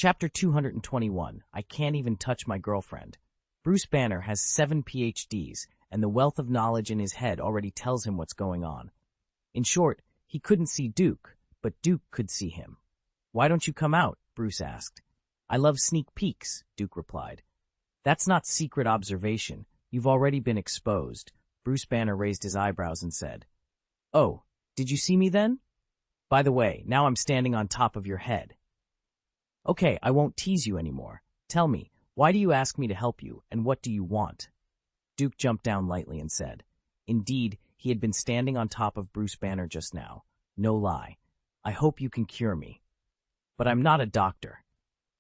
Chapter 221, I Can't Even Touch My Girlfriend. Bruce Banner has 7 PhDs, and the wealth of knowledge in his head already tells him what's going on. In short, he couldn't see Duke, but Duke could see him. "Why don't you come out?" Bruce asked. "I love sneak peeks," Duke replied. "That's not secret observation. You've already been exposed." Bruce Banner raised his eyebrows and said, "Oh, did you see me then? By the way, now I'm standing on top of your head." "Okay, I won't tease you anymore. Tell me, why do you ask me to help you, and what do you want?" Duke jumped down lightly and said. Indeed, he had been standing on top of Bruce Banner just now. No lie. "I hope you can cure me." "But I'm not a doctor."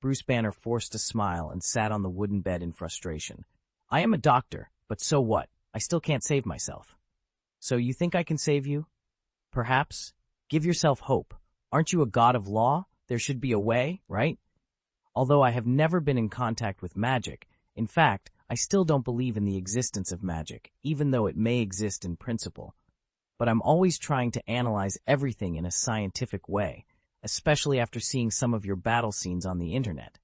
Bruce Banner forced a smile and sat on the wooden bed in frustration. "I am a doctor, but so what? I still can't save myself." "So you think I can save you?" "Perhaps. Give yourself hope. Aren't you a god of law? There should be a way, right?" "Although I have never been in contact with magic, in fact, I still don't believe in the existence of magic, even though it may exist in principle. But I'm always trying to analyze everything in a scientific way, especially after seeing some of your battle scenes on the internet."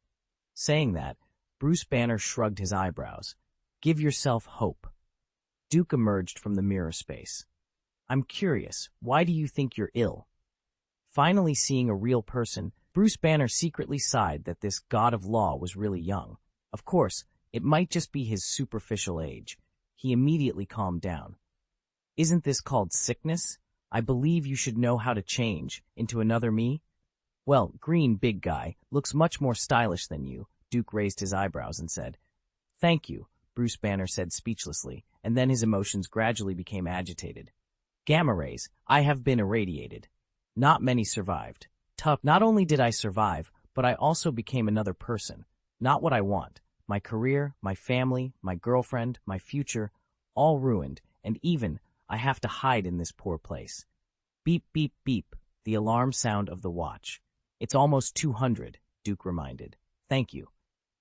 Saying that, Bruce Banner shrugged his eyebrows. "Give yourself hope." Duke emerged from the mirror space. "I'm curious, why do you think you're ill?" Finally seeing a real person, Bruce Banner secretly sighed that this god of law was really young. Of course, it might just be his superficial age. He immediately calmed down. "Isn't this called sickness? I believe you should know how to change into another me." "Well, green big guy looks much more stylish than you." Duke raised his eyebrows and said. "Thank you," Bruce Banner said speechlessly, and then his emotions gradually became agitated. "Gamma rays, I have been irradiated. Not many survived. Tough. Not only did I survive, but I also became another person. Not what I want. My career, my family, my girlfriend, my future, all ruined, and even I have to hide in this poor place." Beep, beep, beep, the alarm sound of the watch. "It's almost 200, Duke reminded. "Thank you."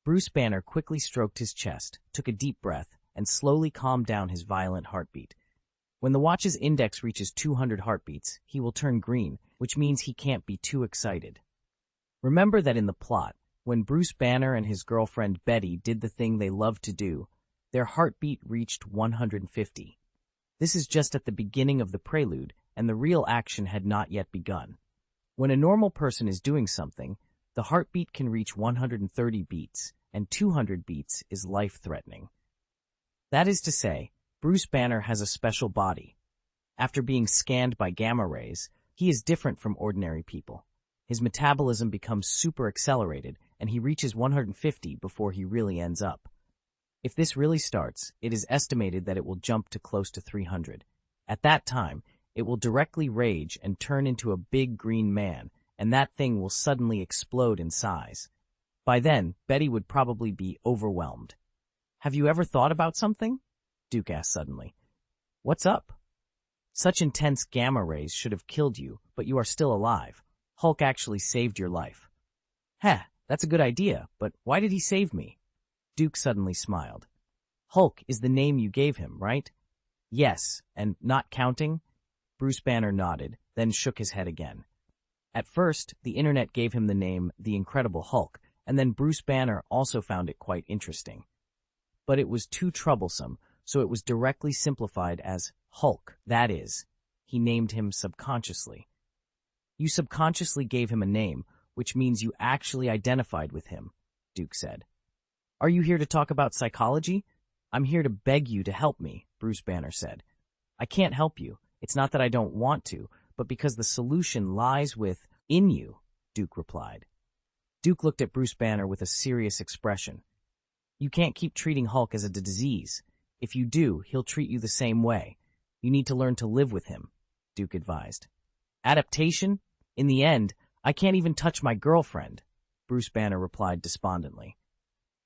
Bruce Banner quickly stroked his chest, took a deep breath, and slowly calmed down his violent heartbeat. When the watch's index reaches 200 heartbeats, he will turn green, which means he can't be too excited. Remember that in the plot, when Bruce Banner and his girlfriend Betty did the thing they loved to do, their heartbeat reached 150. This is just at the beginning of the prelude, and the real action had not yet begun. When a normal person is doing something, the heartbeat can reach 130 beats, and 200 beats is life-threatening. That is to say, Bruce Banner has a special body. After being scanned by gamma rays, he is different from ordinary people. His metabolism becomes super accelerated, and he reaches 150 before he really ends up. If this really starts, it is estimated that it will jump to close to 300. At that time, it will directly rage and turn into a big green man, and that thing will suddenly explode in size. By then, Betty would probably be overwhelmed. "Have you ever thought about something?" Duke asked suddenly. "What's up?" "Such intense gamma rays should have killed you, but you are still alive. Hulk actually saved your life." "Heh, that's a good idea, but why did he save me?" Duke suddenly smiled. "Hulk is the name you gave him, right?" "Yes, and not counting?" Bruce Banner nodded, then shook his head again. At first, the internet gave him the name The Incredible Hulk, and then Bruce Banner also found it quite interesting. But it was too troublesome, so it was directly simplified as Hulk. That is, he named him subconsciously. "You subconsciously gave him a name, which means you actually identified with him," Duke said. "Are you here to talk about psychology?" "I'm here to beg you to help me," Bruce Banner said. "I can't help you. It's not that I don't want to, but because the solution lies in you," Duke replied. Duke looked at Bruce Banner with a serious expression. "You can't keep treating Hulk as a disease. If you do, he'll treat you the same way. You need to learn to live with him," Duke advised. "Adaptation? In the end, I can't even touch my girlfriend," Bruce Banner replied despondently.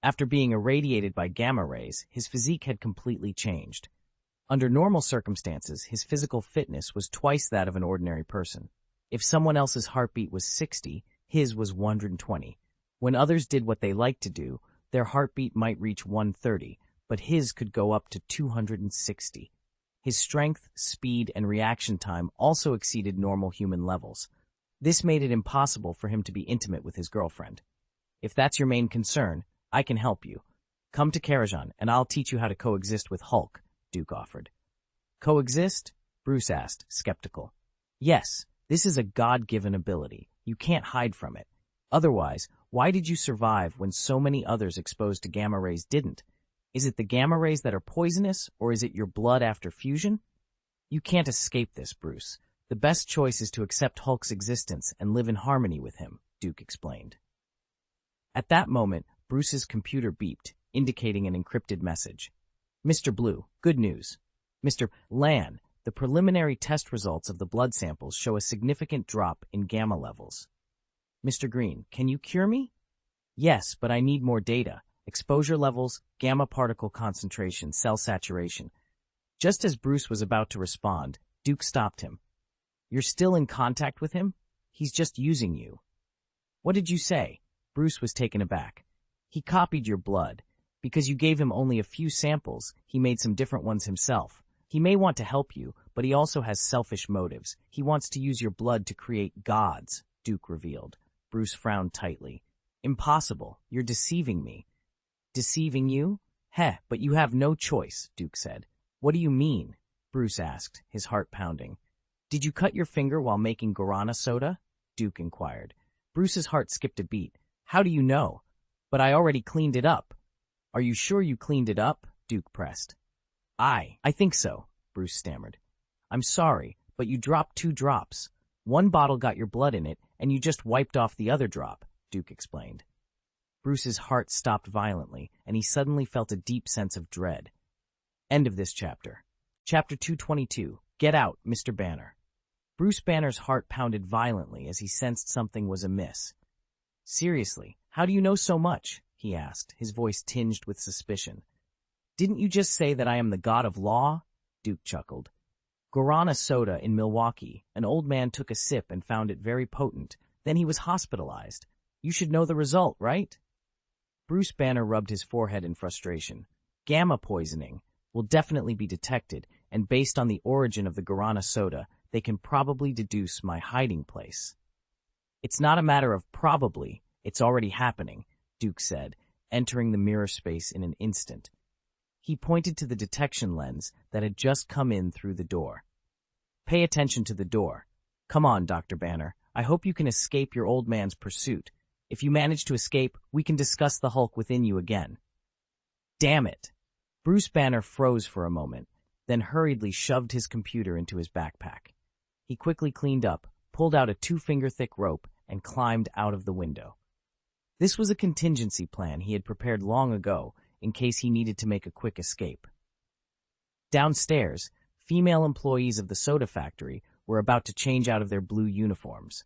After being irradiated by gamma rays, his physique had completely changed. Under normal circumstances, his physical fitness was twice that of an ordinary person. If someone else's heartbeat was 60, his was 120. When others did what they liked to do, their heartbeat might reach 130, but his could go up to 260. His strength, speed, and reaction time also exceeded normal human levels. This made it impossible for him to be intimate with his girlfriend. If that's your main concern, I can help you. Come to Karajan, and I'll teach you how to coexist with Hulk, Duke offered. Coexist? Bruce asked, skeptical. Yes, this is a God-given ability. You can't hide from it. Otherwise, why did you survive when so many others exposed to gamma rays didn't? Is it the gamma rays that are poisonous, or is it your blood after fusion? You can't escape this, Bruce. The best choice is to accept Hulk's existence and live in harmony with him, Duke explained. At that moment, Bruce's computer beeped, indicating an encrypted message. Mr. Blue, good news. Mr. Lan, the preliminary test results of the blood samples show a significant drop in gamma levels. Mr. Green, can you cure me? Yes, but I need more data. Exposure levels, gamma particle concentration, cell saturation. Just as Bruce was about to respond, Duke stopped him. You're still in contact with him? He's just using you. What did you say? Bruce was taken aback. He copied your blood. Because you gave him only a few samples, he made some different ones himself. He may want to help you, but he also has selfish motives. He wants to use your blood to create gods, Duke revealed. Bruce frowned tightly. Impossible. You're deceiving me. Deceiving you? Heh, but you have no choice, Duke said. What do you mean? Bruce asked, his heart pounding. Did you cut your finger while making guarana soda? Duke inquired. Bruce's heart skipped a beat. How do you know? But I already cleaned it up. Are you sure you cleaned it up? Duke pressed. I think so, Bruce stammered. I'm sorry, but you dropped 2 drops. One bottle got your blood in it, and you just wiped off the other drop, Duke explained. Bruce's heart stopped violently, and he suddenly felt a deep sense of dread. End of this chapter. Chapter 222. Get out, Mr. Banner. Bruce Banner's heart pounded violently as he sensed something was amiss. Seriously, how do you know so much? He asked, his voice tinged with suspicion. Didn't you just say that I am the god of law? Duke chuckled. Guarana soda in Milwaukee. An old man took a sip and found it very potent. Then he was hospitalized. You should know the result, right? Bruce Banner rubbed his forehead in frustration. Gamma poisoning will definitely be detected, and based on the origin of the guarana soda, they can probably deduce my hiding place. It's not a matter of probably, it's already happening, Duke said, entering the mirror space in an instant. He pointed to the detection lens that had just come in through the door. Pay attention to the door. Come on, Dr. Banner. I hope you can escape your old man's pursuit. If you manage to escape, we can discuss the Hulk within you again. Damn it. Bruce Banner froze for a moment, then hurriedly shoved his computer into his backpack. He quickly cleaned up, pulled out a 2-finger-thick rope, and climbed out of the window. This was a contingency plan he had prepared long ago in case he needed to make a quick escape. Downstairs, female employees of the soda factory were about to change out of their blue uniforms.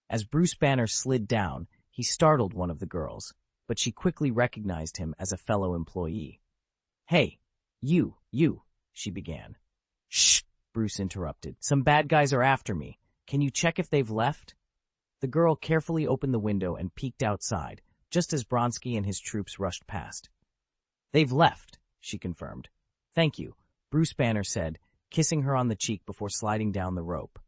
As Bruce Banner slid down, he startled one of the girls, but she quickly recognized him as a fellow employee. Hey, you, she began. Shh, Bruce interrupted. Some bad guys are after me. Can you check if they've left? The girl carefully opened the window and peeked outside, just as Bronsky and his troops rushed past. They've left, she confirmed. Thank you, Bruce Banner said, kissing her on the cheek before sliding down the rope.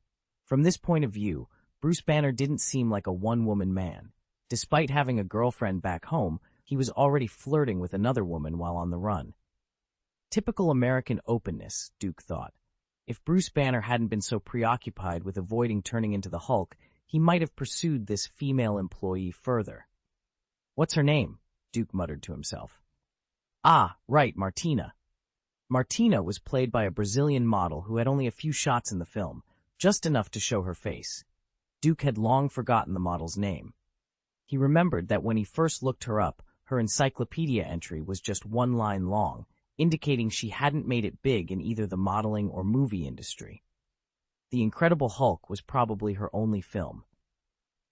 From this point of view, Bruce Banner didn't seem like a one-woman man. Despite having a girlfriend back home, he was already flirting with another woman while on the run. Typical American openness, Duke thought. If Bruce Banner hadn't been so preoccupied with avoiding turning into the Hulk, he might have pursued this female employee further. What's her name? Duke muttered to himself. Ah, right, Martina. Martina was played by a Brazilian model who had only a few shots in the film, just enough to show her face. Duke had long forgotten the model's name. He remembered that when he first looked her up, her encyclopedia entry was just 1 line long, indicating she hadn't made it big in either the modeling or movie industry. The Incredible Hulk was probably her only film.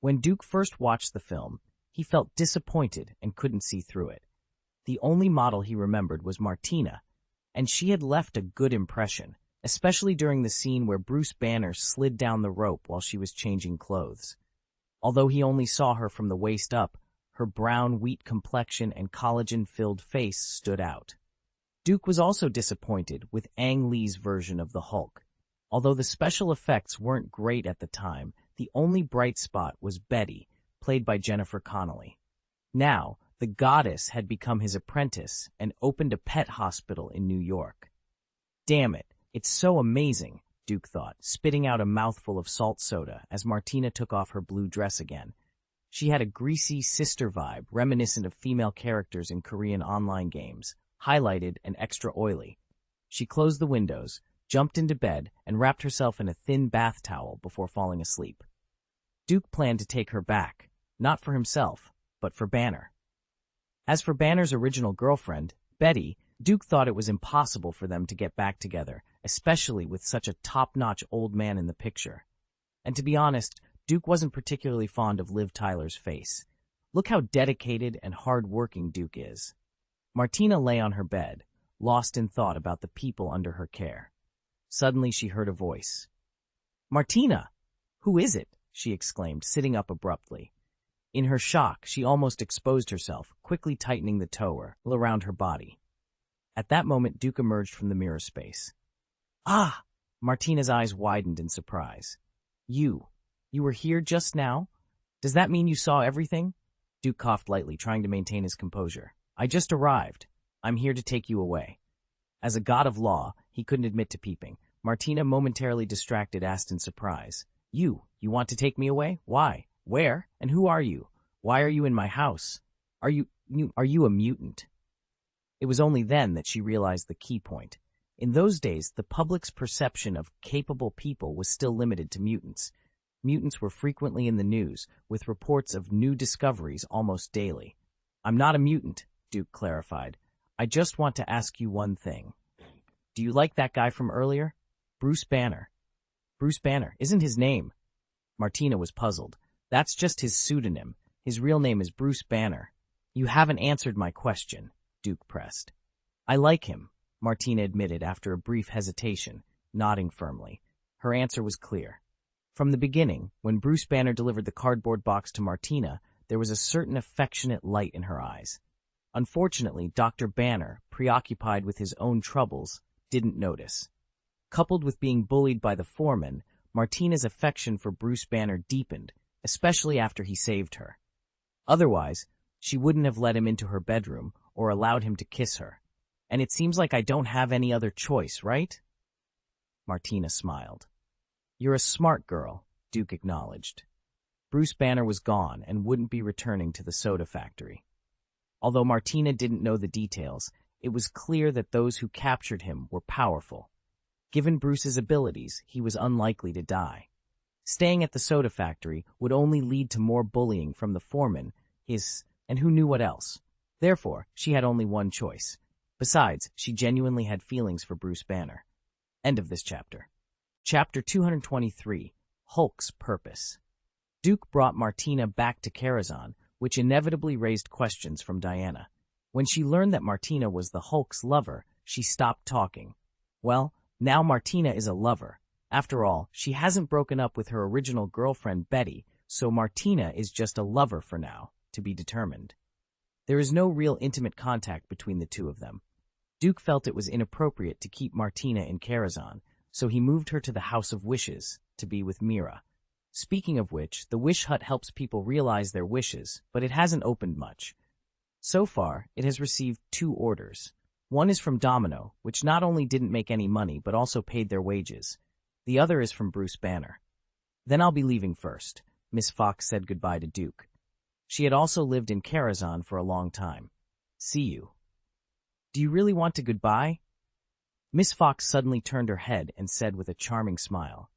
When Duke first watched the film, he felt disappointed and couldn't see through it. The only model he remembered was Martina, and she had left a good impression, especially during the scene where Bruce Banner slid down the rope while she was changing clothes. Although he only saw her from the waist up, her brown wheat complexion and collagen-filled face stood out. Duke was also disappointed with Ang Lee's version of the Hulk. Although the special effects weren't great at the time, the only bright spot was Betty, played by Jennifer Connelly. Now, the goddess had become his apprentice and opened a pet hospital in New York. Damn it, it's so amazing, Duke thought, spitting out a mouthful of salt soda as Martina took off her blue dress again. She had a greasy sister vibe reminiscent of female characters in Korean online games, highlighted and extra oily. She closed the windows, jumped into bed, and wrapped herself in a thin bath towel before falling asleep. Duke planned to take her back, not for himself, but for Banner. As for Banner's original girlfriend, Betty, Duke thought it was impossible for them to get back together, especially with such a top-notch old man in the picture. And to be honest, Duke wasn't particularly fond of Liv Tyler's face. Look how dedicated and hard-working Duke is. Martina lay on her bed, lost in thought about the people under her care. Suddenly she heard a voice. "Martina! Who is it?" she exclaimed, sitting up abruptly. In her shock, she almost exposed herself, quickly tightening the tower around her body. At that moment, Duke emerged from the mirror space. "Ah!" Martina's eyes widened in surprise. You were here just now? Does that mean you saw everything?" Duke coughed lightly, trying to maintain his composure. "I just arrived. I'm here to take you away." As a god of law, he couldn't admit to peeping. Martina, momentarily distracted, asked in surprise. You want to take me away? Why? Where? And who are you? Why are you in my house? Are you a mutant?" It was only then that she realized the key point. In those days, the public's perception of capable people was still limited to mutants. Mutants were frequently in the news, with reports of new discoveries almost daily. "I'm not a mutant," Duke clarified. "I just want to ask you one thing. Do you like that guy from earlier? Bruce Banner." "Bruce Banner isn't his name." Martina was puzzled. "That's just his pseudonym. His real name is Bruce Banner." "You haven't answered my question," Duke pressed. "I like him," Martina admitted after a brief hesitation, nodding firmly. Her answer was clear. From the beginning, when Bruce Banner delivered the cardboard box to Martina, there was a certain affectionate light in her eyes. Unfortunately, Dr. Banner, preoccupied with his own troubles, didn't notice. Coupled with being bullied by the foreman, Martina's affection for Bruce Banner deepened, especially after he saved her. Otherwise, she wouldn't have let him into her bedroom or allowed him to kiss her. "And it seems like I don't have any other choice, right?" Martina smiled. "You're a smart girl," Duke acknowledged. Bruce Banner was gone and wouldn't be returning to the soda factory. Although Martina didn't know the details, it was clear that those who captured him were powerful. Given Bruce's abilities, he was unlikely to die. Staying at the soda factory would only lead to more bullying from the foreman, and who knew what else. Therefore, she had only one choice. Besides, she genuinely had feelings for Bruce Banner. End of this chapter. Chapter 223, Hulk's Purpose. Duke brought Martina back to Karazhan, which inevitably raised questions from Diana. When she learned that Martina was the Hulk's lover, she stopped talking. Well, now Martina is a lover. After all, she hasn't broken up with her original girlfriend Betty, so Martina is just a lover for now, to be determined. There is no real intimate contact between the two of them. Duke felt it was inappropriate to keep Martina in Karazhan, so he moved her to the House of Wishes to be with Mira. Speaking of which, the Wish Hut helps people realize their wishes, but it hasn't opened much. So far, it has received 2 orders. One is from Domino, which not only didn't make any money but also paid their wages. The other is from Bruce Banner. "Then I'll be leaving first," Miss Fox said goodbye to Duke. She had also lived in Karazhan for a long time. "See you." "Do you really want to goodbye?" Miss Fox suddenly turned her head and said with a charming smile.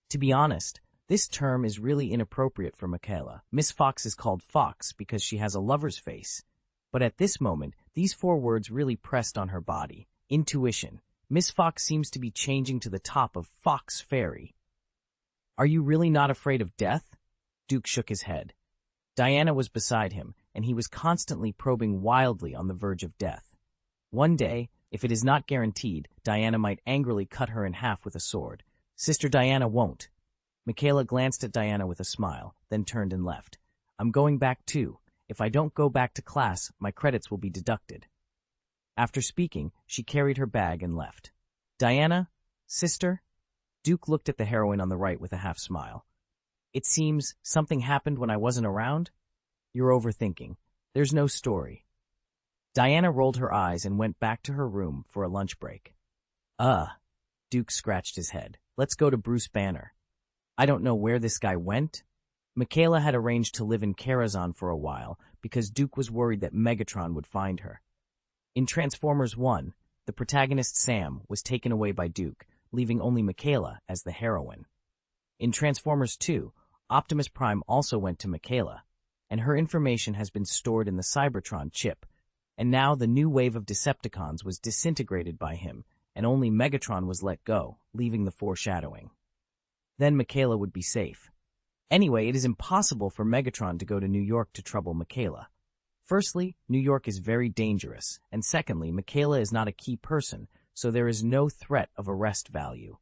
"To be honest, this term is really inappropriate for Michaela. Miss Fox is called Fox because she has a lover's face." But at this moment, these 4 words really pressed on her body. Intuition. Miss Fox seems to be changing to the top of Fox Fairy. "Are you really not afraid of death?" Duke shook his head. Diana was beside him, and he was constantly probing wildly on the verge of death. One day, if it is not guaranteed, Diana might angrily cut her in half with a sword. Sister Diana won't. Michaela glanced at Diana with a smile, then turned and left. "I'm going back too. If I don't go back to class, my credits will be deducted." After speaking, she carried her bag and left. "Diana? Sister?" Duke looked at the heroine on the right with a half-smile. "It seems something happened when I wasn't around?" "You're overthinking. There's no story. Diana rolled her eyes and went back to her room for a lunch break. Duke scratched his head. Let's go to Bruce Banner. I don't know where this guy went. Michaela had arranged to live in Karazhan for a while because Duke was worried that Megatron would find her. In Transformers 1, the protagonist Sam was taken away by Duke, leaving only Michaela as the heroine. In Transformers 2, Optimus Prime also went to Michaela, and her information has been stored in the Cybertron chip, and now the new wave of Decepticons was disintegrated by him, and only Megatron was let go, leaving the foreshadowing. Then Michaela would be safe. Anyway, it is impossible for Megatron to go to New York to trouble Michaela. Firstly, New York is very dangerous, and secondly, Michaela is not a key person, so there is no threat of arrest value.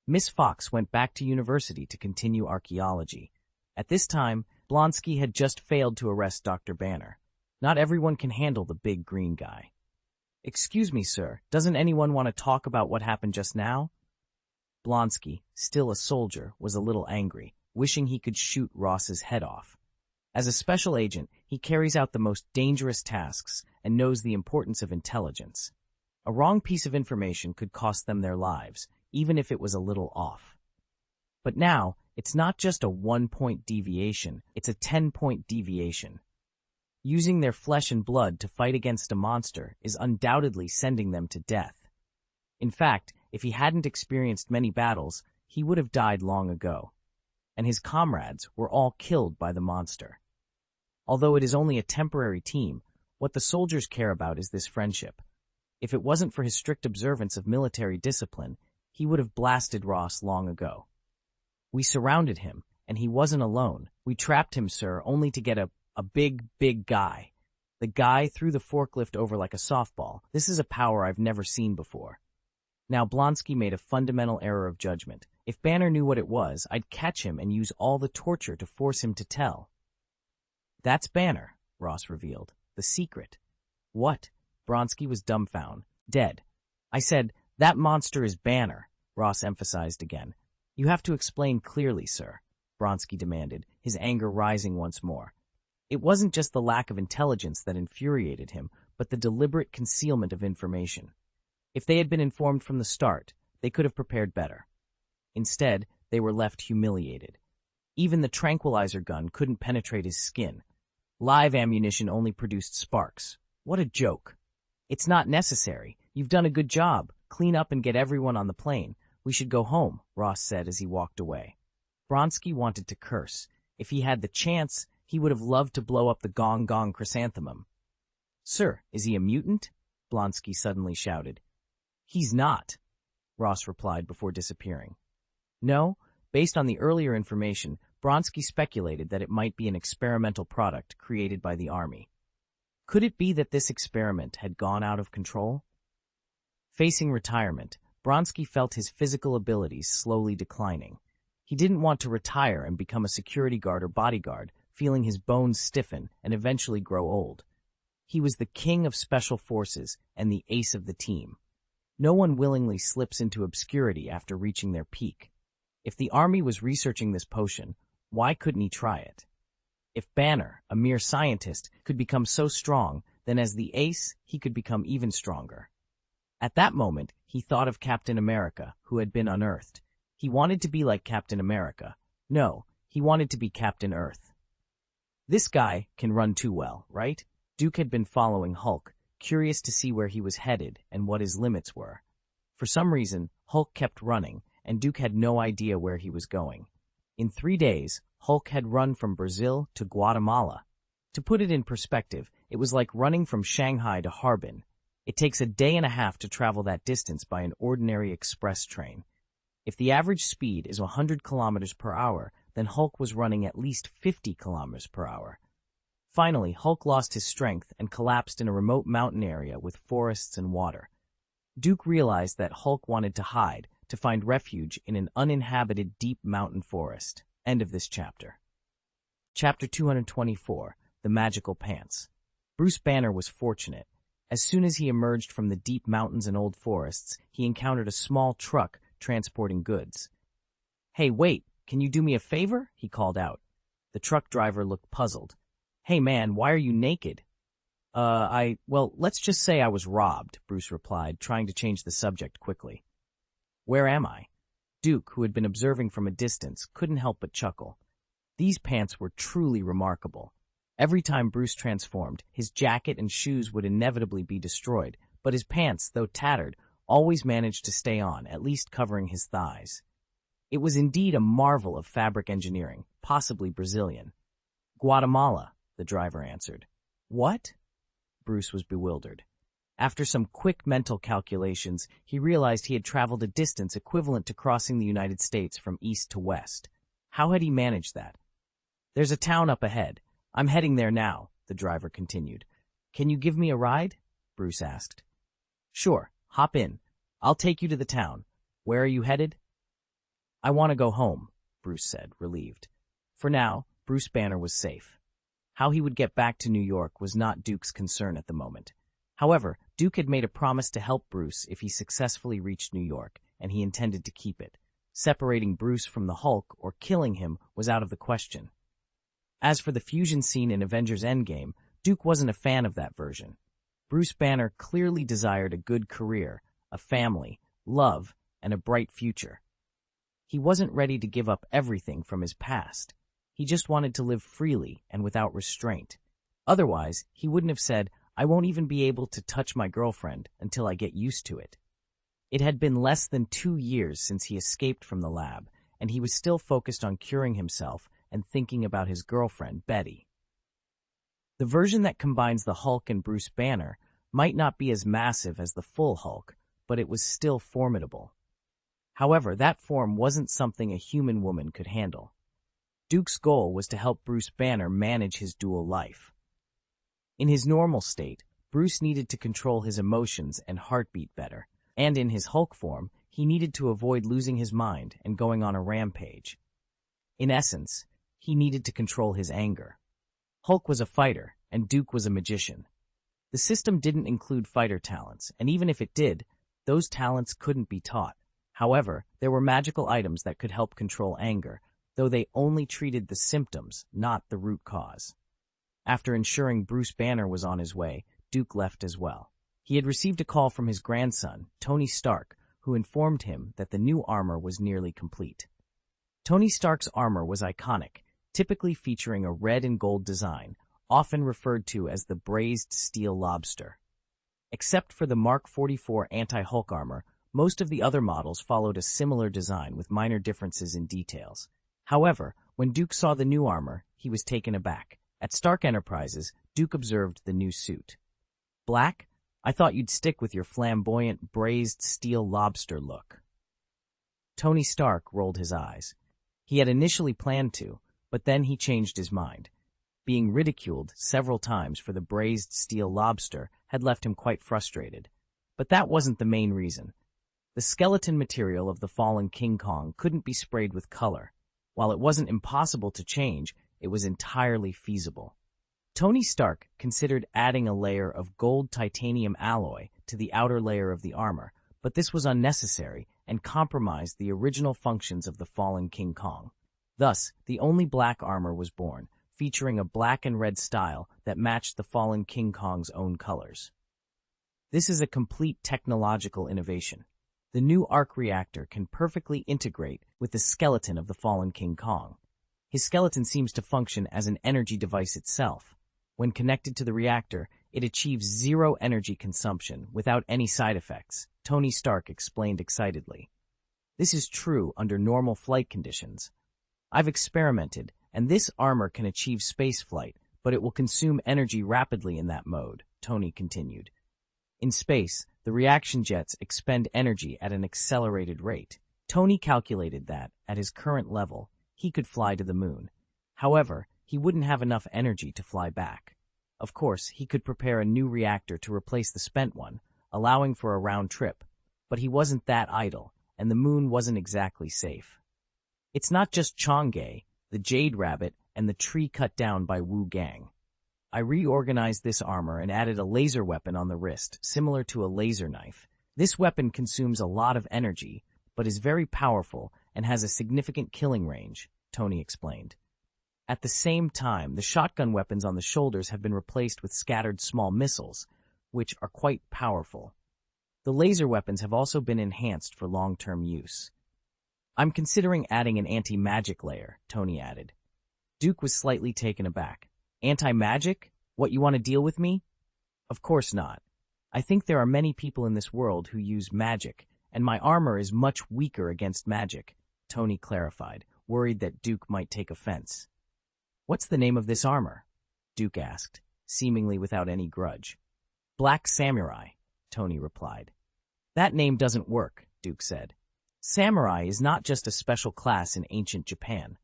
Miss Fox went back to university to continue archaeology. At this time, Blonsky had just failed to arrest Dr. Banner. Not everyone can handle the big green guy. Excuse me, sir, doesn't anyone want to talk about what happened just now? Blonsky, still a soldier, was a little angry, wishing he could shoot Ross's head off. As a special agent, he carries out the most dangerous tasks and knows the importance of intelligence. A wrong piece of information could cost them their lives, even if it was a little off. But now, it's not just a 1-point deviation, it's a 10-point deviation. Using their flesh and blood to fight against a monster is undoubtedly sending them to death. In fact, if he hadn't experienced many battles, he would have died long ago. And his comrades were all killed by the monster. Although it is only a temporary team, what the soldiers care about is this friendship. If it wasn't for his strict observance of military discipline, he would have blasted Ross long ago. We surrounded him, and he wasn't alone. We trapped him, sir, only to get a big guy. The guy threw the forklift over like a softball. This is a power I've never seen before. Now Blonsky made a fundamental error of judgment. If Banner knew what it was, I'd catch him and use all the torture to force him to tell. That's Banner, Ross revealed. The secret. What? Blonsky was dumbfounded. Dead. I said, that monster is Banner, Ross emphasized again. You have to explain clearly, sir, Blonsky demanded, his anger rising once more. It wasn't just the lack of intelligence that infuriated him, but the deliberate concealment of information. If they had been informed from the start, they could have prepared better. Instead, they were left humiliated. Even the tranquilizer gun couldn't penetrate his skin. Live ammunition only produced sparks. What a joke. It's not necessary. You've done a good job. Clean up and get everyone on the plane. We should go home, Ross said as he walked away. Blonsky wanted to curse. If he had the chance, he would have loved to blow up the Gong Gong chrysanthemum. Sir, is he a mutant? Blonsky suddenly shouted. He's not, Ross replied before disappearing. No, based on the earlier information, Blonsky speculated that it might be an experimental product created by the army. Could it be that this experiment had gone out of control? Facing retirement, Blonsky felt his physical abilities slowly declining. He didn't want to retire and become a security guard or bodyguard, feeling his bones stiffen and eventually grow old. He was the king of special forces and the ace of the team. No one willingly slips into obscurity after reaching their peak. If the army was researching this potion, why couldn't he try it? If Banner, a mere scientist, could become so strong, then as the ace, he could become even stronger. At that moment, he thought of Captain America, who had been unearthed. He wanted to be like Captain America. No, he wanted to be Captain Earth. This guy can run too well, right? Duke had been following Hulk, curious to see where he was headed and what his limits were. For some reason, Hulk kept running, and Duke had no idea where he was going. In 3 days, Hulk had run from Brazil to Guatemala. To put it in perspective, it was like running from Shanghai to Harbin. It takes a day and a half to travel that distance by an ordinary express train. If the average speed is 100 kilometers per hour, then Hulk was running at least 50 kilometers per hour. Finally, Hulk lost his strength and collapsed in a remote mountain area with forests and water. Duke realized that Hulk wanted to hide, to find refuge in an uninhabited deep mountain forest. End of this chapter. Chapter 224, The Magical Pants. Bruce Banner was fortunate. As soon as he emerged from the deep mountains and old forests, he encountered a small truck transporting goods. Hey, wait, can you do me a favor? He called out. The truck driver looked puzzled. Hey man, why are you naked? Well, let's just say I was robbed, Bruce replied, trying to change the subject quickly. Where am I? Duke, who had been observing from a distance, couldn't help but chuckle. These pants were truly remarkable. Every time Bruce transformed, his jacket and shoes would inevitably be destroyed, but his pants, though tattered, always managed to stay on, at least covering his thighs. It was indeed a marvel of fabric engineering, possibly Brazilian. Guatemala, the driver answered. What? Bruce was bewildered. After some quick mental calculations, he realized he had traveled a distance equivalent to crossing the United States from east to west. How had he managed that? There's a town up ahead. I'm heading there now, the driver continued. Can you give me a ride? Bruce asked. Sure, hop in. I'll take you to the town. Where are you headed? I want to go home, Bruce said, relieved. For now, Bruce Banner was safe. How he would get back to New York was not Duke's concern at the moment. However, Duke had made a promise to help Bruce if he successfully reached New York, and he intended to keep it. Separating Bruce from the Hulk or killing him was out of the question. As for the fusion scene in Avengers Endgame, Duke wasn't a fan of that version. Bruce Banner clearly desired a good career, a family, love, and a bright future. He wasn't ready to give up everything from his past. He just wanted to live freely and without restraint. Otherwise, he wouldn't have said, I won't even be able to touch my girlfriend until I get used to it. It had been less than 2 years since he escaped from the lab, and he was still focused on curing himself and thinking about his girlfriend, Betty. The version that combines the Hulk and Bruce Banner might not be as massive as the full Hulk, but it was still formidable. However, that form wasn't something a human woman could handle. Duke's goal was to help Bruce Banner manage his dual life. In his normal state, Bruce needed to control his emotions and heartbeat better, and in his Hulk form, he needed to avoid losing his mind and going on a rampage. In essence, he needed to control his anger. Hulk was a fighter, and Duke was a magician. The system didn't include fighter talents, and even if it did, those talents couldn't be taught. However, there were magical items that could help control anger, though they only treated the symptoms, not the root cause. After ensuring Bruce Banner was on his way, Duke left as well. He had received a call from his grandson, Tony Stark, who informed him that the new armor was nearly complete. Tony Stark's armor was iconic, typically featuring a red and gold design, often referred to as the braised steel lobster. Except for the Mark 44 anti-Hulk armor, most of the other models followed a similar design with minor differences in details. However, when Duke saw the new armor, he was taken aback. At Stark Enterprises, Duke observed the new suit. Black? I thought you'd stick with your flamboyant, braised steel lobster look. Tony Stark rolled his eyes. He had initially planned to, but then he changed his mind. Being ridiculed several times for the braised steel lobster had left him quite frustrated. But that wasn't the main reason. The skeleton material of the fallen King Kong couldn't be sprayed with color. While it wasn't impossible to change, it was entirely feasible. Tony Stark considered adding a layer of gold titanium alloy to the outer layer of the armor, but this was unnecessary and compromised the original functions of the fallen King Kong. Thus, the only black armor was born, featuring a black and red style that matched the fallen King Kong's own colors. This is a complete technological innovation. The new arc reactor can perfectly integrate with the skeleton of the fallen King Kong. His skeleton seems to function as an energy device itself. When connected to the reactor, it achieves zero energy consumption without any side effects, Tony Stark explained excitedly. This is true under normal flight conditions. I've experimented, and this armor can achieve space flight, but it will consume energy rapidly in that mode, Tony continued. In space, the reaction jets expend energy at an accelerated rate. Tony calculated that, at his current level, he could fly to the moon. However, he wouldn't have enough energy to fly back. Of course, he could prepare a new reactor to replace the spent one, allowing for a round trip, but he wasn't that idle, and the moon wasn't exactly safe. It's not just Chang'e, the Jade Rabbit, and the tree cut down by Wu Gang. I reorganized this armor and added a laser weapon on the wrist, similar to a laser knife. This weapon consumes a lot of energy, but is very powerful and has a significant killing range, Tony explained. At the same time, the shotgun weapons on the shoulders have been replaced with scattered small missiles, which are quite powerful. The laser weapons have also been enhanced for long-term use. I'm considering adding an anti-magic layer, Tony added. Duke was slightly taken aback. Anti-magic? What, you want to deal with me? Of course not. I think there are many people in this world who use magic, and my armor is much weaker against magic, Tony clarified, worried that Duke might take offense. What's the name of this armor? Duke asked, seemingly without any grudge. Black Samurai, Tony replied. That name doesn't work, Duke said. Samurai is not just a special class in ancient Japan.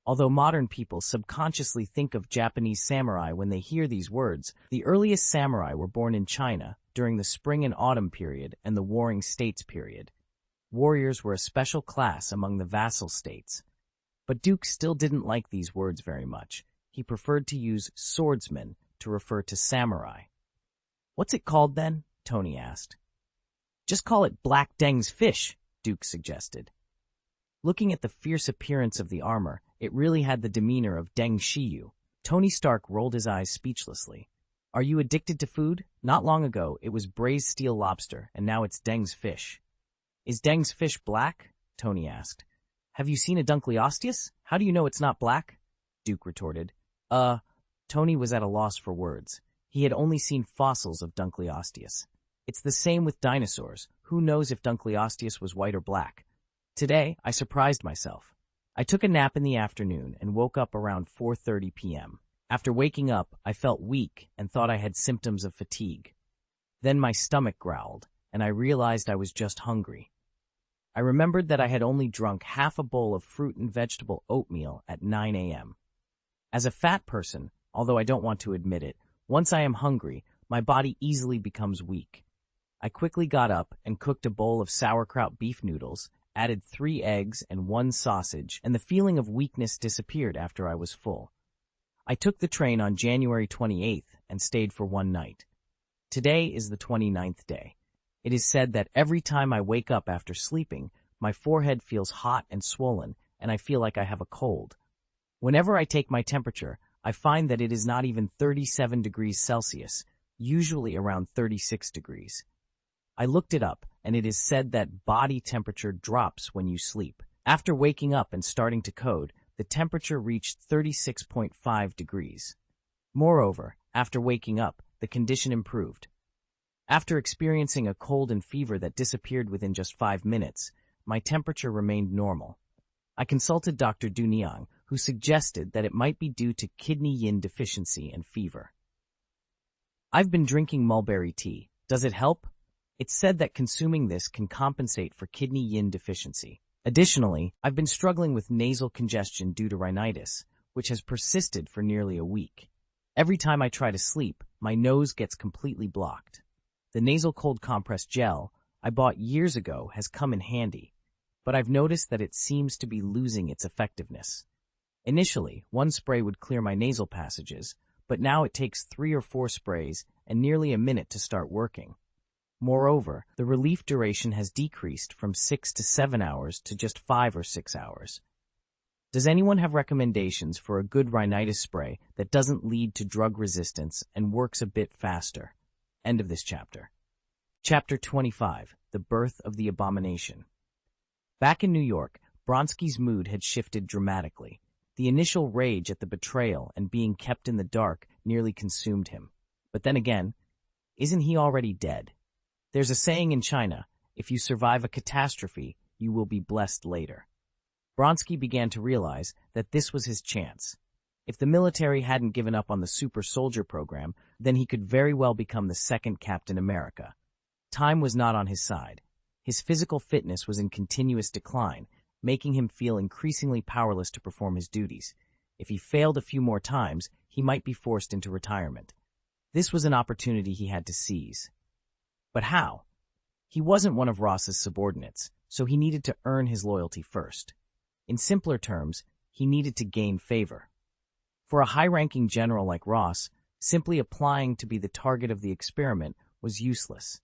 Although modern people subconsciously think of Japanese samurai when they hear these words, the earliest samurai were born in China during the Spring and Autumn period and the Warring States period. Warriors were a special class among the vassal states. But Duke still didn't like these words very much. He preferred to use swordsman to refer to samurai. What's it called then? Tony asked. Just call it Black Deng's fish, Duke suggested. Looking at the fierce appearance of the armor, it really had the demeanor of Deng Shiyu. Tony Stark rolled his eyes speechlessly. Are you addicted to food? Not long ago, it was braised steel lobster, and now it's Deng's fish. Is Deng's fish black? Tony asked. Have you seen a Dunkleosteus? How do you know it's not black? Duke retorted. Tony was at a loss for words. He had only seen fossils of Dunkleosteus. It's the same with dinosaurs. Who knows if Dunkleosteus was white or black? Today, I surprised myself. I took a nap in the afternoon and woke up around 4:30 p.m. After waking up, I felt weak and thought I had symptoms of fatigue. Then my stomach growled, and I realized I was just hungry. I remembered that I had only drunk half a bowl of fruit and vegetable oatmeal at 9 a.m. As a fat person, although I don't want to admit it, once I am hungry, my body easily becomes weak. I quickly got up and cooked a bowl of sauerkraut beef noodles, added 3 eggs and 1 sausage, and the feeling of weakness disappeared after I was full. I took the train on January 28th and stayed for 1 night. Today is the 29th day. It is said that every time I wake up after sleeping, my forehead feels hot and swollen, and I feel like I have a cold. Whenever I take my temperature, I find that it is not even 37 degrees Celsius, usually around 36 degrees. I looked it up, and it is said that body temperature drops when you sleep. After waking up and starting to code, the temperature reached 36.5 degrees. Moreover, after waking up, the condition improved. After experiencing a cold and fever that disappeared within just 5 minutes, my temperature remained normal. I consulted Dr. Du Niang, who suggested that it might be due to kidney yin deficiency and fever. I've been drinking mulberry tea. Does it help? It's said that consuming this can compensate for kidney yin deficiency. Additionally, I've been struggling with nasal congestion due to rhinitis, which has persisted for nearly a week. Every time I try to sleep, my nose gets completely blocked. The nasal cold compress gel I bought years ago has come in handy, but I've noticed that it seems to be losing its effectiveness. Initially, 1 spray would clear my nasal passages, but now it takes 3 or 4 sprays and nearly a minute to start working. Moreover, the relief duration has decreased from 6 to 7 hours to just 5 or 6 hours. Does anyone have recommendations for a good rhinitis spray that doesn't lead to drug resistance and works a bit faster? End of this chapter. Chapter 25, The Birth of the Abomination. Back in New York, Bronsky's mood had shifted dramatically. The initial rage at the betrayal and being kept in the dark nearly consumed him. But then again, isn't he already dead? There's a saying in China, if you survive a catastrophe, you will be blessed later. Bronsky began to realize that this was his chance. If the military hadn't given up on the super soldier program, then he could very well become the second Captain America. Time was not on his side. His physical fitness was in continuous decline, making him feel increasingly powerless to perform his duties. If he failed a few more times, he might be forced into retirement. This was an opportunity he had to seize. But how? He wasn't one of Ross's subordinates, so he needed to earn his loyalty first. In simpler terms, he needed to gain favor. For a high-ranking general like Ross, simply applying to be the target of the experiment was useless.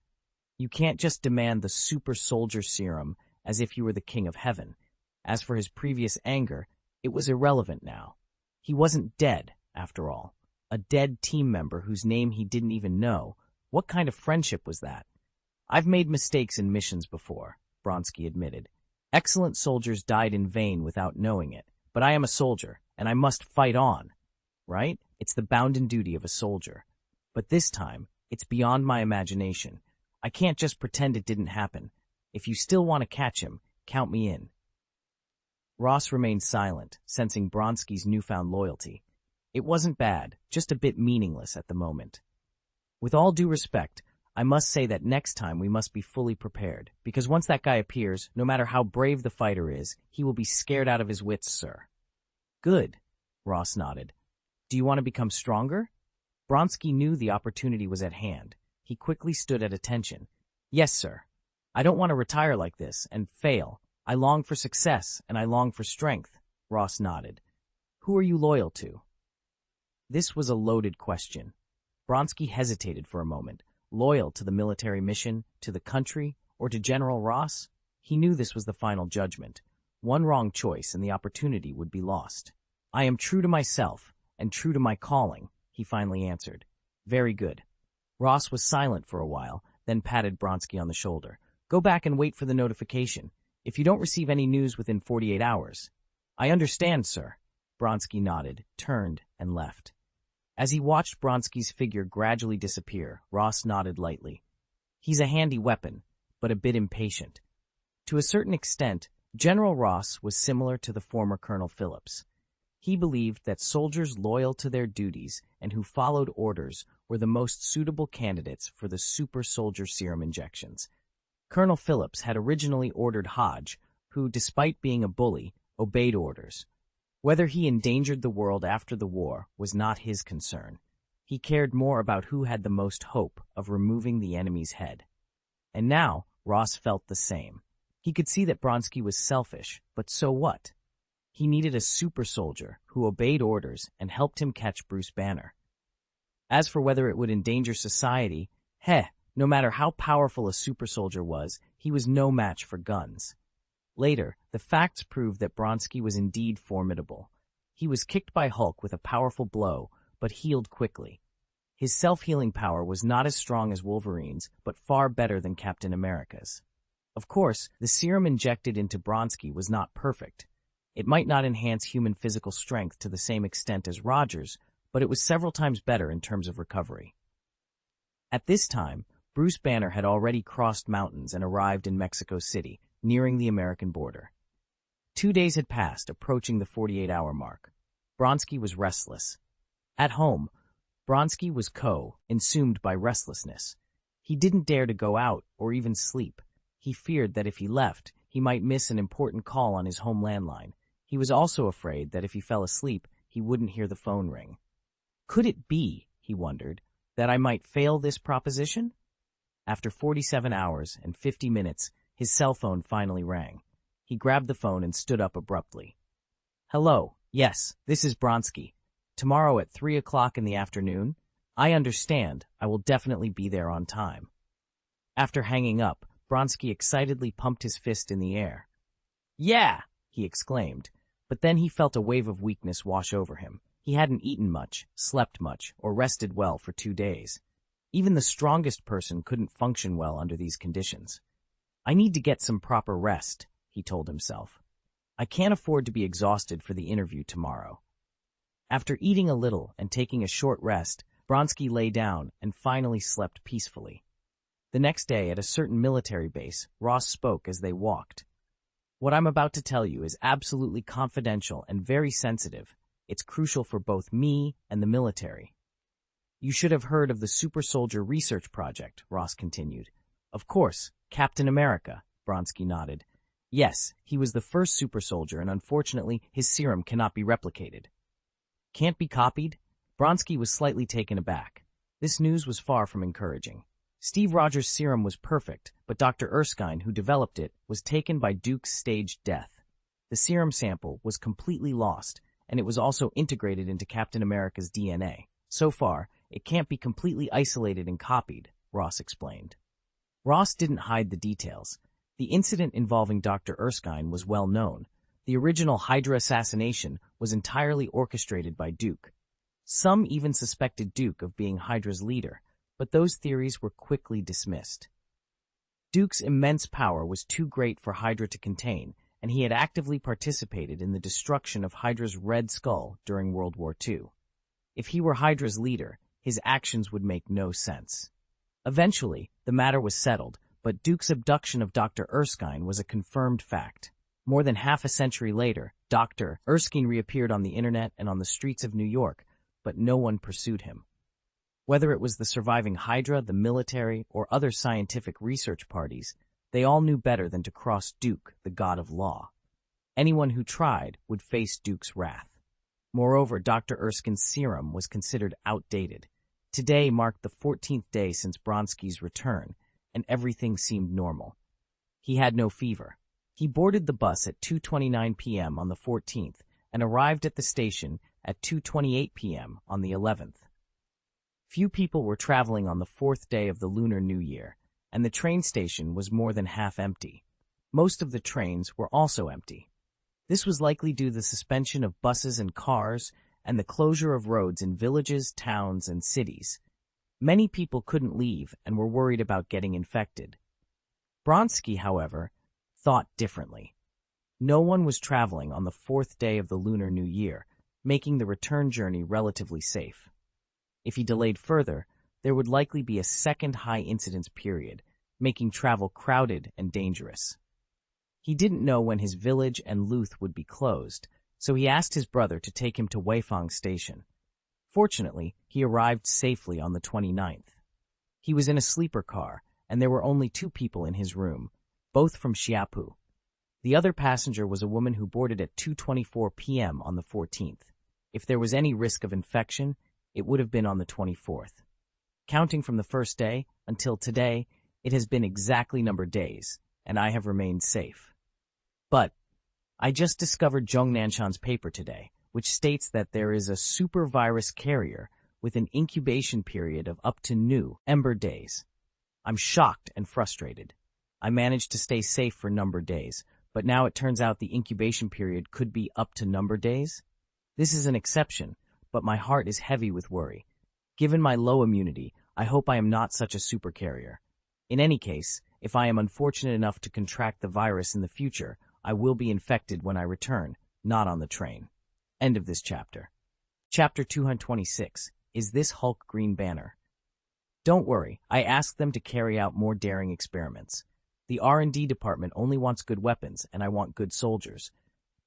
You can't just demand the super soldier serum as if you were the king of heaven. As for his previous anger, it was irrelevant now. He wasn't dead, after all. A dead team member whose name he didn't even know. What kind of friendship was that? I've made mistakes in missions before, Bronsky admitted. Excellent soldiers died in vain without knowing it. But I am a soldier, and I must fight on. Right? It's the bounden duty of a soldier. But this time, it's beyond my imagination. I can't just pretend it didn't happen. If you still want to catch him, count me in. Ross remained silent, sensing Bronsky's newfound loyalty. It wasn't bad, just a bit meaningless at the moment. With all due respect, I must say that next time we must be fully prepared, because once that guy appears, no matter how brave the fighter is, he will be scared out of his wits, sir. Good, Ross nodded. Do you want to become stronger? Bronsky knew the opportunity was at hand. He quickly stood at attention. Yes, sir. I don't want to retire like this and fail. I long for success, and I long for strength, Ross nodded. Who are you loyal to? This was a loaded question. Bronsky hesitated for a moment. Loyal to the military mission, to the country, or to General Ross? He knew this was the final judgment. One wrong choice and the opportunity would be lost. I am true to myself, and true to my calling, he finally answered. Very good. Ross was silent for a while, then patted Bronsky on the shoulder. Go back and wait for the notification. If you don't receive any news within 48 hours. I understand, sir. Bronsky nodded, turned, and left. As he watched Bronsky's figure gradually disappear, Ross nodded lightly. He's a handy weapon, but a bit impatient. To a certain extent, General Ross was similar to the former Colonel Phillips. He believed that soldiers loyal to their duties and who followed orders were the most suitable candidates for the super soldier serum injections. Colonel Phillips had originally ordered Hodge, who, despite being a bully, obeyed orders. Whether he endangered the world after the war was not his concern. He cared more about who had the most hope of removing the enemy's head. And now, Ross felt the same. He could see that Bronsky was selfish, but so what? He needed a super soldier who obeyed orders and helped him catch Bruce Banner. As for whether it would endanger society, no matter how powerful a super soldier was, he was no match for guns. Later, the facts proved that Bronsky was indeed formidable. He was kicked by Hulk with a powerful blow, but healed quickly. His self-healing power was not as strong as Wolverine's, but far better than Captain America's. Of course, the serum injected into Bronsky was not perfect. It might not enhance human physical strength to the same extent as Roger's, but it was several times better in terms of recovery. At this time, Bruce Banner had already crossed mountains and arrived in Mexico City, nearing the American border. 2 days had passed, approaching the 48-hour mark. Bronsky was restless. At home, Bronsky was consumed by restlessness. He didn't dare to go out or even sleep. He feared that if he left, he might miss an important call on his home landline. He was also afraid that if he fell asleep, he wouldn't hear the phone ring. Could it be, he wondered, that I might fail this proposition? After 47 hours and 50 minutes, his cell phone finally rang. He grabbed the phone and stood up abruptly. Hello, yes, this is Bronsky. Tomorrow at 3 o'clock in the afternoon? I understand. I will definitely be there on time. After hanging up, Bronsky excitedly pumped his fist in the air. Yeah, he exclaimed, but then he felt a wave of weakness wash over him. He hadn't eaten much, slept much, or rested well for 2 days. Even the strongest person couldn't function well under these conditions. I need to get some proper rest, he told himself. I can't afford to be exhausted for the interview tomorrow. After eating a little and taking a short rest, Bronsky lay down and finally slept peacefully. The next day at a certain military base, Ross spoke as they walked. What I'm about to tell you is absolutely confidential and very sensitive. It's crucial for both me and the military. You should have heard of the Super Soldier Research Project, Ross continued. Of course, Captain America, Bronsky nodded. Yes, he was the first super soldier and unfortunately his serum cannot be replicated. Can't be copied? Bronsky was slightly taken aback. This news was far from encouraging. Steve Rogers' serum was perfect, but Dr. Erskine, who developed it, was taken by Duke's staged death. The serum sample was completely lost, and it was also integrated into Captain America's DNA. So far, it can't be completely isolated and copied, Ross explained. Ross didn't hide the details. The incident involving Dr. Erskine was well known. The original Hydra assassination was entirely orchestrated by Duke. Some even suspected Duke of being Hydra's leader, but those theories were quickly dismissed. Duke's immense power was too great for Hydra to contain, and he had actively participated in the destruction of Hydra's Red Skull during World War II. If he were Hydra's leader, his actions would make no sense. Eventually, the matter was settled, but Duke's abduction of Dr. Erskine was a confirmed fact. More than half a century later, Dr. Erskine reappeared on the internet and on the streets of New York, but no one pursued him. Whether it was the surviving Hydra, the military, or other scientific research parties, they all knew better than to cross Duke, the god of law. Anyone who tried would face Duke's wrath. Moreover, Dr. Erskine's serum was considered outdated. Today marked the 14th day since Bronski's return, and everything seemed normal. He had no fever. He boarded the bus at 2:29 p.m. on the 14th and arrived at the station at 2:28 p.m. on the 11th. Few people were traveling on the 4th day of the Lunar New Year, and the train station was more than half empty. Most of the trains were also empty. This was likely due to the suspension of buses and cars and the closure of roads in villages, towns, and cities. Many people couldn't leave and were worried about getting infected. Bronski, however, thought differently. No one was traveling on the 4th day of the Lunar New Year, making the return journey relatively safe. If he delayed further, there would likely be a second high incidence period, making travel crowded and dangerous. He didn't know when his village and Luth would be closed, so he asked his brother to take him to Weifang Station. Fortunately, he arrived safely on the 29th. He was in a sleeper car, and there were only 2 people in his room, both from Xiapu. The other passenger was a woman who boarded at 2:24 p.m. on the 14th. If there was any risk of infection, it would have been on the 24th. Counting from the first day until today, it has been exactly numbered days, and I have remained safe. But I just discovered Zhong Nanshan's paper today, which states that there is a super virus carrier with an incubation period of up to new Ember days. I'm shocked and frustrated. I managed to stay safe for numbered days, but now it turns out the incubation period could be up to numbered days? This is an exception, but my heart is heavy with worry. Given my low immunity, I hope I am not such a super carrier. In any case, if I am unfortunate enough to contract the virus in the future, I will be infected when I return, not on the train. End of this chapter. Chapter 226. Is this Hulk Green Banner? Don't worry, I asked them to carry out more daring experiments. The R&D department only wants good weapons, and I want good soldiers.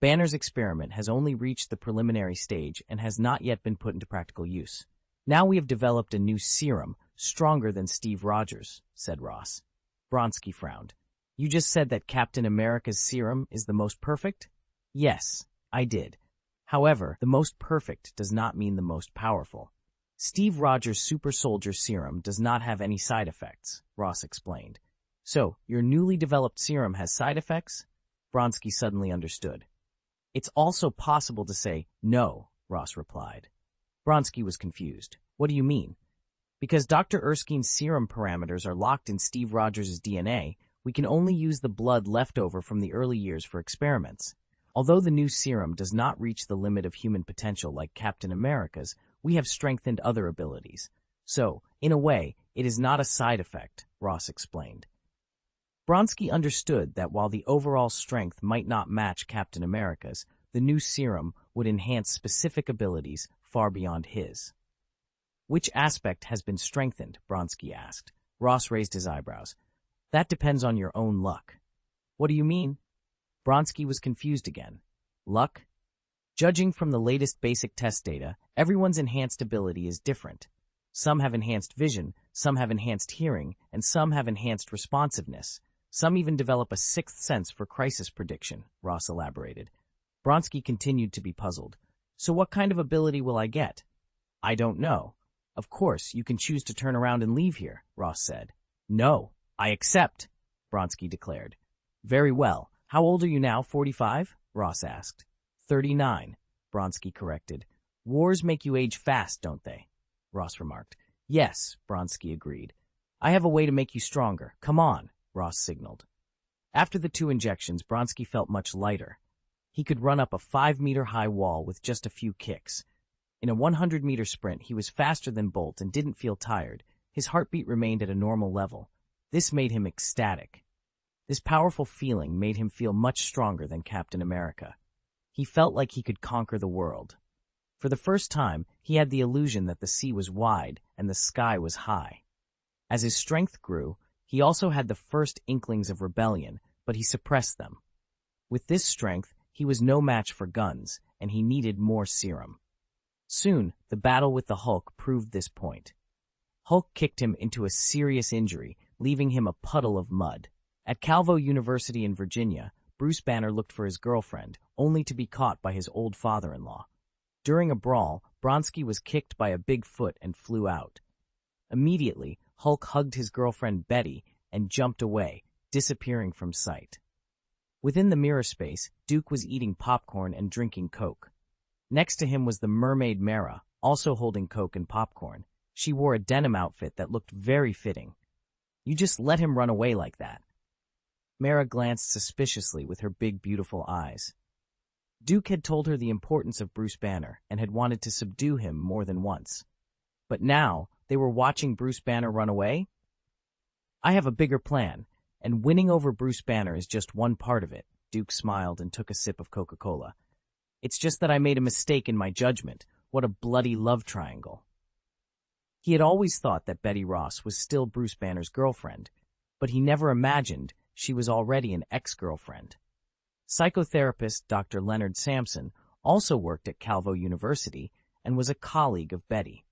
Banner's experiment has only reached the preliminary stage and has not yet been put into practical use. Now we have developed a new serum, stronger than Steve Rogers, said Ross. Bronski frowned. You just said that Captain America's serum is the most perfect? Yes, I did. However, the most perfect does not mean the most powerful. Steve Rogers' super soldier serum does not have any side effects, Ross explained. So, your newly developed serum has side effects? Bronski suddenly understood. It's also possible to say no, Ross replied. Bronski was confused. What do you mean? Because Dr. Erskine's serum parameters are locked in Steve Rogers' DNA, we can only use the blood left over from the early years for experiments. Although the new serum does not reach the limit of human potential like Captain America's, we have strengthened other abilities. So, in a way, it is not a side effect, Ross explained. Bronski understood that while the overall strength might not match Captain America's, the new serum would enhance specific abilities far beyond his. Which aspect has been strengthened? Bronski asked. Ross raised his eyebrows. That depends on your own luck. What do you mean? Bronski was confused again. Luck? Judging from the latest basic test data, everyone's enhanced ability is different. Some have enhanced vision, some have enhanced hearing, and some have enhanced responsiveness. Some even develop a sixth sense for crisis prediction, Ross elaborated. Bronski continued to be puzzled. So what kind of ability will I get? I don't know. Of course, you can choose to turn around and leave here, Ross said. No, I accept, Bronski declared. Very well. How old are you now, 45? Ross asked. 39, Bronski corrected. Wars make you age fast, don't they? Ross remarked. Yes, Bronski agreed. I have a way to make you stronger. Come on, Ross signaled. After the 2 injections, Bronski felt much lighter. He could run up a 5-meter-high wall with just a few kicks. In a 100-meter sprint, he was faster than Bolt and didn't feel tired. His heartbeat remained at a normal level. This made him ecstatic. This powerful feeling made him feel much stronger than Captain America. He felt like he could conquer the world. For the first time, he had the illusion that the sea was wide and the sky was high. As his strength grew, he also had the first inklings of rebellion, but he suppressed them. With this strength, he was no match for guns, and he needed more serum. Soon, the battle with the Hulk proved this point. Hulk kicked him into a serious injury, leaving him a puddle of mud. At Calvo University in Virginia, Bruce Banner looked for his girlfriend, only to be caught by his old father-in-law. During a brawl, Bronski was kicked by a big foot and flew out. Immediately, Hulk hugged his girlfriend Betty and jumped away, disappearing from sight. Within the mirror space, Duke was eating popcorn and drinking Coke. Next to him was the mermaid Mara, also holding Coke and popcorn. She wore a denim outfit that looked very fitting. "You just let him run away like that." Mara glanced suspiciously with her big, beautiful eyes. Duke had told her the importance of Bruce Banner and had wanted to subdue him more than once. But now, they were watching Bruce Banner run away? "I have a bigger plan, and winning over Bruce Banner is just one part of it." Duke smiled and took a sip of Coca-Cola. "It's just that I made a mistake in my judgment. What a bloody love triangle." He had always thought that Betty Ross was still Bruce Banner's girlfriend, but he never imagined she was already an ex-girlfriend. Psychotherapist Dr. Leonard Sampson also worked at Calvo University and was a colleague of Betty.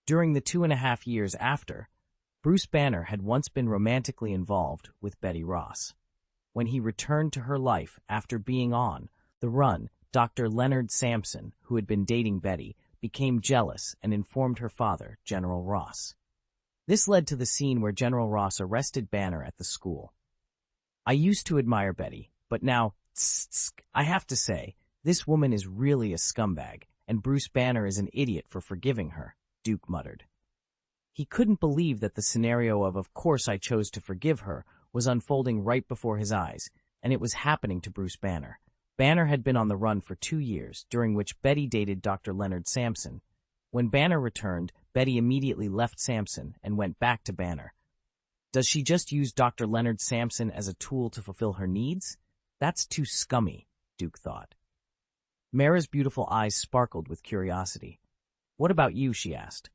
During the 2.5 years after, Bruce Banner had once been romantically involved with Betty Ross. When he returned to her life after being on the run, Dr. Leonard Sampson, who had been dating Betty, became jealous and informed her father, General Ross. This led to the scene where General Ross arrested Banner at the school. "I used to admire Betty, but now, I have to say, this woman is really a scumbag, and Bruce Banner is an idiot for forgiving her," Duke muttered. He couldn't believe that the scenario of course I chose to forgive her, was unfolding right before his eyes, and it was happening to Bruce Banner. Banner had been on the run for 2 years, during which Betty dated Dr. Leonard Sampson. When Banner returned, Betty immediately left Sampson and went back to Banner. Does she just use Dr. Leonard Sampson as a tool to fulfill her needs? That's too scummy, Duke thought. Mara's beautiful eyes sparkled with curiosity. "What about you?" she asked.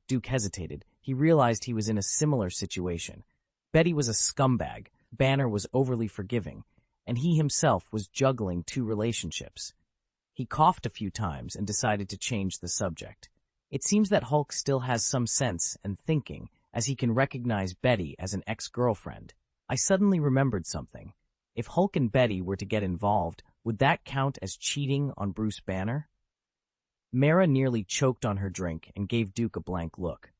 Duke hesitated. He realized he was in a similar situation. Betty was a scumbag, Banner was overly forgiving, and he himself was juggling 2 relationships. He coughed a few times and decided to change the subject. It seems that Hulk still has some sense and thinking, as he can recognize Betty as an ex-girlfriend. I suddenly remembered something. If Hulk and Betty were to get involved, would that count as cheating on Bruce Banner? Mara nearly choked on her drink and gave Duke a blank look.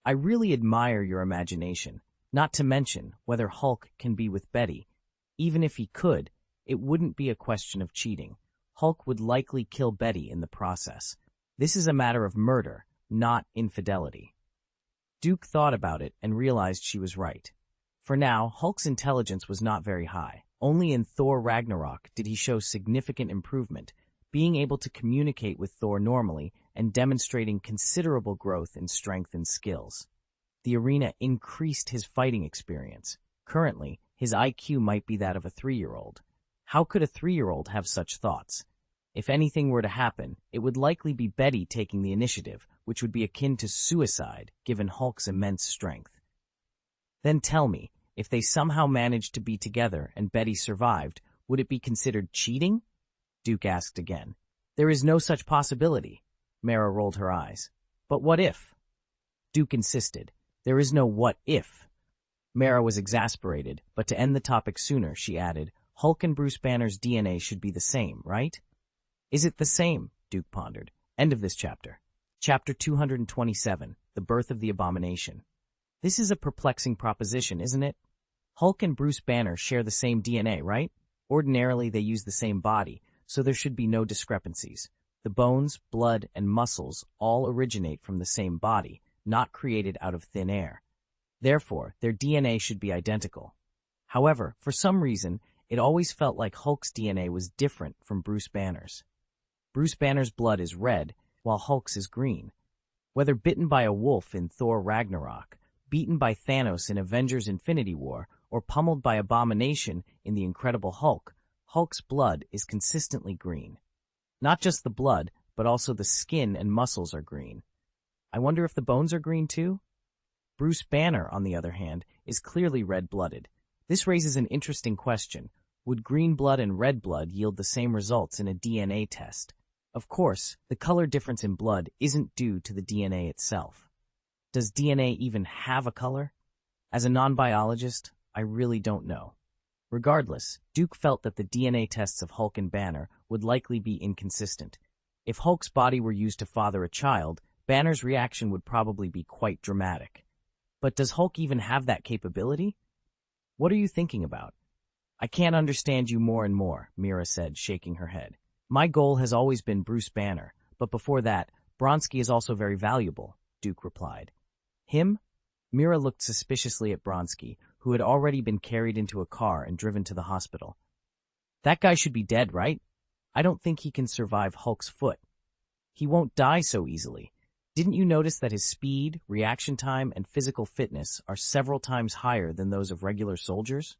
"I really admire your imagination, not to mention whether Hulk can be with Betty. Even if he could, it wouldn't be a question of cheating. Hulk would likely kill Betty in the process. This is a matter of murder, not infidelity." Duke thought about it and realized she was right. For now, Hulk's intelligence was not very high. Only in Thor Ragnarok did he show significant improvement, being able to communicate with Thor normally and demonstrating considerable growth in strength and skills. The arena increased his fighting experience. Currently, his IQ might be that of a 3-year-old. How could a 3-year-old have such thoughts? If anything were to happen, it would likely be Betty taking the initiative, which would be akin to suicide, given Hulk's immense strength. Then tell me, if they somehow managed to be together and Betty survived, would it be considered cheating? Duke asked again. "There is no such possibility." Mara rolled her eyes. "But what if?" Duke insisted. "There is no what if." Mara was exasperated, but to end the topic sooner, she added, "Hulk and Bruce Banner's DNA should be the same, right?" "Is it the same?" Duke pondered. End of this chapter. Chapter 227, The Birth of the Abomination. This is a perplexing proposition, isn't it? Hulk and Bruce Banner share the same DNA, right? Ordinarily, they use the same body, so there should be no discrepancies. The bones, blood, and muscles all originate from the same body, not created out of thin air. Therefore, their DNA should be identical. However, for some reason, It always felt like Hulk's DNA was different from Bruce Banner's. Bruce Banner's blood is red, while Hulk's is green. Whether bitten by a wolf in Thor Ragnarok, beaten by Thanos in Avengers Infinity War, or pummeled by Abomination in The Incredible Hulk, Hulk's blood is consistently green. Not just the blood, but also the skin and muscles are green. I wonder if the bones are green too? Bruce Banner, on the other hand, is clearly red-blooded. This raises an interesting question. Would green blood and red blood yield the same results in a DNA test? Of course, the color difference in blood isn't due to the DNA itself. Does DNA even have a color? As a non-biologist, I really don't know. Regardless, Duke felt that the DNA tests of Hulk and Banner would likely be inconsistent. If Hulk's body were used to father a child, Banner's reaction would probably be quite dramatic. But does Hulk even have that capability? What are you thinking about? I can't understand you more and more, Mira said, shaking her head. My goal has always been Bruce Banner, but before that, Bronski is also very valuable, Duke replied. Him? Mira looked suspiciously at Bronski, who had already been carried into a car and driven to the hospital. That guy should be dead, right? I don't think he can survive Hulk's foot. He won't die so easily. Didn't you notice that his speed, reaction time, and physical fitness are several times higher than those of regular soldiers?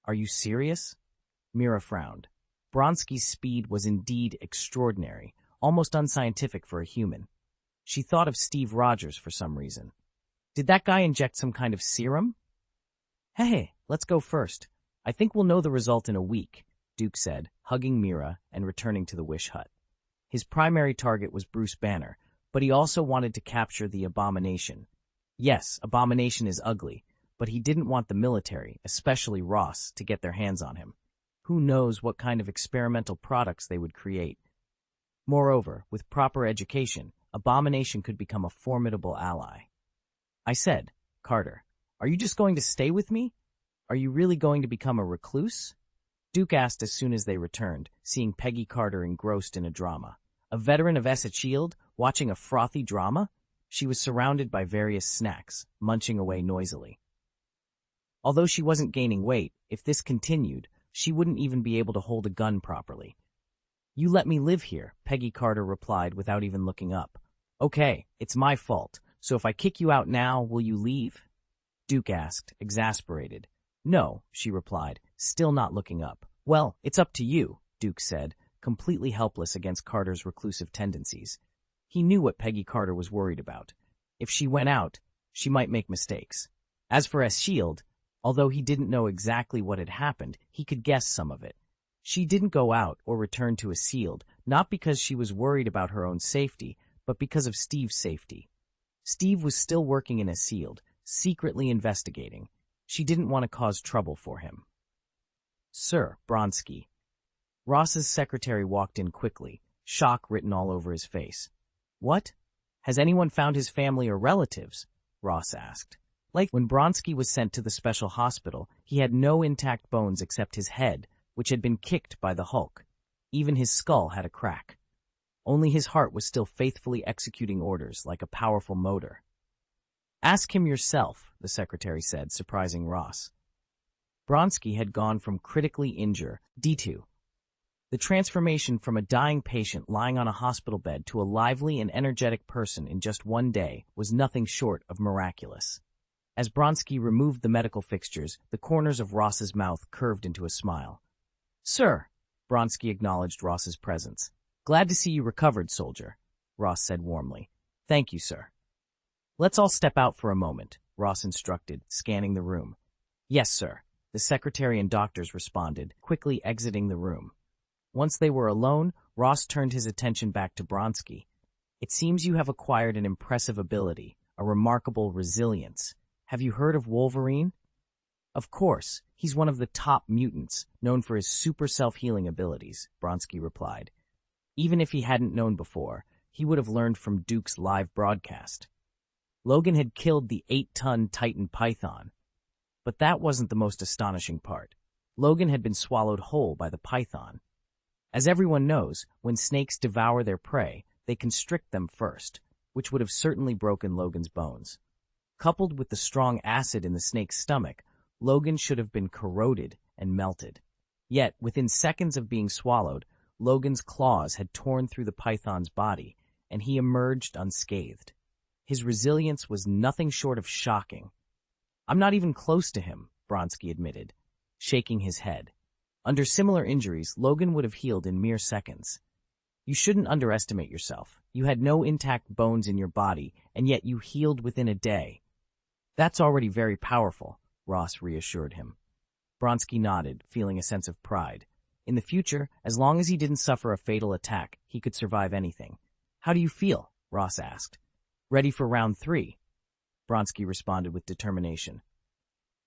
Are you serious? Mira frowned. Bronski's speed was indeed extraordinary, almost unscientific for a human. She thought of Steve Rogers for some reason. Did that guy inject some kind of serum? Hey, let's go first. I think we'll know the result in a week, Duke said, hugging Mira and returning to the Wish Hut. His primary target was Bruce Banner, but he also wanted to capture the Abomination. Yes, Abomination is ugly, but he didn't want the military, especially Ross, to get their hands on him. Who knows what kind of experimental products they would create. Moreover, with proper education, Abomination could become a formidable ally. I said, Carter, are you just going to stay with me? Are you really going to become a recluse? Duke asked as soon as they returned, seeing Peggy Carter engrossed in a drama. A veteran of Ascent Shield, watching a frothy drama? She was surrounded by various snacks, munching away noisily. Although she wasn't gaining weight, if this continued, she wouldn't even be able to hold a gun properly. You let me live here, Peggy Carter replied without even looking up. Okay, it's my fault, so if I kick you out now, will you leave? Duke asked, exasperated. No, she replied, still not looking up. Well, it's up to you, Duke said, completely helpless against Carter's reclusive tendencies. He knew what Peggy Carter was worried about. If she went out, she might make mistakes. As for S.H.I.E.L.D., although he didn't know exactly what had happened, he could guess some of it. She didn't go out or return to S.H.I.E.L.D., not because she was worried about her own safety, but because of Steve's safety. Steve was still working in S.H.I.E.L.D., secretly investigating. She didn't want to cause trouble for him. Sir, Bronski. Ross's secretary walked in quickly, shock written all over his face. What? Has anyone found his family or relatives? Ross asked. Like when Bronski was sent to the special hospital, he had no intact bones except his head, which had been kicked by the Hulk. Even his skull had a crack. Only his heart was still faithfully executing orders like a powerful motor. Ask him yourself, the secretary said, surprising Ross. Bronski had gone from critically injured D2. The transformation from a dying patient lying on a hospital bed to a lively and energetic person in just one day was nothing short of miraculous. As Bronski removed the medical fixtures, the corners of Ross's mouth curved into a smile. Sir, Bronski acknowledged Ross's presence. Glad to see you recovered, soldier, Ross said warmly. Thank you, sir. Let's all step out for a moment, Ross instructed, scanning the room. Yes, sir, the secretary and doctors responded, quickly exiting the room. Once they were alone, Ross turned his attention back to Bronski. It seems you have acquired an impressive ability, a remarkable resilience. Have you heard of Wolverine? Of course, he's one of the top mutants, known for his super self-healing abilities, Bronski replied. Even if he hadn't known before, he would have learned from Duke's live broadcast. Logan had killed the 8-ton Titan Python. But that wasn't the most astonishing part. Logan had been swallowed whole by the python. As everyone knows, when snakes devour their prey, they constrict them first, which would have certainly broken Logan's bones. Coupled with the strong acid in the snake's stomach, Logan should have been corroded and melted. Yet, within seconds of being swallowed, Logan's claws had torn through the python's body, and he emerged unscathed. His resilience was nothing short of shocking. "I'm not even close to him," Bronsky admitted, shaking his head. Under similar injuries, Logan would have healed in mere seconds. "You shouldn't underestimate yourself. You had no intact bones in your body, and yet you healed within a day." "That's already very powerful," Ross reassured him. Bronsky nodded, feeling a sense of pride. In the future, as long as he didn't suffer a fatal attack, he could survive anything. "How do you feel?" Ross asked. "Ready for round 3. Bronsky responded with determination.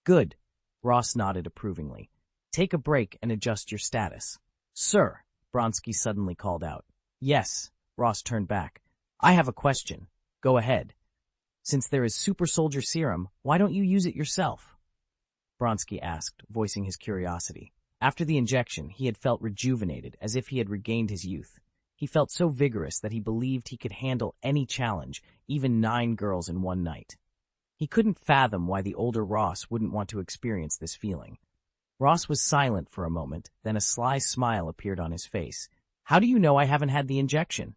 "Good." Ross nodded approvingly. "Take a break and adjust your status." "Sir," Bronsky suddenly called out. "Yes," Ross turned back. "I have a question." "Go ahead." "Since there is super soldier serum, why don't you use it yourself?" Bronsky asked, voicing his curiosity. After the injection, he had felt rejuvenated, as if he had regained his youth. He felt so vigorous that he believed he could handle any challenge, even 9 girls in one night. He couldn't fathom why the older Ross wouldn't want to experience this feeling. Ross was silent for a moment, then a sly smile appeared on his face. "How do you know I haven't had the injection?"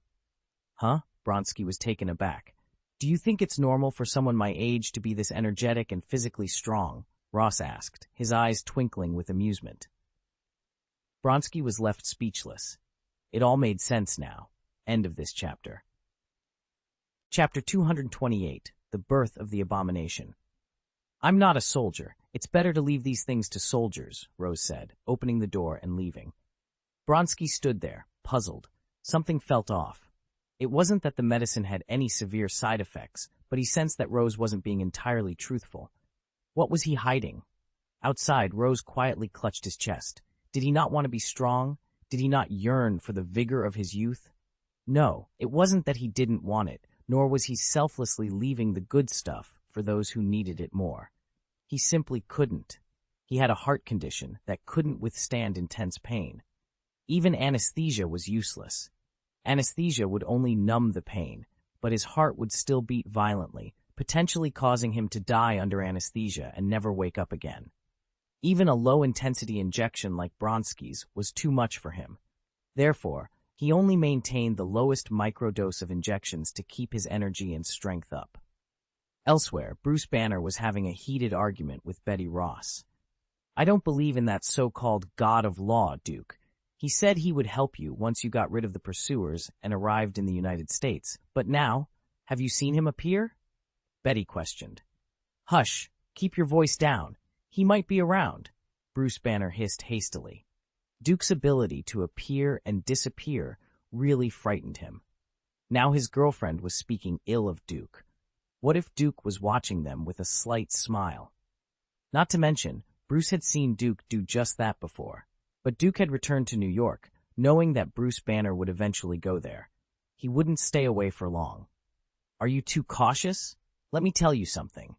"Huh?" Bronsky was taken aback. "Do you think it's normal for someone my age to be this energetic and physically strong?" Ross asked, his eyes twinkling with amusement. Bronsky was left speechless. It all made sense now. End of this chapter. Chapter 228, The Birth of the Abomination. "I'm not a soldier. It's better to leave these things to soldiers," Rose said, opening the door and leaving. Bronsky stood there, puzzled. Something felt off. It wasn't that the medicine had any severe side effects, but he sensed that Rose wasn't being entirely truthful. What was he hiding? Outside, Rose quietly clutched his chest. Did he not want to be strong? Did he not yearn for the vigor of his youth? No, it wasn't that he didn't want it, nor was he selflessly leaving the good stuff for those who needed it more. He simply couldn't. He had a heart condition that couldn't withstand intense pain. Even anesthesia was useless. Anesthesia would only numb the pain, but his heart would still beat violently, potentially causing him to die under anesthesia and never wake up again. Even a low-intensity injection like Bronsky's was too much for him. Therefore, he only maintained the lowest microdose of injections to keep his energy and strength up. Elsewhere, Bruce Banner was having a heated argument with Betty Ross. "I don't believe in that so-called God of Law, Duke. He said he would help you once you got rid of the pursuers and arrived in the United States. But now, have you seen him appear?" Betty questioned. "Hush, keep your voice down. He might be around," Bruce Banner hissed hastily. Duke's ability to appear and disappear really frightened him. Now his girlfriend was speaking ill of Duke. What if Duke was watching them with a slight smile? Not to mention, Bruce had seen Duke do just that before. But Duke had returned to New York, knowing that Bruce Banner would eventually go there. He wouldn't stay away for long. "Are you too cautious? Let me tell you something.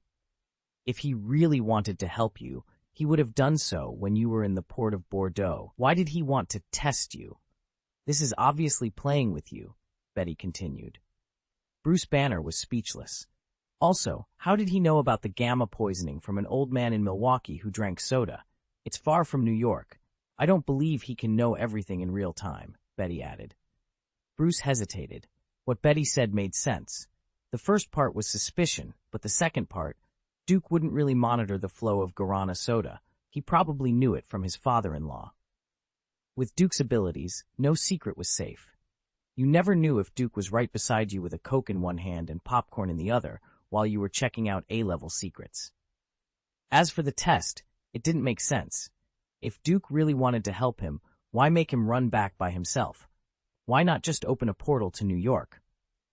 If he really wanted to help you, he would have done so when you were in the port of Bordeaux. Why did he want to test you? This is obviously playing with you," Betty continued. Bruce Banner was speechless. Also, how did he know about the gamma poisoning from an old man in Milwaukee who drank soda? It's far from New York. I don't believe he can know everything in real time, Betty added. Bruce hesitated. What Betty said made sense. The first part was suspicion, but the second part, Duke wouldn't really monitor the flow of guarana soda. He probably knew it from his father-in-law. With Duke's abilities, no secret was safe. You never knew if Duke was right beside you with a Coke in one hand and popcorn in the other while you were checking out A-level secrets. As for the test, it didn't make sense. If Duke really wanted to help him, why make him run back by himself? Why not just open a portal to New York?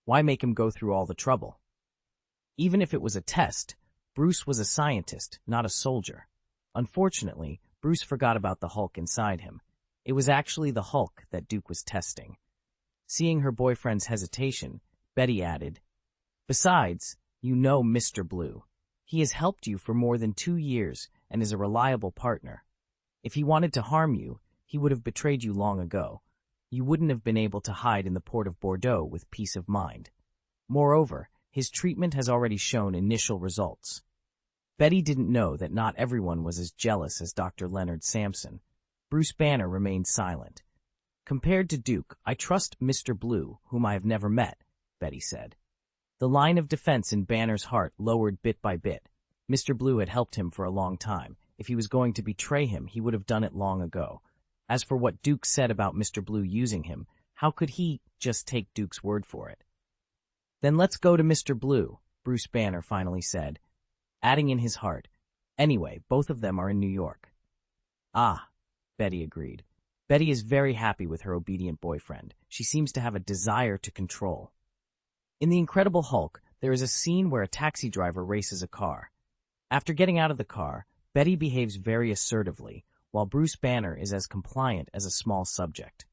Why make him go through all the trouble? Even if it was a test, Bruce was a scientist, not a soldier. Unfortunately, Bruce forgot about the Hulk inside him. It was actually the Hulk that Duke was testing. Seeing her boyfriend's hesitation, Betty added, "Besides, you know Mr. Blue. He has helped you for more than 2 years and is a reliable partner. If he wanted to harm you, he would have betrayed you long ago. You wouldn't have been able to hide in the port of Bordeaux with peace of mind. Moreover, his treatment has already shown initial results." Betty didn't know that not everyone was as jealous as Dr. Leonard Sampson. Bruce Banner remained silent. "Compared to Duke, I trust Mr. Blue, whom I have never met," Betty said. The line of defense in Banner's heart lowered bit by bit. Mr. Blue had helped him for a long time. If he was going to betray him, he would have done it long ago. As for what Duke said about Mr. Blue using him, how could he just take Duke's word for it? "Then let's go to Mr. Blue," Bruce Banner finally said, adding in his heart, "Anyway, both of them are in New York." "Ah," Betty agreed. Betty is very happy with her obedient boyfriend. She seems to have a desire to control. In The Incredible Hulk, there is a scene where a taxi driver races a car. After getting out of the car, Betty behaves very assertively, while Bruce Banner is as compliant as a small subject.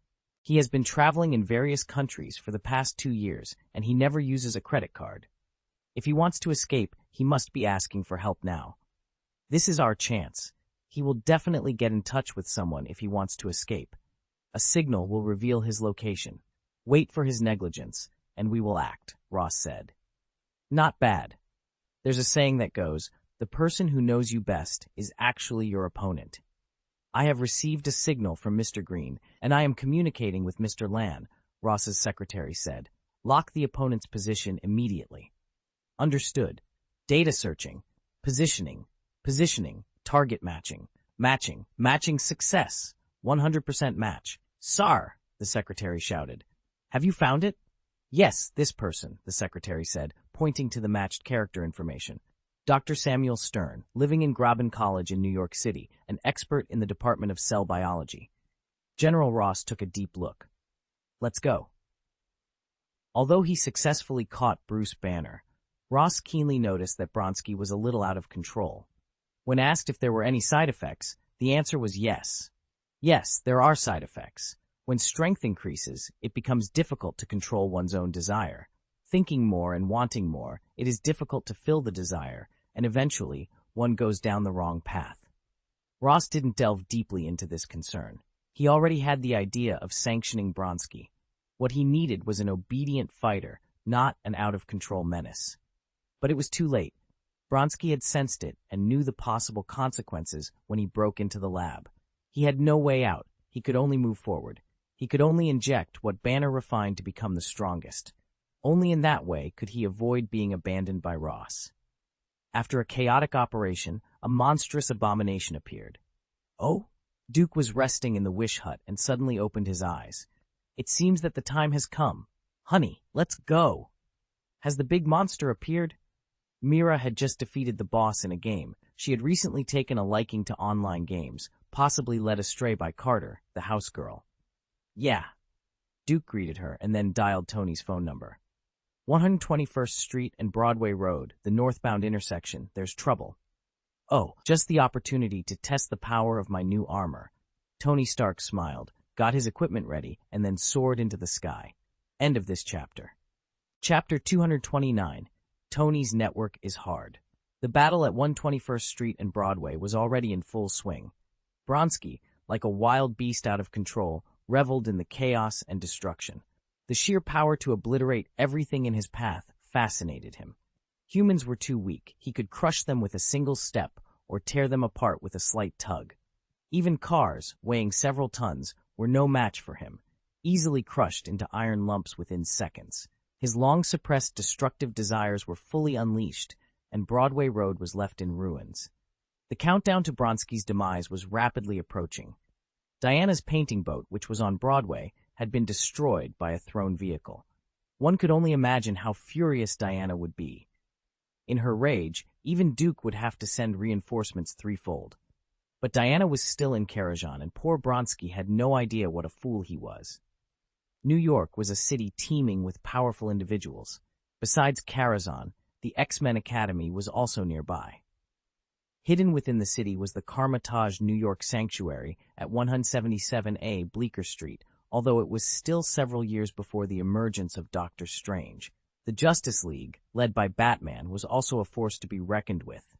He has been traveling in various countries for the past 2 years, and he never uses a credit card. If he wants to escape, he must be asking for help now. This is our chance. He will definitely get in touch with someone if he wants to escape. A signal will reveal his location. Wait for his negligence, and we will act, Ross said. Not bad. There's a saying that goes, the person who knows you best is actually your opponent. I have received a signal from Mr. Green, and I am communicating with Mr. Lan, Ross's secretary said. Lock the opponent's position immediately. Understood. Data searching. Positioning. Target matching success. 100% match. Sar, the secretary shouted. Have you found it? Yes, this person, the secretary said, pointing to the matched character information. Dr. Samuel Stern, living in Graben College in New York City, an expert in the Department of Cell Biology. General Ross took a deep look. Let's go. Although he successfully caught Bruce Banner, Ross keenly noticed that Bronsky was a little out of control. When asked if there were any side effects, the answer was yes. Yes, there are side effects. When strength increases, it becomes difficult to control one's own desire. Thinking more and wanting more, it is difficult to fill the desire, and eventually, one goes down the wrong path. Ross didn't delve deeply into this concern. He already had the idea of sanctioning Bronsky. What he needed was an obedient fighter, not an out-of-control menace. But it was too late. Bronsky had sensed it and knew the possible consequences when he broke into the lab. He had no way out. He could only move forward. He could only inject what Banner refined to become the strongest. Only in that way could he avoid being abandoned by Ross. After a chaotic operation, a monstrous abomination appeared. Oh? Duke was resting in the wish hut and suddenly opened his eyes. It seems that the time has come. Honey, let's go. Has the big monster appeared? Mira had just defeated the boss in a game. She had recently taken a liking to online games, possibly led astray by Carter, the house girl. Yeah. Duke greeted her and then dialed Tony's phone number. 121st Street and Broadway Road, the northbound intersection, there's trouble. Oh, just the opportunity to test the power of my new armor. Tony Stark smiled, got his equipment ready, and then soared into the sky. End of this chapter. Chapter 229. Tony's network is hard. The battle at 121st Street and Broadway was already in full swing. Bronsky, like a wild beast out of control, reveled in the chaos and destruction. The sheer power to obliterate everything in his path fascinated him. Humans were too weak. He could crush them with a single step or tear them apart with a slight tug. Even cars, weighing several tons, were no match for him, easily crushed into iron lumps within seconds. His long-suppressed destructive desires were fully unleashed, and Broadway Road was left in ruins. The countdown to Bronsky's demise was rapidly approaching. Diana's painting boat, which was on Broadway, had been destroyed by a thrown vehicle. One could only imagine how furious Diana would be. In her rage, even Duke would have to send reinforcements threefold. But Diana was still in Karajan, and poor Bronsky had no idea what a fool he was. New York was a city teeming with powerful individuals. Besides Karazhan, the X-Men Academy was also nearby. Hidden within the city was the Karmitage New York Sanctuary at 177A Bleecker Street, although it was still several years before the emergence of Doctor Strange. The Justice League, led by Batman, was also a force to be reckoned with.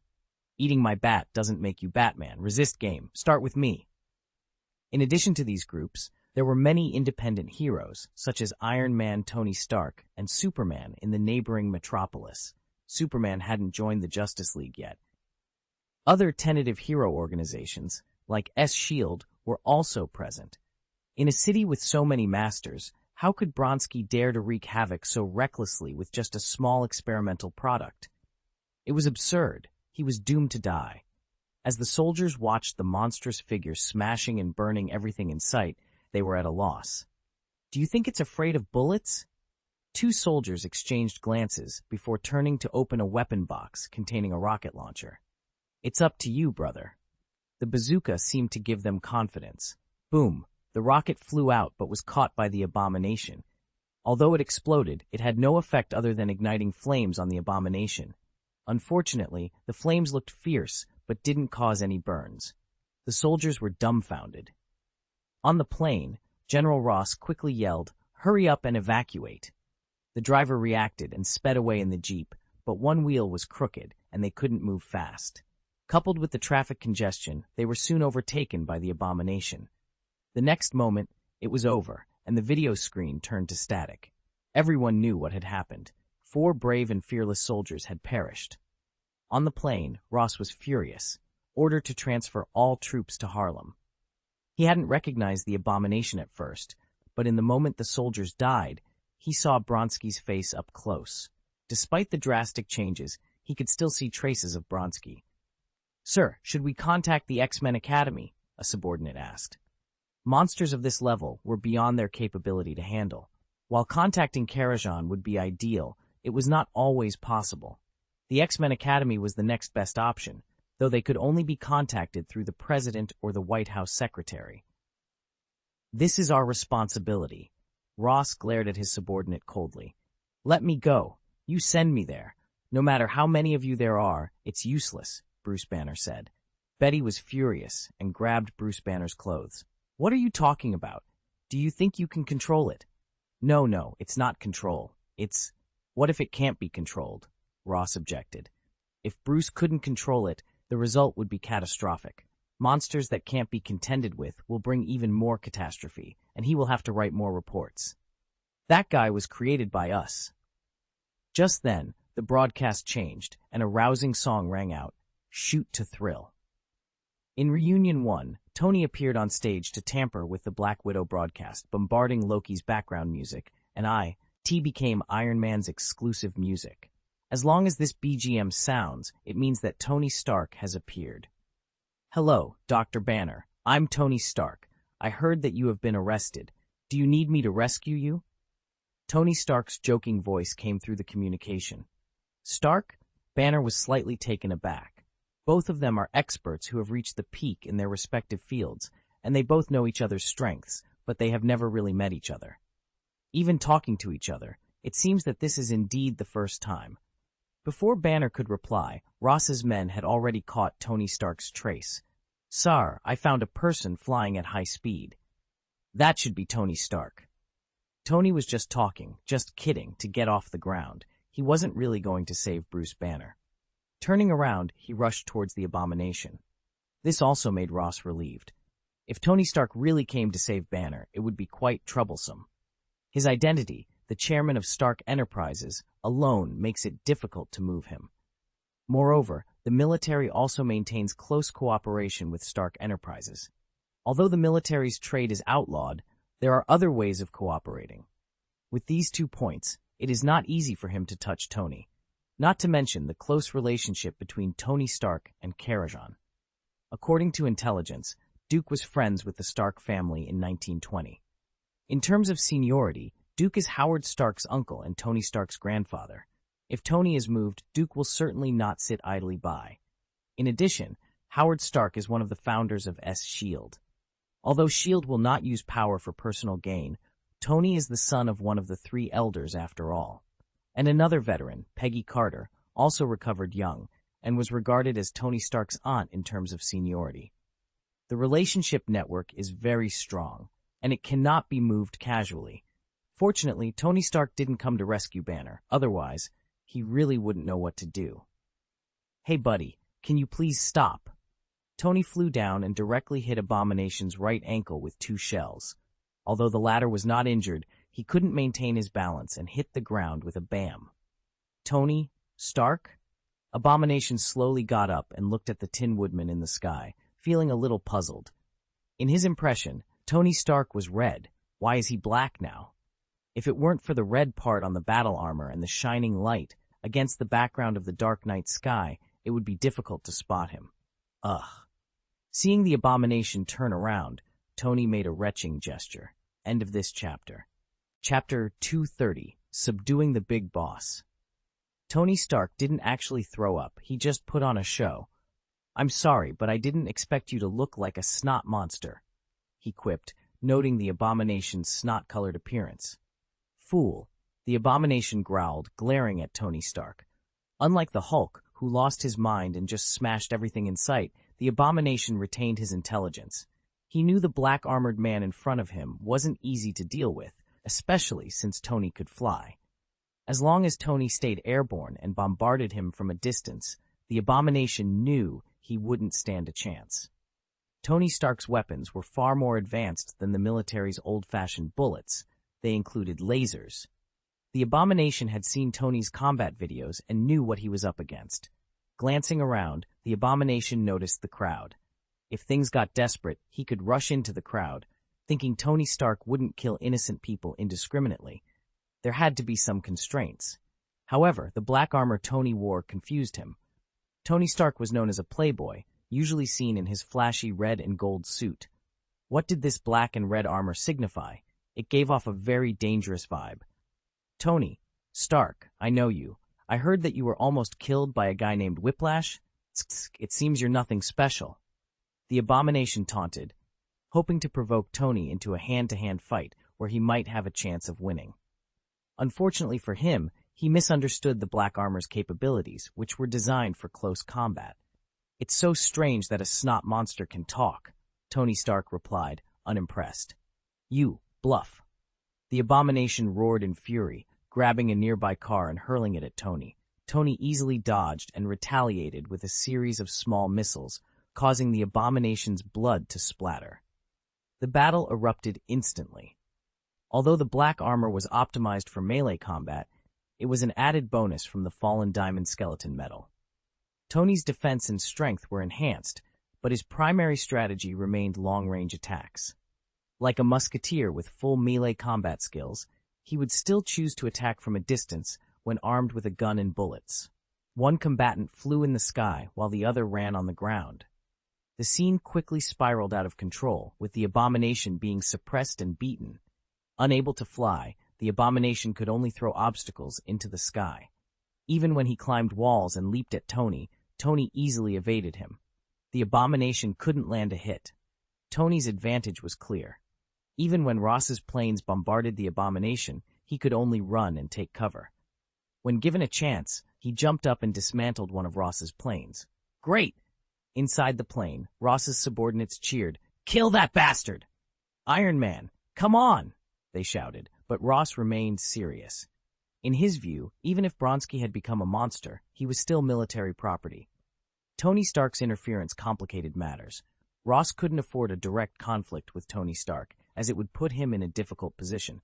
Eating my bat doesn't make you Batman. Resist game. Start with me. In addition to these groups, there were many independent heroes, such as Iron Man Tony Stark and Superman in the neighboring metropolis. Superman hadn't joined the Justice League yet. Other tentative hero organizations, like S-Shield, were also present. In a city with so many masters, how could Bronsky dare to wreak havoc so recklessly with just a small experimental product? It was absurd. He was doomed to die. As the soldiers watched the monstrous figure smashing and burning everything in sight, they were at a loss. "Do you think it's afraid of bullets?" Two soldiers exchanged glances before turning to open a weapon box containing a rocket launcher. "It's up to you, brother." The bazooka seemed to give them confidence. Boom! The rocket flew out but was caught by the abomination. Although it exploded, it had no effect other than igniting flames on the abomination. Unfortunately, the flames looked fierce but didn't cause any burns. The soldiers were dumbfounded. On the plane, General Ross quickly yelled, "Hurry up and evacuate." The driver reacted and sped away in the jeep, but one wheel was crooked and they couldn't move fast. Coupled with the traffic congestion, they were soon overtaken by the abomination. The next moment, it was over, and the video screen turned to static. Everyone knew what had happened. 4 brave and fearless soldiers had perished. On the plane, Ross was furious, ordered to transfer all troops to Harlem. He hadn't recognized the abomination at first, but in the moment the soldiers died, he saw Bronsky's face up close. Despite the drastic changes, he could still see traces of Bronsky. "Sir, should we contact the X-Men Academy?" a subordinate asked. Monsters of this level were beyond their capability to handle. While contacting Karajan would be ideal, it was not always possible. The X-Men Academy was the next best option, though they could only be contacted through the President or the White House Secretary. "This is our responsibility." Ross glared at his subordinate coldly. "Let me go. You send me there. No matter how many of you there are, it's useless," Bruce Banner said. Betty was furious and grabbed Bruce Banner's clothes. "What are you talking about? Do you think you can control it?" No, it's not control. It's, what if it can't be controlled?" Ross objected. If Bruce couldn't control it, the result would be catastrophic. Monsters that can't be contended with will bring even more catastrophe, and he will have to write more reports. That guy was created by us. Just then, the broadcast changed, and a rousing song rang out, "Shoot to Thrill." In Reunion 1, Tony appeared on stage to tamper with the Black Widow broadcast, bombarding Loki's background music, and T became Iron Man's exclusive music. As long as this BGM sounds, it means that Tony Stark has appeared. "Hello, Dr. Banner. I'm Tony Stark. I heard that you have been arrested. Do you need me to rescue you?" Tony Stark's joking voice came through the communication. "Stark?" Banner was slightly taken aback. Both of them are experts who have reached the peak in their respective fields, and they both know each other's strengths, but they have never really met each other. Even talking to each other, it seems that this is indeed the first time. Before Banner could reply, Ross's men had already caught Tony Stark's trace. "Sir, I found a person flying at high speed." That should be Tony Stark. Tony was just talking, just kidding, to get off the ground. He wasn't really going to save Bruce Banner. Turning around, he rushed towards the abomination. This also made Ross relieved. If Tony Stark really came to save Banner, it would be quite troublesome. His identity, the chairman of Stark Enterprises, alone makes it difficult to move him. Moreover, the military also maintains close cooperation with Stark Enterprises. Although the military's trade is outlawed, there are other ways of cooperating. With these 2 points, it is not easy for him to touch Tony. Not to mention the close relationship between Tony Stark and Karajan. According to intelligence, Duke was friends with the Stark family in 1920. In terms of seniority, Duke is Howard Stark's uncle and Tony Stark's grandfather. If Tony is moved, Duke will certainly not sit idly by. In addition, Howard Stark is one of the founders of S-Shield. Although S.H.I.E.L.D. will not use power for personal gain, Tony is the son of one of the 3 elders after all. And another veteran, Peggy Carter, also recovered young, and was regarded as Tony Stark's aunt in terms of seniority. The relationship network is very strong, and it cannot be moved casually. Fortunately, Tony Stark didn't come to rescue Banner. Otherwise, he really wouldn't know what to do. "Hey buddy, can you please stop?" Tony flew down and directly hit Abomination's right ankle with 2 shells. Although the latter was not injured, he couldn't maintain his balance and hit the ground with a bam. "Tony Stark?" Abomination slowly got up and looked at the Tin Woodman in the sky, feeling a little puzzled. In his impression, Tony Stark was red. Why is he black now? If it weren't for the red part on the battle armor and the shining light against the background of the dark night sky, it would be difficult to spot him. Ugh. Seeing the Abomination turn around, Tony made a retching gesture. End of this chapter. Chapter 230, Subduing the Big Boss. Tony Stark didn't actually throw up, he just put on a show. "I'm sorry, but I didn't expect you to look like a snot monster," he quipped, noting the Abomination's snot-colored appearance. "Fool," the Abomination growled, glaring at Tony Stark. Unlike the Hulk, who lost his mind and just smashed everything in sight, the Abomination retained his intelligence. He knew the black-armored man in front of him wasn't easy to deal with, especially since Tony could fly. As long as Tony stayed airborne and bombarded him from a distance, the Abomination knew he wouldn't stand a chance. Tony Stark's weapons were far more advanced than the military's old-fashioned bullets. They included lasers. The Abomination had seen Tony's combat videos and knew what he was up against. Glancing around, the Abomination noticed the crowd. If things got desperate, he could rush into the crowd, thinking Tony Stark wouldn't kill innocent people indiscriminately. There had to be some constraints. However, the black armor Tony wore confused him. Tony Stark was known as a playboy, usually seen in his flashy red and gold suit. What did this black and red armor signify? It gave off a very dangerous vibe. "Tony Stark, I know you. I heard that you were almost killed by a guy named Whiplash. It seems you're nothing special." The Abomination taunted, hoping to provoke Tony into a hand-to-hand fight where he might have a chance of winning. Unfortunately for him, he misunderstood the black armor's capabilities, which were designed for close combat. "It's so strange that a snot monster can talk," Tony Stark replied, unimpressed. "You bluff." The Abomination roared in fury, grabbing a nearby car and hurling it at Tony. Tony easily dodged and retaliated with a series of small missiles, causing the Abomination's blood to splatter. The battle erupted instantly. Although the black armor was optimized for melee combat, it was an added bonus from the fallen diamond skeleton metal. Tony's defense and strength were enhanced, but his primary strategy remained long-range attacks. Like a musketeer with full melee combat skills, he would still choose to attack from a distance when armed with a gun and bullets. One combatant flew in the sky while the other ran on the ground. The scene quickly spiraled out of control, with the Abomination being suppressed and beaten. Unable to fly, the Abomination could only throw obstacles into the sky. Even when he climbed walls and leaped at Tony, Tony easily evaded him. The Abomination couldn't land a hit. Tony's advantage was clear. Even when Ross's planes bombarded the Abomination, he could only run and take cover. When given a chance, he jumped up and dismantled one of Ross's planes. "Great!" Inside the plane, Ross's subordinates cheered, "Kill that bastard!" "Iron Man, come on!" they shouted, but Ross remained serious. In his view, even if Bronski had become a monster, he was still military property. Tony Stark's interference complicated matters. Ross couldn't afford a direct conflict with Tony Stark, as it would put him in a difficult position.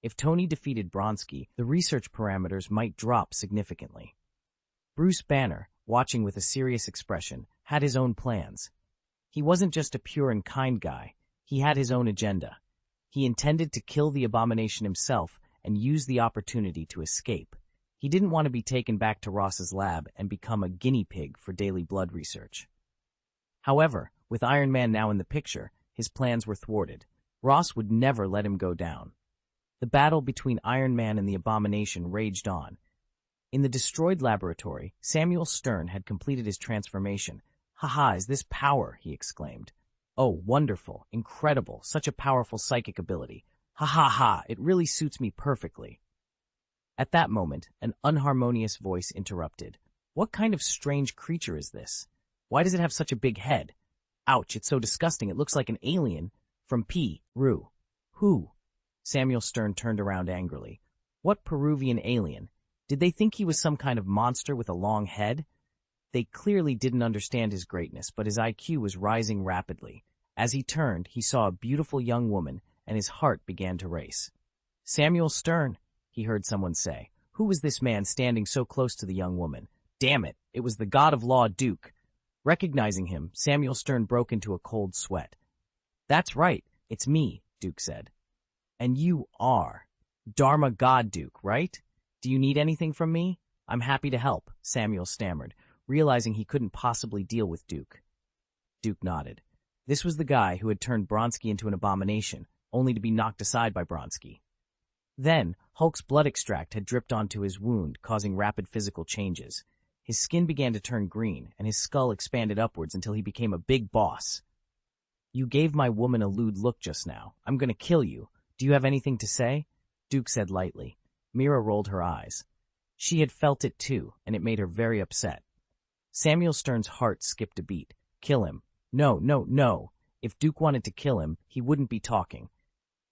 If Tony defeated Bronski, the research parameters might drop significantly. Bruce Banner, watching with a serious expression, had his own plans. He wasn't just a pure and kind guy, he had his own agenda. He intended to kill the Abomination himself and use the opportunity to escape. He didn't want to be taken back to Ross's lab and become a guinea pig for daily blood research. However, with Iron Man now in the picture, his plans were thwarted. Ross would never let him go down. The battle between Iron Man and the Abomination raged on. In the destroyed laboratory, Samuel Stern had completed his transformation. "Haha, is this power?" he exclaimed. "Oh, wonderful, incredible, such a powerful psychic ability. Ha ha ha, it really suits me perfectly." At that moment, an unharmonious voice interrupted. "What kind of strange creature is this? Why does it have such a big head? Ouch, it's so disgusting, it looks like an alien from Peru." "Who?" Samuel Stern turned around angrily. "What Peruvian alien? Did they think he was some kind of monster with a long head?" They clearly didn't understand his greatness, but his IQ was rising rapidly. As he turned, he saw a beautiful young woman, and his heart began to race. "Samuel Stern," he heard someone say. Who was this man standing so close to the young woman? Damn it, it was the god of law, Duke. Recognizing him, Samuel Stern broke into a cold sweat. That's right, it's me, Duke said. And you are Dharma God Duke, right? Do you need anything from me? I'm happy to help, Samuel stammered, realizing he couldn't possibly deal with Duke. Duke nodded. This was the guy who had turned Bronsky into an abomination, only to be knocked aside by Bronsky. Then, Hulk's blood extract had dripped onto his wound, causing rapid physical changes. His skin began to turn green, and his skull expanded upwards until he became a big boss. You gave my woman a lewd look just now. I'm going to kill you. Do you have anything to say? Duke said lightly. Mira rolled her eyes. She had felt it too, and it made her very upset. Samuel Stern's heart skipped a beat. Kill him. No, no, no. If Duke wanted to kill him, he wouldn't be talking.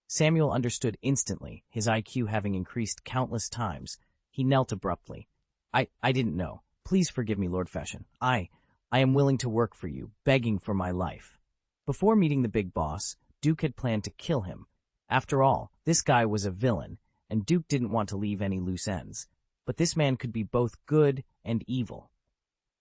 Samuel understood instantly, his IQ having increased countless times. He knelt abruptly. I didn't know. Please forgive me, Lord Fashion. I am willing to work for you, begging for my life. Before meeting the big boss, Duke had planned to kill him. After all, this guy was a villain, and Duke didn't want to leave any loose ends. But this man could be both good and evil.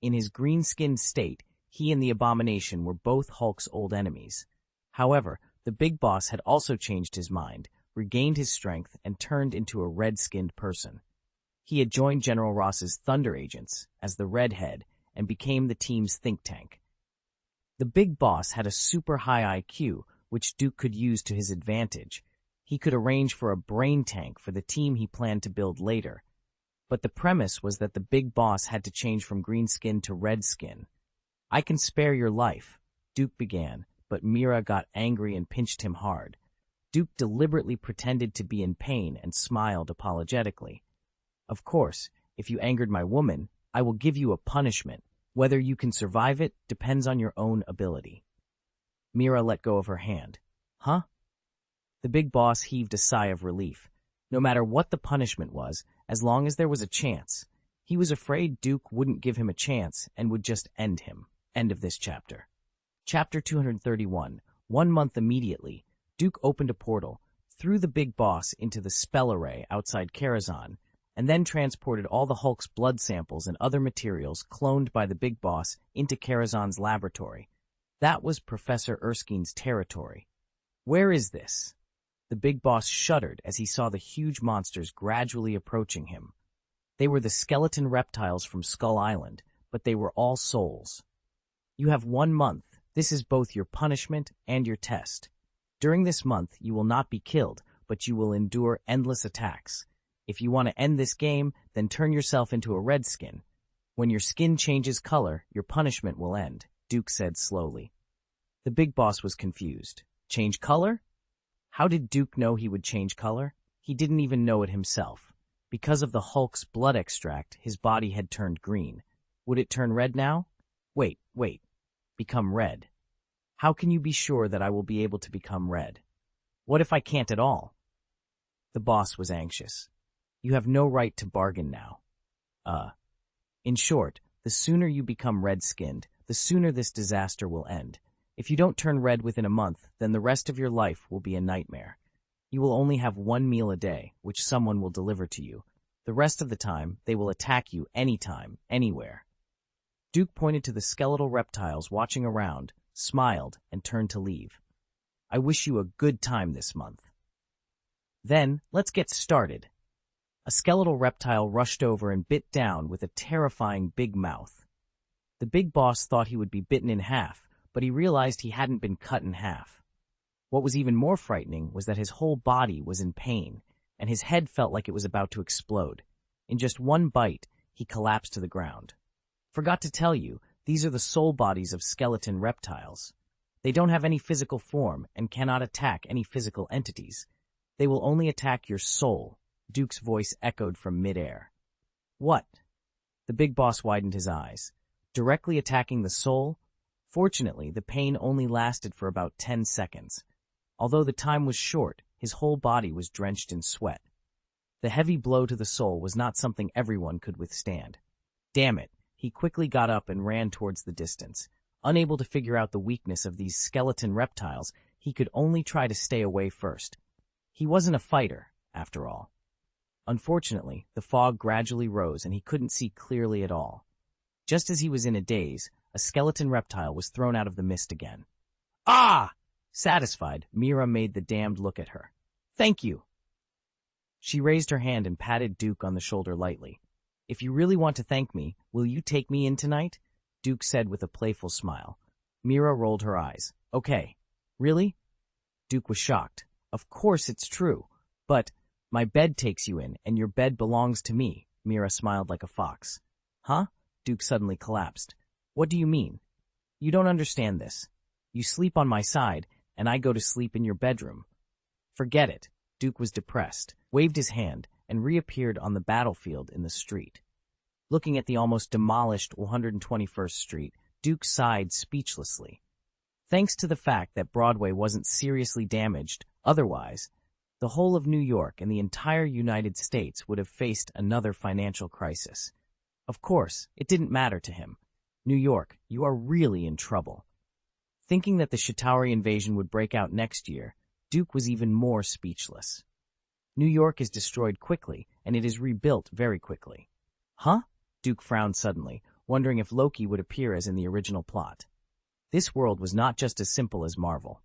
In his green-skinned state, he and the Abomination were both Hulk's old enemies. However, the big boss had also changed his mind, regained his strength, and turned into a red-skinned person. He had joined General Ross's Thunder Agents as the Redhead and became the team's think tank. The big boss had a super high IQ, which Duke could use to his advantage. He could arrange for a brain tank for the team he planned to build later. But the premise was that the big boss had to change from green skin to red skin. I can spare your life, Duke began, but Mira got angry and pinched him hard. Duke deliberately pretended to be in pain and smiled apologetically. Of course, if you angered my woman, I will give you a punishment. Whether you can survive it depends on your own ability. Mira let go of her hand. Huh? The big boss heaved a sigh of relief. No matter what the punishment was, as long as there was a chance. He was afraid Duke wouldn't give him a chance and would just end him. End of this chapter. Chapter 231. 1 month immediately, Duke opened a portal, threw the big boss into the spell array outside Karazhan, and then transported all the Hulk's blood samples and other materials cloned by the big boss into Karazhan's laboratory. That was Professor Erskine's territory. Where is this? The big boss shuddered as he saw the huge monsters gradually approaching him. They were the skeleton reptiles from Skull Island, but they were all souls. You have 1 month. This is both your punishment and your test. During this month, you will not be killed, but you will endure endless attacks. If you want to end this game, then turn yourself into a redskin. When your skin changes color, your punishment will end, Duke said slowly. The big boss was confused. Change color? How did Duke know he would change color? He didn't even know it himself. Because of the Hulk's blood extract, his body had turned green. Would it turn red now? Wait. Become red. How can you be sure that I will be able to become red? What if I can't at all? The boss was anxious. You have no right to bargain now. In short, the sooner you become red-skinned, the sooner this disaster will end. If you don't turn red within a month, then the rest of your life will be a nightmare. You will only have 1 meal a day, which someone will deliver to you. The rest of the time, they will attack you anytime, anywhere. Duke pointed to the skeletal reptiles watching around, smiled, and turned to leave. I wish you a good time this month. Then, let's get started. A skeletal reptile rushed over and bit down with a terrifying big mouth. The big boss thought he would be bitten in half, but he realized he hadn't been cut in half. What was even more frightening was that his whole body was in pain, and his head felt like it was about to explode. In just 1 bite, he collapsed to the ground. Forgot to tell you, these are the soul bodies of skeleton reptiles. They don't have any physical form and cannot attack any physical entities. They will only attack your soul. Duke's voice echoed from midair. What? The big boss widened his eyes. Directly attacking the soul? Fortunately, the pain only lasted for about 10 seconds. Although the time was short, his whole body was drenched in sweat. The heavy blow to the soul was not something everyone could withstand. Damn it, he quickly got up and ran towards the distance. Unable to figure out the weakness of these skeleton reptiles, he could only try to stay away first. He wasn't a fighter, after all. Unfortunately, the fog gradually rose and he couldn't see clearly at all. Just as he was in a daze, a skeleton reptile was thrown out of the mist again. Ah! Satisfied, Mira made the damned look at her. Thank you. She raised her hand and patted Duke on the shoulder lightly. If you really want to thank me, will you take me in tonight? Duke said with a playful smile. Mira rolled her eyes. Okay. Really? Duke was shocked. Of course it's true. But my bed takes you in, and your bed belongs to me. Mira smiled like a fox. Huh? Duke suddenly collapsed. What do you mean? You don't understand this. You sleep on my side, and I go to sleep in your bedroom. Forget it. Duke was depressed, waved his hand, and reappeared on the battlefield in the street. Looking at the almost demolished 121st Street, Duke sighed speechlessly. Thanks to the fact that Broadway wasn't seriously damaged, otherwise, the whole of New York and the entire United States would have faced another financial crisis. Of course, it didn't matter to him. New York, you are really in trouble. Thinking that the Chitauri invasion would break out next year, Duke was even more speechless. New York is destroyed quickly, and it is rebuilt very quickly. Huh? Duke frowned suddenly, wondering if Loki would appear as in the original plot. This world was not just as simple as Marvel.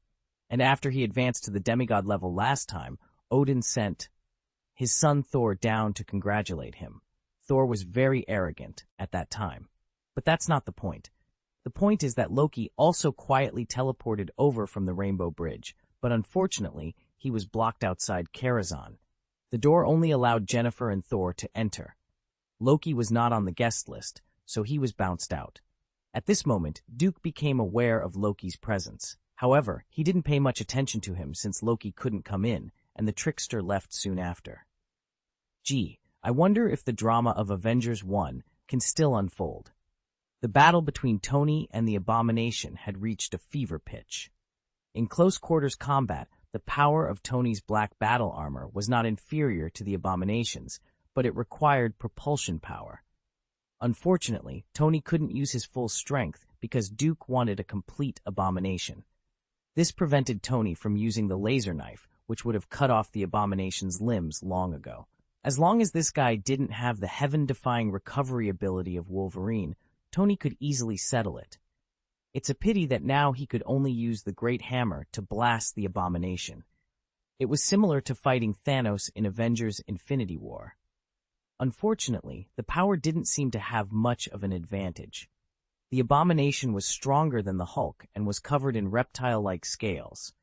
And after he advanced to the demigod level last time, Odin sent his son Thor down to congratulate him. Thor was very arrogant at that time. But that's not the point. The point is that Loki also quietly teleported over from the Rainbow Bridge, but unfortunately, he was blocked outside Karazhan. The door only allowed Jennifer and Thor to enter. Loki was not on the guest list, so he was bounced out. At this moment, Duke became aware of Loki's presence. However, he didn't pay much attention to him since Loki couldn't come in, and the trickster left soon after. Gee, I wonder if the drama of Avengers 1 can still unfold. The battle between Tony and the Abomination had reached a fever pitch. In close-quarters combat, the power of Tony's black battle armor was not inferior to the Abomination's, but it required propulsion power. Unfortunately, Tony couldn't use his full strength because Duke wanted a complete Abomination. This prevented Tony from using the laser knife, which would have cut off the Abomination's limbs long ago. As long as this guy didn't have the heaven-defying recovery ability of Wolverine, Tony could easily settle it. It's a pity that now he could only use the Great Hammer to blast the Abomination. It was similar to fighting Thanos in Avengers Infinity War. Unfortunately, the power didn't seem to have much of an advantage. The Abomination was stronger than the Hulk and was covered in reptile-like scales.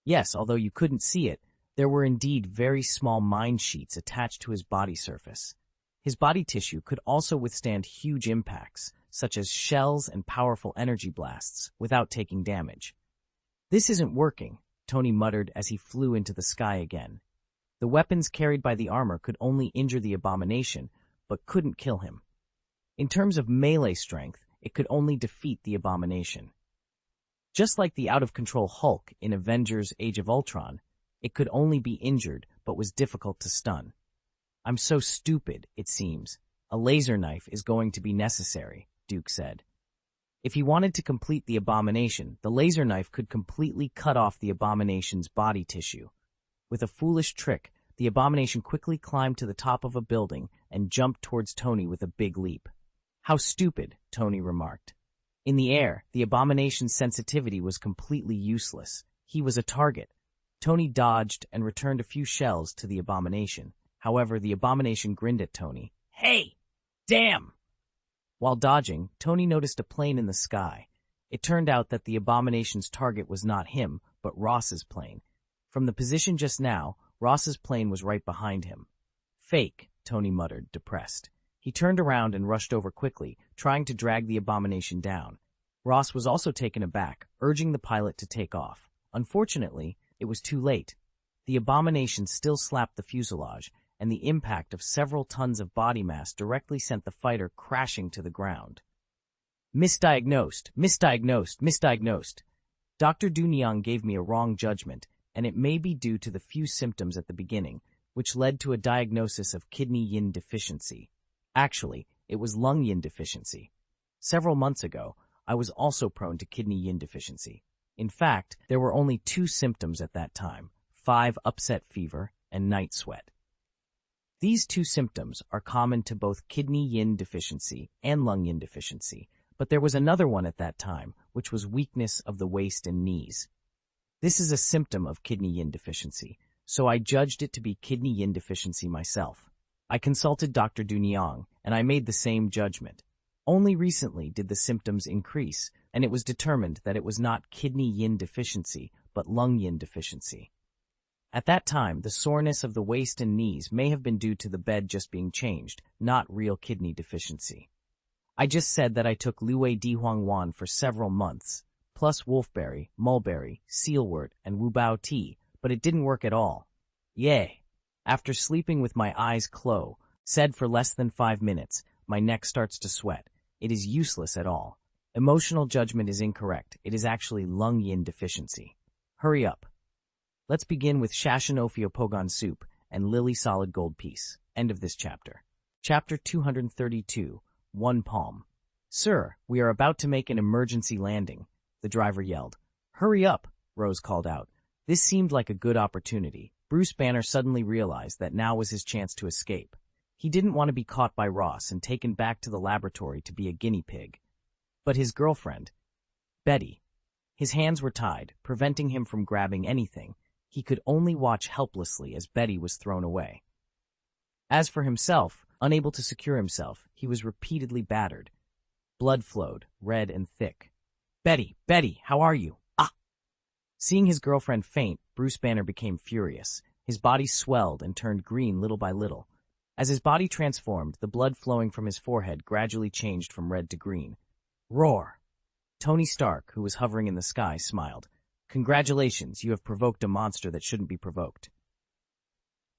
Yes, although you couldn't see it, there were indeed very small mind sheets attached to his body surface. His body tissue could also withstand huge impacts, such as shells and powerful energy blasts, without taking damage. This isn't working, Tony muttered as he flew into the sky again. The weapons carried by the armor could only injure the Abomination, but couldn't kill him. In terms of melee strength, it could only defeat the Abomination. Just like the out-of-control Hulk in Avengers Age of Ultron, it could only be injured, but was difficult to stun. I'm so stupid, it seems. A laser knife is going to be necessary, Duke said. If he wanted to complete the Abomination, the laser knife could completely cut off the Abomination's body tissue. With a foolish trick, the Abomination quickly climbed to the top of a building and jumped towards Tony with a big leap. How stupid, Tony remarked. In the air, the Abomination's sensitivity was completely useless. He was a target. Tony dodged and returned a few shells to the Abomination. However, the Abomination grinned at Tony. Hey! Damn! While dodging, Tony noticed a plane in the sky. It turned out that the Abomination's target was not him, but Ross's plane. From the position just now, Ross's plane was right behind him. Fake, Tony muttered, depressed. He turned around and rushed over quickly, trying to drag the Abomination down. Ross was also taken aback, urging the pilot to take off. Unfortunately, it was too late. The Abomination still slapped the fuselage, and the impact of several tons of body mass directly sent the fighter crashing to the ground. Misdiagnosed, misdiagnosed, misdiagnosed. Dr. Duniang gave me a wrong judgment, and it may be due to the few symptoms at the beginning, which led to a diagnosis of kidney yin deficiency. Actually, it was lung yin deficiency. Several months ago, I was also prone to kidney yin deficiency. In fact, there were only 2 symptoms at that time, 5 upset fever and night sweat. These two symptoms are common to both kidney yin deficiency and lung yin deficiency, but there was another one at that time, which was weakness of the waist and knees. This is a symptom of kidney yin deficiency, so I judged it to be kidney yin deficiency myself. I consulted Dr. Dunyang, and I made the same judgment. Only recently did the symptoms increase, and it was determined that it was not kidney yin deficiency, but lung yin deficiency. At that time, the soreness of the waist and knees may have been due to the bed just being changed, not real kidney deficiency. I just said that I took Luwei Dihuangwan for several months, plus wolfberry, mulberry, sealwort, and wubao tea, but it didn't work at all. Yay! After sleeping with my eyes closed, said for less than 5 minutes, my neck starts to sweat. It is useless at all. Emotional judgment is incorrect. It is actually lung yin deficiency. Hurry up. Let's begin with Shashanofio Pogon Soup and Lily Solid Gold Piece. End of this chapter. Chapter 232, One Palm. Sir, we are about to make an emergency landing, the driver yelled. Hurry up, Rose called out. This seemed like a good opportunity. Bruce Banner suddenly realized that now was his chance to escape. He didn't want to be caught by Ross and taken back to the laboratory to be a guinea pig. But his girlfriend, Betty, his hands were tied, preventing him from grabbing anything. He could only watch helplessly as Betty was thrown away. As for himself, unable to secure himself, he was repeatedly battered. Blood flowed, red and thick. Betty, how are you? Ah! Seeing his girlfriend faint, Bruce Banner became furious. His body swelled and turned green little by little. As his body transformed, the blood flowing from his forehead gradually changed from red to green. Roar! Tony Stark, who was hovering in the sky, smiled. Congratulations, you have provoked a monster that shouldn't be provoked.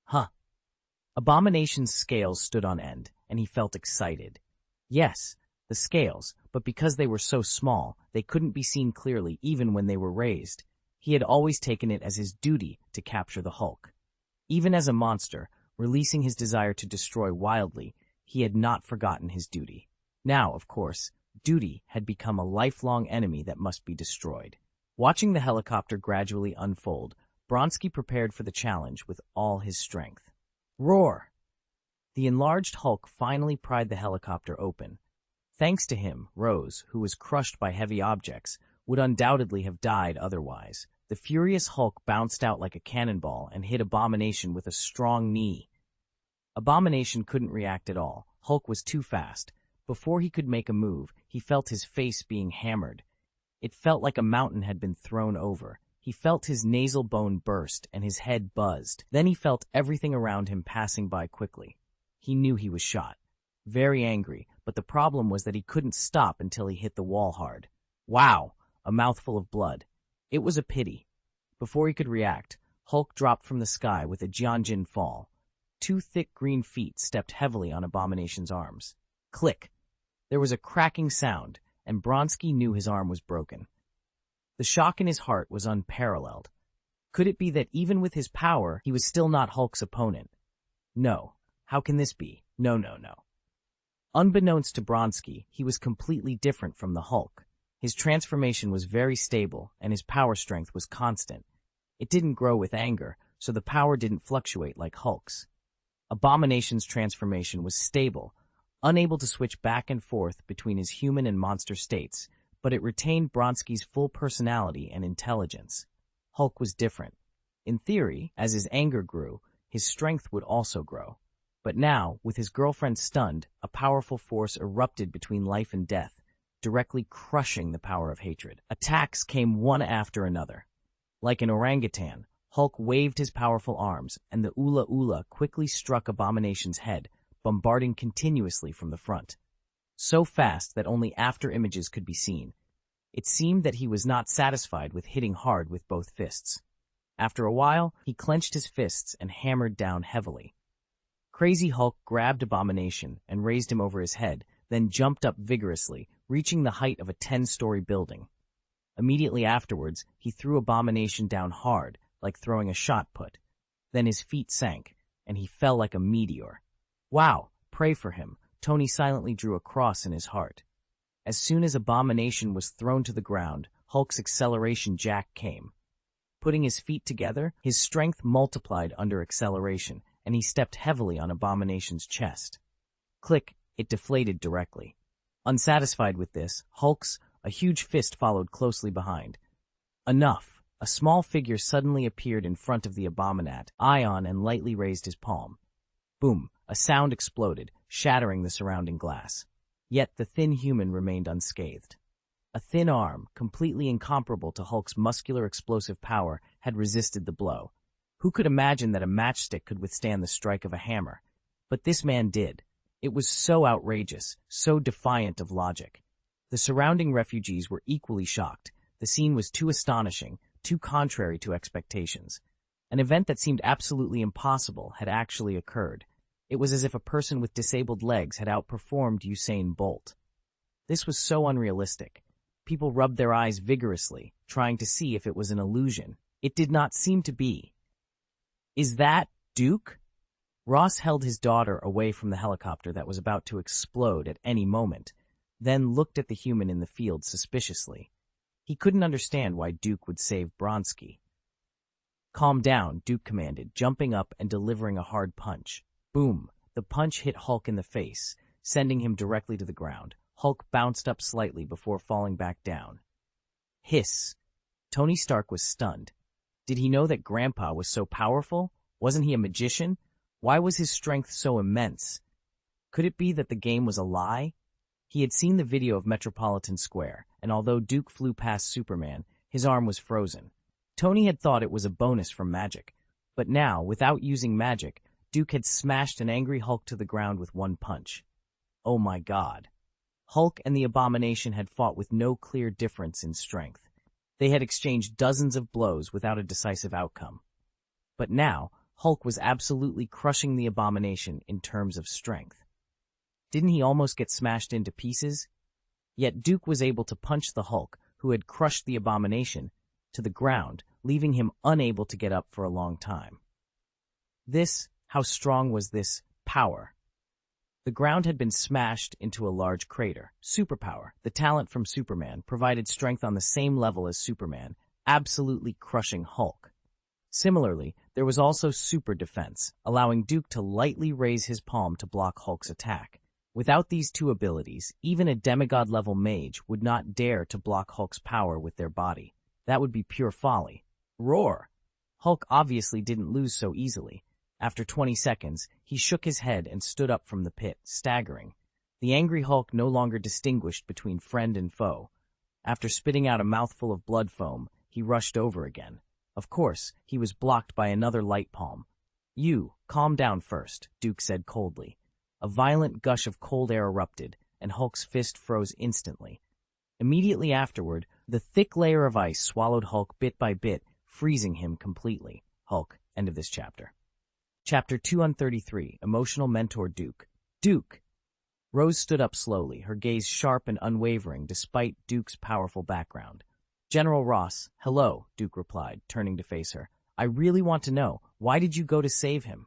Huh. Abomination's scales stood on end, and he felt excited. Yes, the scales, but because they were so small, they couldn't be seen clearly even when they were raised. He had always taken it as his duty to capture the Hulk. Even as a monster, releasing his desire to destroy wildly, he had not forgotten his duty. Now, of course, duty had become a lifelong enemy that must be destroyed. Watching the helicopter gradually unfold, Bronsky prepared for the challenge with all his strength. Roar! The enlarged Hulk finally pried the helicopter open. Thanks to him, Rose, who was crushed by heavy objects, would undoubtedly have died otherwise. The furious Hulk bounced out like a cannonball and hit Abomination with a strong knee. Abomination couldn't react at all. Hulk was too fast. Before he could make a move, he felt his face being hammered. It felt like a mountain had been thrown over. He felt his nasal bone burst and his head buzzed. Then he felt everything around him passing by quickly. He knew he was shot. Very angry, but the problem was that he couldn't stop until he hit the wall hard. Wow! A mouthful of blood. It was a pity. Before he could react, Hulk dropped from the sky with a Jianjin fall. 2 thick green feet stepped heavily on Abomination's arms. Click! There was a cracking sound, and Bronsky knew his arm was broken. The shock in his heart was unparalleled. Could it be that even with his power, he was still not Hulk's opponent? No. How can this be? No. Unbeknownst to Bronsky, he was completely different from the Hulk. His transformation was very stable, and his power strength was constant. It didn't grow with anger, so the power didn't fluctuate like Hulk's. Abomination's transformation was stable, unable to switch back and forth between his human and monster states, but it retained Bronsky's full personality and intelligence. Hulk was different. In theory, as his anger grew, his strength would also grow. But now, with his girlfriend stunned, a powerful force erupted between life and death, directly crushing the power of hatred. Attacks came one after another. Like an orangutan, Hulk waved his powerful arms, and the Ula Ula quickly struck Abomination's head, bombarding continuously from the front. So fast that only after images could be seen. It seemed that he was not satisfied with hitting hard with both fists. After a while, he clenched his fists and hammered down heavily. Crazy Hulk grabbed Abomination and raised him over his head, then jumped up vigorously, reaching the height of a 10-story building. Immediately afterwards, he threw Abomination down hard, like throwing a shot put. Then his feet sank, and he fell like a meteor. Wow, pray for him. Tony silently drew a cross in his heart. As soon as Abomination was thrown to the ground, Hulk's acceleration jack came. Putting his feet together, his strength multiplied under acceleration, and he stepped heavily on Abomination's chest. Click, it deflated directly. Unsatisfied with this, a huge fist followed closely behind. Enough! A small figure suddenly appeared in front of the Abominat, Ion, and lightly raised his palm. Boom! A sound exploded, shattering the surrounding glass. Yet the thin human remained unscathed. A thin arm, completely incomparable to Hulk's muscular explosive power, had resisted the blow. Who could imagine that a matchstick could withstand the strike of a hammer? But this man did. It was so outrageous, so defiant of logic. The surrounding refugees were equally shocked. The scene was too astonishing, too contrary to expectations. An event that seemed absolutely impossible had actually occurred. It was as if a person with disabled legs had outperformed Usain Bolt. This was so unrealistic. People rubbed their eyes vigorously, trying to see if it was an illusion. It did not seem to be. "Is that Duke?" Ross held his daughter away from the helicopter that was about to explode at any moment, then looked at the human in the field suspiciously. He couldn't understand why Duke would save Bronsky. "Calm down," Duke commanded, jumping up and delivering a hard punch. Boom! The punch hit Hulk in the face, sending him directly to the ground. Hulk bounced up slightly before falling back down. Hiss! Tony Stark was stunned. Did he know that Grandpa was so powerful? Wasn't he a magician? Why was his strength so immense? Could it be that the game was a lie? He had seen the video of Metropolitan Square, and although Duke flew past Superman, his arm was frozen. Tony had thought it was a bonus from magic, but now, without using magic, Duke had smashed an angry Hulk to the ground with one punch. Oh my God. Hulk and the Abomination had fought with no clear difference in strength. They had exchanged dozens of blows without a decisive outcome. But now, Hulk was absolutely crushing the Abomination in terms of strength. Didn't he almost get smashed into pieces? Yet Duke was able to punch the Hulk, who had crushed the Abomination, to the ground, leaving him unable to get up for a long time. How strong was this power? The ground had been smashed into a large crater. Superpower, the talent from Superman, provided strength on the same level as Superman, absolutely crushing Hulk. Similarly, there was also super defense, allowing Duke to lightly raise his palm to block Hulk's attack. Without these two abilities, even a demigod-level mage would not dare to block Hulk's power with their body. That would be pure folly. Roar! Hulk obviously didn't lose so easily. After 20 seconds, he shook his head and stood up from the pit, staggering. The angry Hulk no longer distinguished between friend and foe. After spitting out a mouthful of blood foam, he rushed over again. Of course, he was blocked by another light palm. "You, calm down first," Duke said coldly. A violent gush of cold air erupted, and Hulk's fist froze instantly. Immediately afterward, the thick layer of ice swallowed Hulk bit by bit, freezing him completely. Hulk, end of this chapter. Chapter 233, Emotional Mentor Duke. Duke! Rose stood up slowly, her gaze sharp and unwavering despite Duke's powerful background. "General Ross, hello," Duke replied, turning to face her. "I really want to know, why did you go to save him?"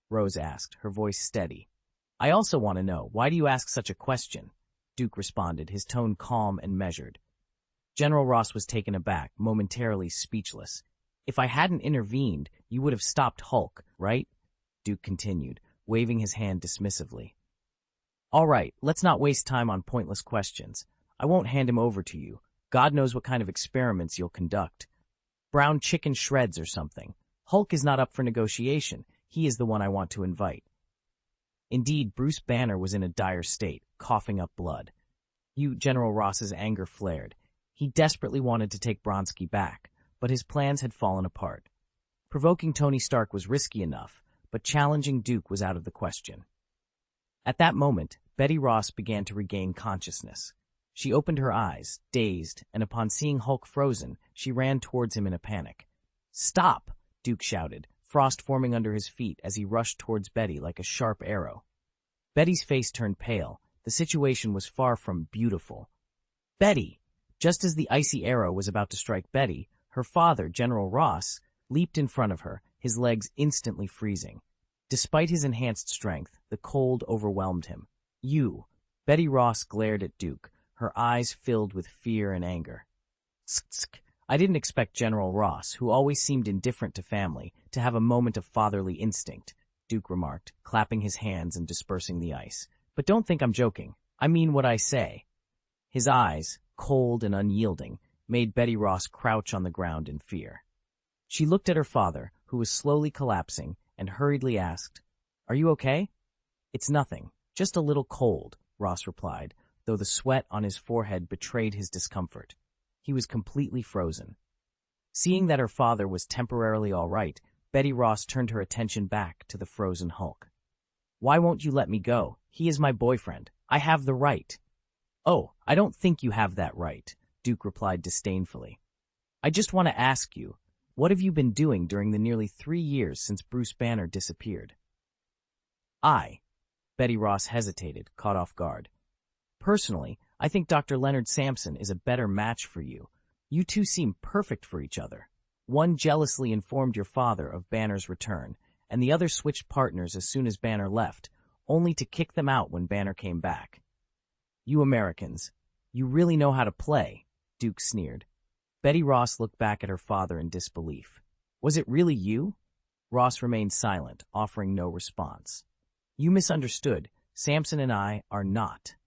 Rose asked, her voice steady. "I also want to know, why do you ask such a question?" Duke responded, his tone calm and measured. General Ross was taken aback, momentarily speechless. "If I hadn't intervened, you would have stopped Hulk, right?" Duke continued, waving his hand dismissively. "All right, let's not waste time on pointless questions. I won't hand him over to you. God knows what kind of experiments you'll conduct. Brown chicken shreds or something. Hulk is not up for negotiation. He is the one I want to invite." Indeed, Bruce Banner was in a dire state, coughing up blood. General Ross's anger flared. He desperately wanted to take Bronsky back, but his plans had fallen apart. Provoking Tony Stark was risky enough, but challenging Duke was out of the question. At that moment, Betty Ross began to regain consciousness. She opened her eyes, dazed, and upon seeing Hulk frozen, she ran towards him in a panic. "Stop!" Duke shouted, frost forming under his feet as he rushed towards Betty like a sharp arrow. Betty's face turned pale. The situation was far from beautiful. "Betty!" Just as the icy arrow was about to strike Betty, her father, General Ross, leaped in front of her, his legs instantly freezing. Despite his enhanced strength, the cold overwhelmed him. "You!" Betty Ross glared at Duke, her eyes filled with fear and anger. "Tsk. I didn't expect General Ross, who always seemed indifferent to family, to have a moment of fatherly instinct." Duke remarked, clapping his hands and dispersing the ice. But don't think I'm joking. I mean what I say. His eyes, cold and unyielding, made Betty Ross crouch on the ground in fear. She looked at her father, who was slowly collapsing, and hurriedly asked, "Are you okay?" "It's nothing, just a little cold," Ross replied, though the sweat on his forehead betrayed his discomfort. He was completely frozen. Seeing that her father was temporarily all right, Betty Ross turned her attention back to the frozen Hulk. "Why won't you let me go? He is my boyfriend. I have the right." "Oh, I don't think you have that right," Duke replied disdainfully. "I just want to ask you, what have you been doing during the nearly 3 years since Bruce Banner disappeared?" Betty Ross hesitated, caught off guard. "Personally, I think Dr. Leonard Sampson is a better match for you. You two seem perfect for each other. One jealously informed your father of Banner's return, and the other switched partners as soon as Banner left, only to kick them out when Banner came back. You Americans, you really know how to play," Duke sneered. Betty Ross looked back at her father in disbelief. "Was it really you?" Ross remained silent, offering no response. "You misunderstood. Sampson and I are not."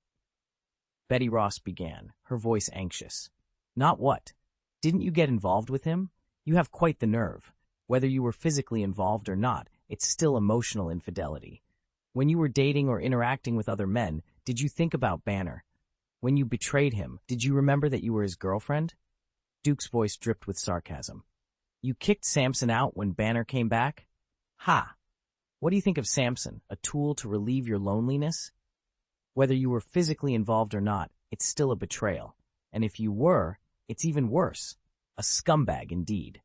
Betty Ross began, her voice anxious. "Not what? Didn't you get involved with him? You have quite the nerve. Whether you were physically involved or not, it's still emotional infidelity. When you were dating or interacting with other men, did you think about Banner? When you betrayed him, did you remember that you were his girlfriend?" Duke's voice dripped with sarcasm. "You kicked Sampson out when Banner came back? Ha! What do you think of Sampson, a tool to relieve your loneliness? Whether you were physically involved or not, it's still a betrayal. And if you were, it's even worse. A scumbag indeed."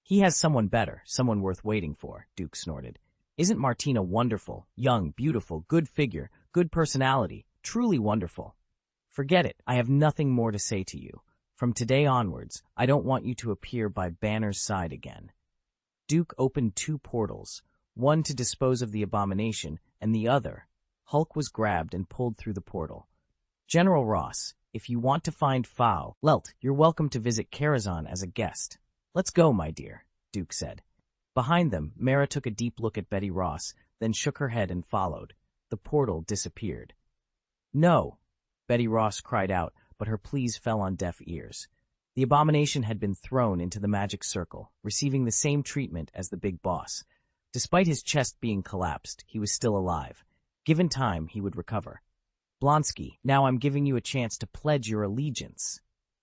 "He has someone better, someone worth waiting for," Duke snorted. "Isn't Martina wonderful, young, beautiful, good figure, good personality, truly wonderful? Forget it, I have nothing more to say to you. From today onwards, I don't want you to appear by Banner's side again." Duke opened 2 portals, one to dispose of the abomination, and the other. Hulk was grabbed and pulled through the portal. "General Ross, if you want to find Fao, Lelt, you're welcome to visit Karazhan as a guest. Let's go, my dear," Duke said. Behind them, Mara took a deep look at Betty Ross, then shook her head and followed. The portal disappeared. "No!" Betty Ross cried out, but her pleas fell on deaf ears. The abomination had been thrown into the magic circle, receiving the same treatment as the big boss. Despite his chest being collapsed, he was still alive. Given time, he would recover. "Blonsky, now I'm giving you a chance to pledge your allegiance,"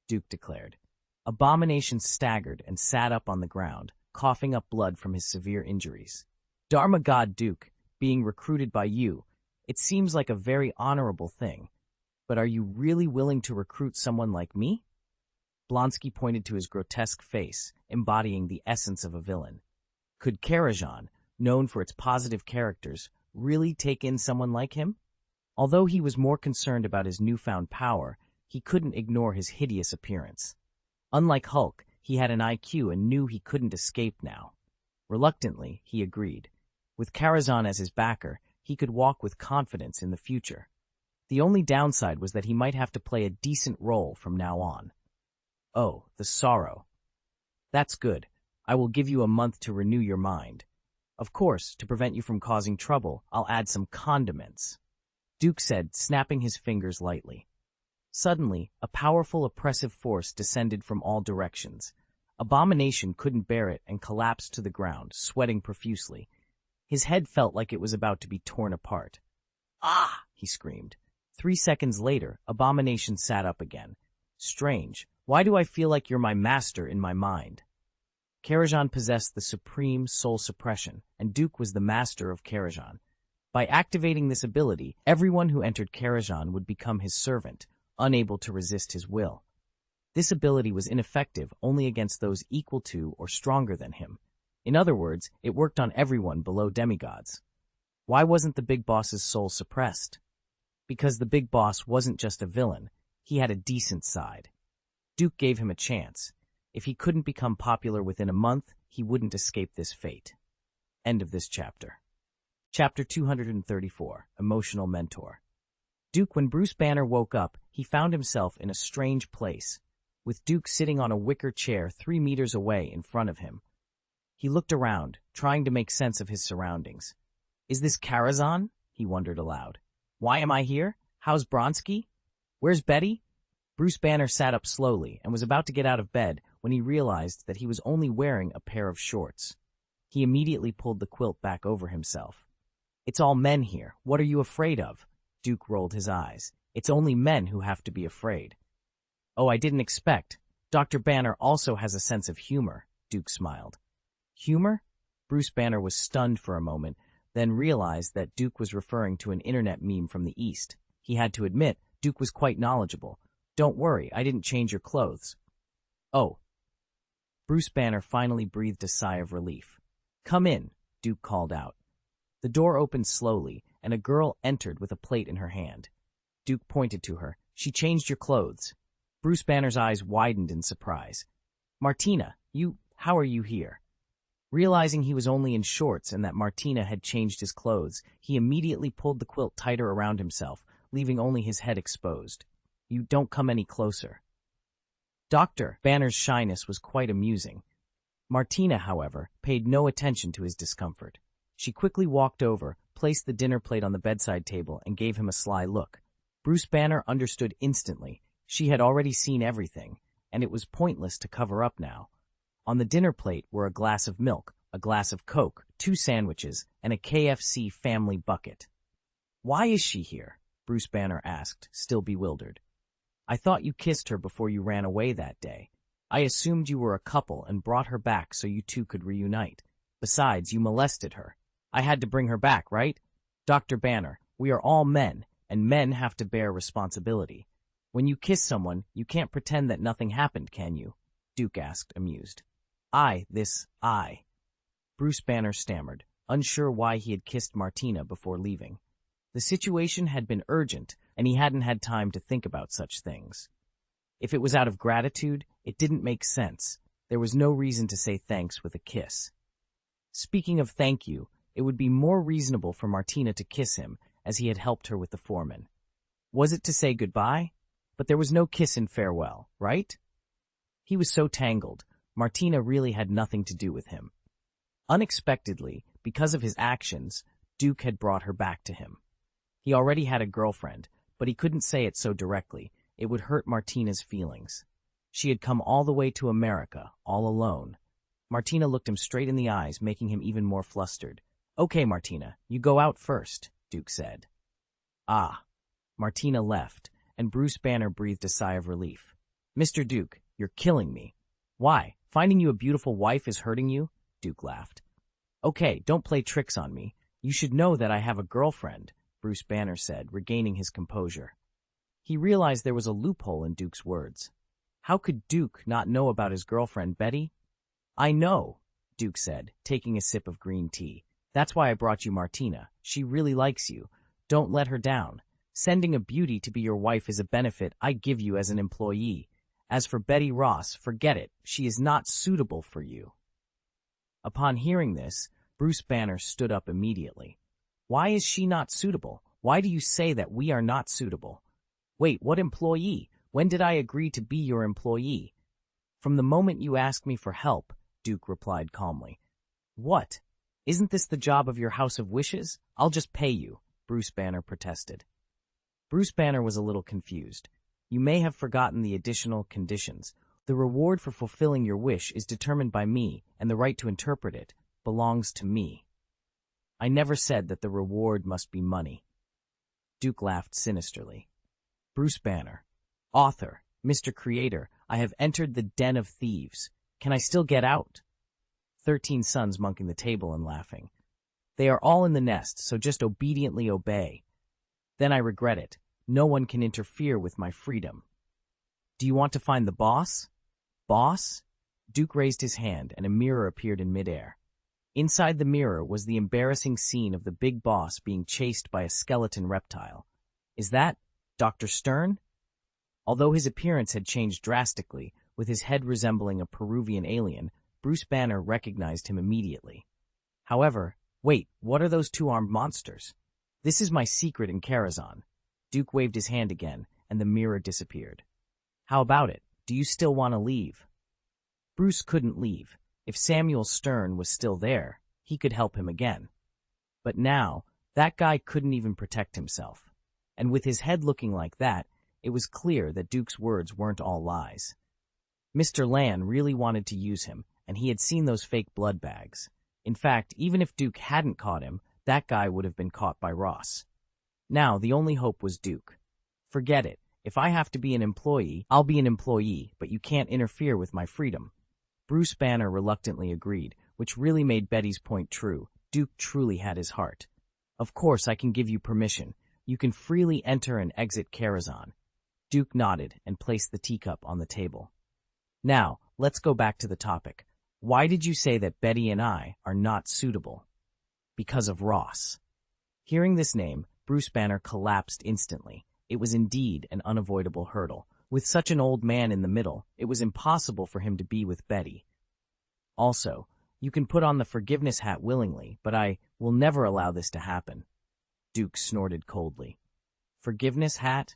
Duke declared. Abomination staggered and sat up on the ground, coughing up blood from his severe injuries. "Dharma God Duke, being recruited by you, it seems like a very honorable thing. But are you really willing to recruit someone like me?" Blonsky pointed to his grotesque face, embodying the essence of a villain. Could Karazhan, known for its positive characters, really take in someone like him? Although he was more concerned about his newfound power, he couldn't ignore his hideous appearance. Unlike Hulk, he had an IQ and knew he couldn't escape now. Reluctantly, he agreed. With Karazhan as his backer, he could walk with confidence in the future. The only downside was that he might have to play a decent role from now on. "Oh, the sorrow. That's good. I will give you a month to renew your mind. Of course, to prevent you from causing trouble, I'll add some condiments," Duke said, snapping his fingers lightly. Suddenly, a powerful oppressive force descended from all directions. Abomination couldn't bear it and collapsed to the ground, sweating profusely. His head felt like it was about to be torn apart. "Ah!" he screamed. 3 seconds later, Abomination sat up again. "Strange. Why do I feel like you're my master in my mind?" Karazhan possessed the supreme soul suppression, and Duke was the master of Karazhan. By activating this ability, everyone who entered Karazhan would become his servant, unable to resist his will. This ability was ineffective only against those equal to or stronger than him. In other words, it worked on everyone below demigods. Why wasn't the big boss's soul suppressed? Because the big boss wasn't just a villain, he had a decent side. Duke gave him a chance. If he couldn't become popular within a month, he wouldn't escape this fate. End of this chapter. Chapter 234, Emotional Mentor. Duke, when Bruce Banner woke up, he found himself in a strange place, with Duke sitting on a wicker chair 3 meters away in front of him. He looked around, trying to make sense of his surroundings. Is this Karazhan? He wondered aloud. Why am I here? How's Bronsky? Where's Betty? Bruce Banner sat up slowly and was about to get out of bed when he realized that he was only wearing a pair of shorts. He immediately pulled the quilt back over himself. It's all men here. What are you afraid of? Duke rolled his eyes. It's only men who have to be afraid. Oh, I didn't expect. Dr. Banner also has a sense of humor, Duke smiled. Humor? Bruce Banner was stunned for a moment, then realized that Duke was referring to an internet meme from the East. He had to admit, Duke was quite knowledgeable. Don't worry, I didn't change your clothes. Oh. Bruce Banner finally breathed a sigh of relief. Come in, Duke called out. The door opened slowly, and a girl entered with a plate in her hand. Duke pointed to her. She changed your clothes. Bruce Banner's eyes widened in surprise. Martina, how are you here? Realizing he was only in shorts and that Martina had changed his clothes, he immediately pulled the quilt tighter around himself, leaving only his head exposed. You don't come any closer. Dr. Banner's shyness was quite amusing. Martina, however, paid no attention to his discomfort. She quickly walked over, placed the dinner plate on the bedside table, and gave him a sly look. Bruce Banner understood instantly. She had already seen everything, and it was pointless to cover up now. On the dinner plate were a glass of milk, a glass of Coke, 2 sandwiches, and a KFC family bucket. Why is she here? Bruce Banner asked, still bewildered. I thought you kissed her before you ran away that day. I assumed you were a couple and brought her back so you two could reunite. Besides, you molested her. I had to bring her back, right? Dr. Banner, we are all men, and men have to bear responsibility. When you kiss someone, you can't pretend that nothing happened, can you? Duke asked, amused. I. Bruce Banner stammered, unsure why he had kissed Martina before leaving. The situation had been urgent, and he hadn't had time to think about such things. If it was out of gratitude, it didn't make sense. There was no reason to say thanks with a kiss. Speaking of thank you, it would be more reasonable for Martina to kiss him, as he had helped her with the foreman. Was it to say goodbye? But there was no kiss in farewell, right? He was so tangled. Martina really had nothing to do with him. Unexpectedly, because of his actions, Duke had brought her back to him. He already had a girlfriend, but he couldn't say it so directly. It would hurt Martina's feelings. She had come all the way to America, all alone. Martina looked him straight in the eyes, making him even more flustered. Okay, Martina, you go out first, Duke said. Ah. Martina left, and Bruce Banner breathed a sigh of relief. Mr. Duke, you're killing me. Why? Finding you a beautiful wife is hurting you? Duke laughed. Okay, don't play tricks on me. You should know that I have a girlfriend, Bruce Banner said, regaining his composure. He realized there was a loophole in Duke's words. How could Duke not know about his girlfriend, Betty? I know, Duke said, taking a sip of green tea. That's why I brought you Martina. She really likes you. Don't let her down. Sending a beauty to be your wife is a benefit I give you as an employee. As for Betty Ross, forget it. She is not suitable for you. Upon hearing this, Bruce Banner stood up immediately. Why is she not suitable? Why do you say that we are not suitable? Wait, what employee? When did I agree to be your employee? From the moment you asked me for help, Duke replied calmly. What? Isn't this the job of your House of Wishes? I'll just pay you, Bruce Banner protested. Bruce Banner was a little confused. You may have forgotten the additional conditions. The reward for fulfilling your wish is determined by me, and the right to interpret it belongs to me. I never said that the reward must be money. Duke laughed sinisterly. Bruce Banner, author, Mr. Creator, I have entered the den of thieves. Can I still get out? 13 sons monking the table and laughing. They are all in the nest, so just obediently obey. Then I regret it. No one can interfere with my freedom. Do you want to find the boss? Boss? Duke raised his hand, and a mirror appeared in midair. Inside the mirror was the embarrassing scene of the big boss being chased by a skeleton reptile. Is that Dr. Stern? Although his appearance had changed drastically, with his head resembling a Peruvian alien, Bruce Banner recognized him immediately. However, wait, what are those 2 armed monsters? This is my secret in Karazhan. Duke waved his hand again, and the mirror disappeared. How about it? Do you still want to leave? Bruce couldn't leave. If Samuel Stern was still there, he could help him again. But now, that guy couldn't even protect himself. And with his head looking like that, it was clear that Duke's words weren't all lies. Mr. Lan really wanted to use him, and he had seen those fake blood bags. In fact, even if Duke hadn't caught him, that guy would have been caught by Ross. Now, the only hope was Duke. Forget it. If I have to be an employee, I'll be an employee, but you can't interfere with my freedom. Bruce Banner reluctantly agreed, which really made Betty's point true. Duke truly had his heart. Of course, I can give you permission. You can freely enter and exit Karazhan. Duke nodded and placed the teacup on the table. Now, let's go back to the topic. Why did you say that Betty and I are not suitable? Because of Ross. Hearing this name, Bruce Banner collapsed instantly. It was indeed an unavoidable hurdle. With such an old man in the middle, it was impossible for him to be with Betty. Also, you can put on the forgiveness hat willingly, but I will never allow this to happen. Duke snorted coldly. Forgiveness hat?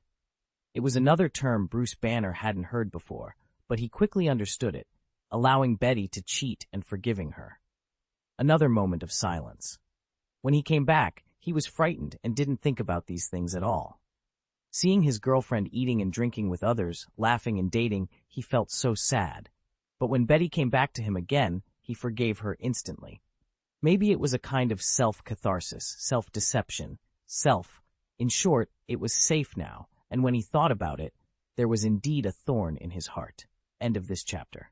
It was another term Bruce Banner hadn't heard before, but he quickly understood it, allowing Betty to cheat and forgiving her. Another moment of silence. When he came back, he was frightened and didn't think about these things at all. Seeing his girlfriend eating and drinking with others, laughing and dating, he felt so sad. But when Betty came back to him again, he forgave her instantly. Maybe it was a kind of self-catharsis, self-deception, In short, it was safe now, and when he thought about it, there was indeed a thorn in his heart. End of this chapter.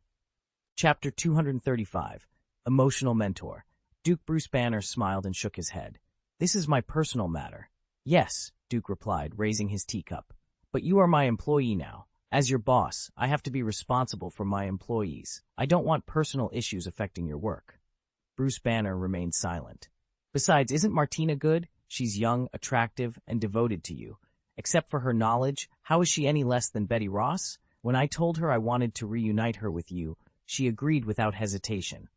Chapter 235, Emotional Mentor. Duke Bruce Banner smiled and shook his head. This is my personal matter. Yes, Duke replied, raising his teacup. But you are my employee now. As your boss, I have to be responsible for my employees. I don't want personal issues affecting your work. Bruce Banner remained silent. Besides, isn't Martina good? She's young, attractive, and devoted to you. Except for her knowledge, how is she any less than Betty Ross? When I told her I wanted to reunite her with you, she agreed without hesitation.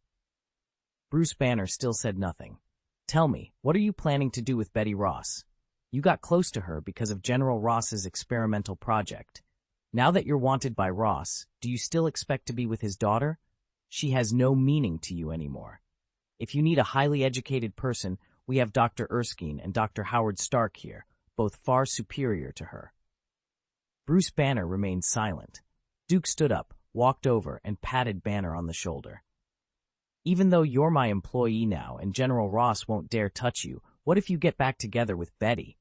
Bruce Banner still said nothing. Tell me, what are you planning to do with Betty Ross? You got close to her because of General Ross's experimental project. Now that you're wanted by Ross, do you still expect to be with his daughter? She has no meaning to you anymore. If you need a highly educated person, we have Dr. Erskine and Dr. Howard Stark here, both far superior to her. Bruce Banner remained silent. Duke stood up, walked over, and patted Banner on the shoulder. Even though you're my employee now and General Ross won't dare touch you, what if you get back together with Betty?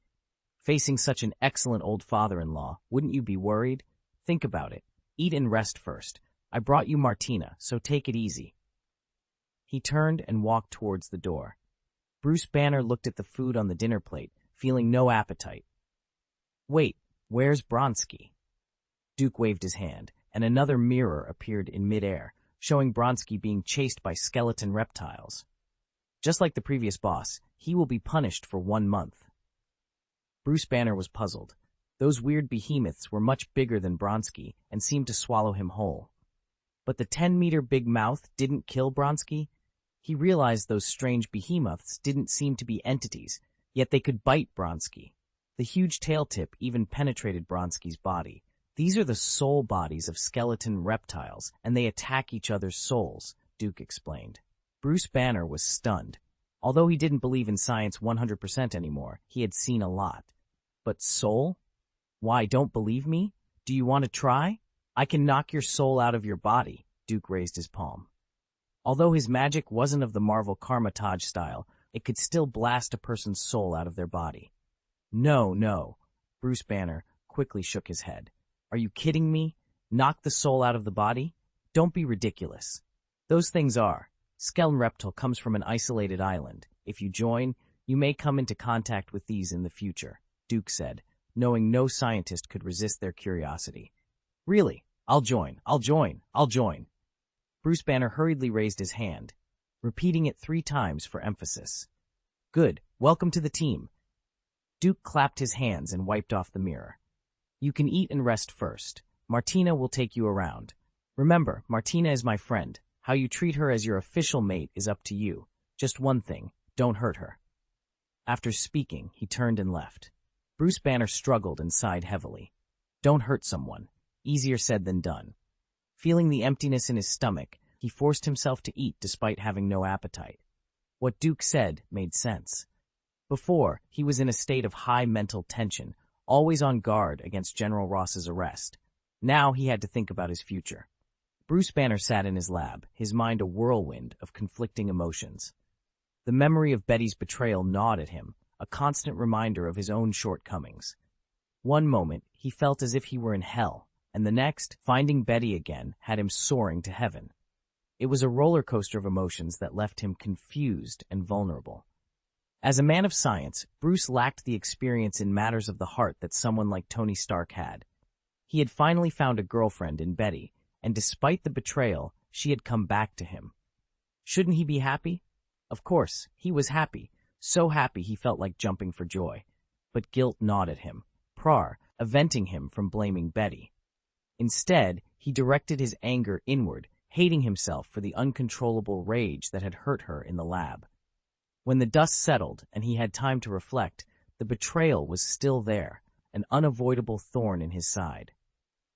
Facing such an excellent old father-in-law, wouldn't you be worried? Think about it. Eat and rest first. I brought you Martina, so take it easy. He turned and walked towards the door. Bruce Banner looked at the food on the dinner plate, feeling no appetite. Wait, where's Bronsky? Duke waved his hand, and another mirror appeared in midair, showing Bronsky being chased by skeleton reptiles. Just like the previous boss, he will be punished for 1 month. Bruce Banner was puzzled. Those weird behemoths were much bigger than Bronsky and seemed to swallow him whole. But the 10-meter big mouth didn't kill Bronsky. He realized those strange behemoths didn't seem to be entities, yet they could bite Bronsky. The huge tail tip even penetrated Bronsky's body. These are the soul bodies of skeleton reptiles, and they attack each other's souls, Duke explained. Bruce Banner was stunned. Although he didn't believe in science 100% anymore, he had seen a lot. But soul? Why, don't believe me? Do you want to try? I can knock your soul out of your body, Duke raised his palm. Although his magic wasn't of the Marvel Karmatage style, it could still blast a person's soul out of their body. No, Bruce Banner quickly shook his head. Are you kidding me? Knock the soul out of the body? Don't be ridiculous. Those things are. Skeleton Reptile comes from an isolated island. If you join, you may come into contact with these in the future, Duke said, knowing no scientist could resist their curiosity. Really? I'll join. Bruce Banner hurriedly raised his hand, repeating it 3 times for emphasis. Good. Welcome to the team. Duke clapped his hands and wiped off the mirror. You can eat and rest first. Martina will take you around. Remember, Martina is my friend. How you treat her as your official mate is up to you. Just one thing, don't hurt her. After speaking, he turned and left. Bruce Banner struggled and sighed heavily. Don't hurt someone. Easier said than done. Feeling the emptiness in his stomach, he forced himself to eat despite having no appetite. What Duke said made sense. Before, he was in a state of high mental tension, always on guard against General Ross's arrest. Now he had to think about his future. Bruce Banner sat in his lab, his mind a whirlwind of conflicting emotions. The memory of Betty's betrayal gnawed at him, a constant reminder of his own shortcomings. One moment, he felt as if he were in hell, and the next, finding Betty again, had him soaring to heaven. It was a roller coaster of emotions that left him confused and vulnerable. As a man of science, Bruce lacked the experience in matters of the heart that someone like Tony Stark had. He had finally found a girlfriend in Betty, and despite the betrayal, she had come back to him. Shouldn't he be happy? Of course, he was happy, so happy he felt like jumping for joy. But guilt gnawed at him, preventing him from blaming Betty. Instead, he directed his anger inward, hating himself for the uncontrollable rage that had hurt her in the lab. When the dust settled and he had time to reflect, the betrayal was still there, an unavoidable thorn in his side.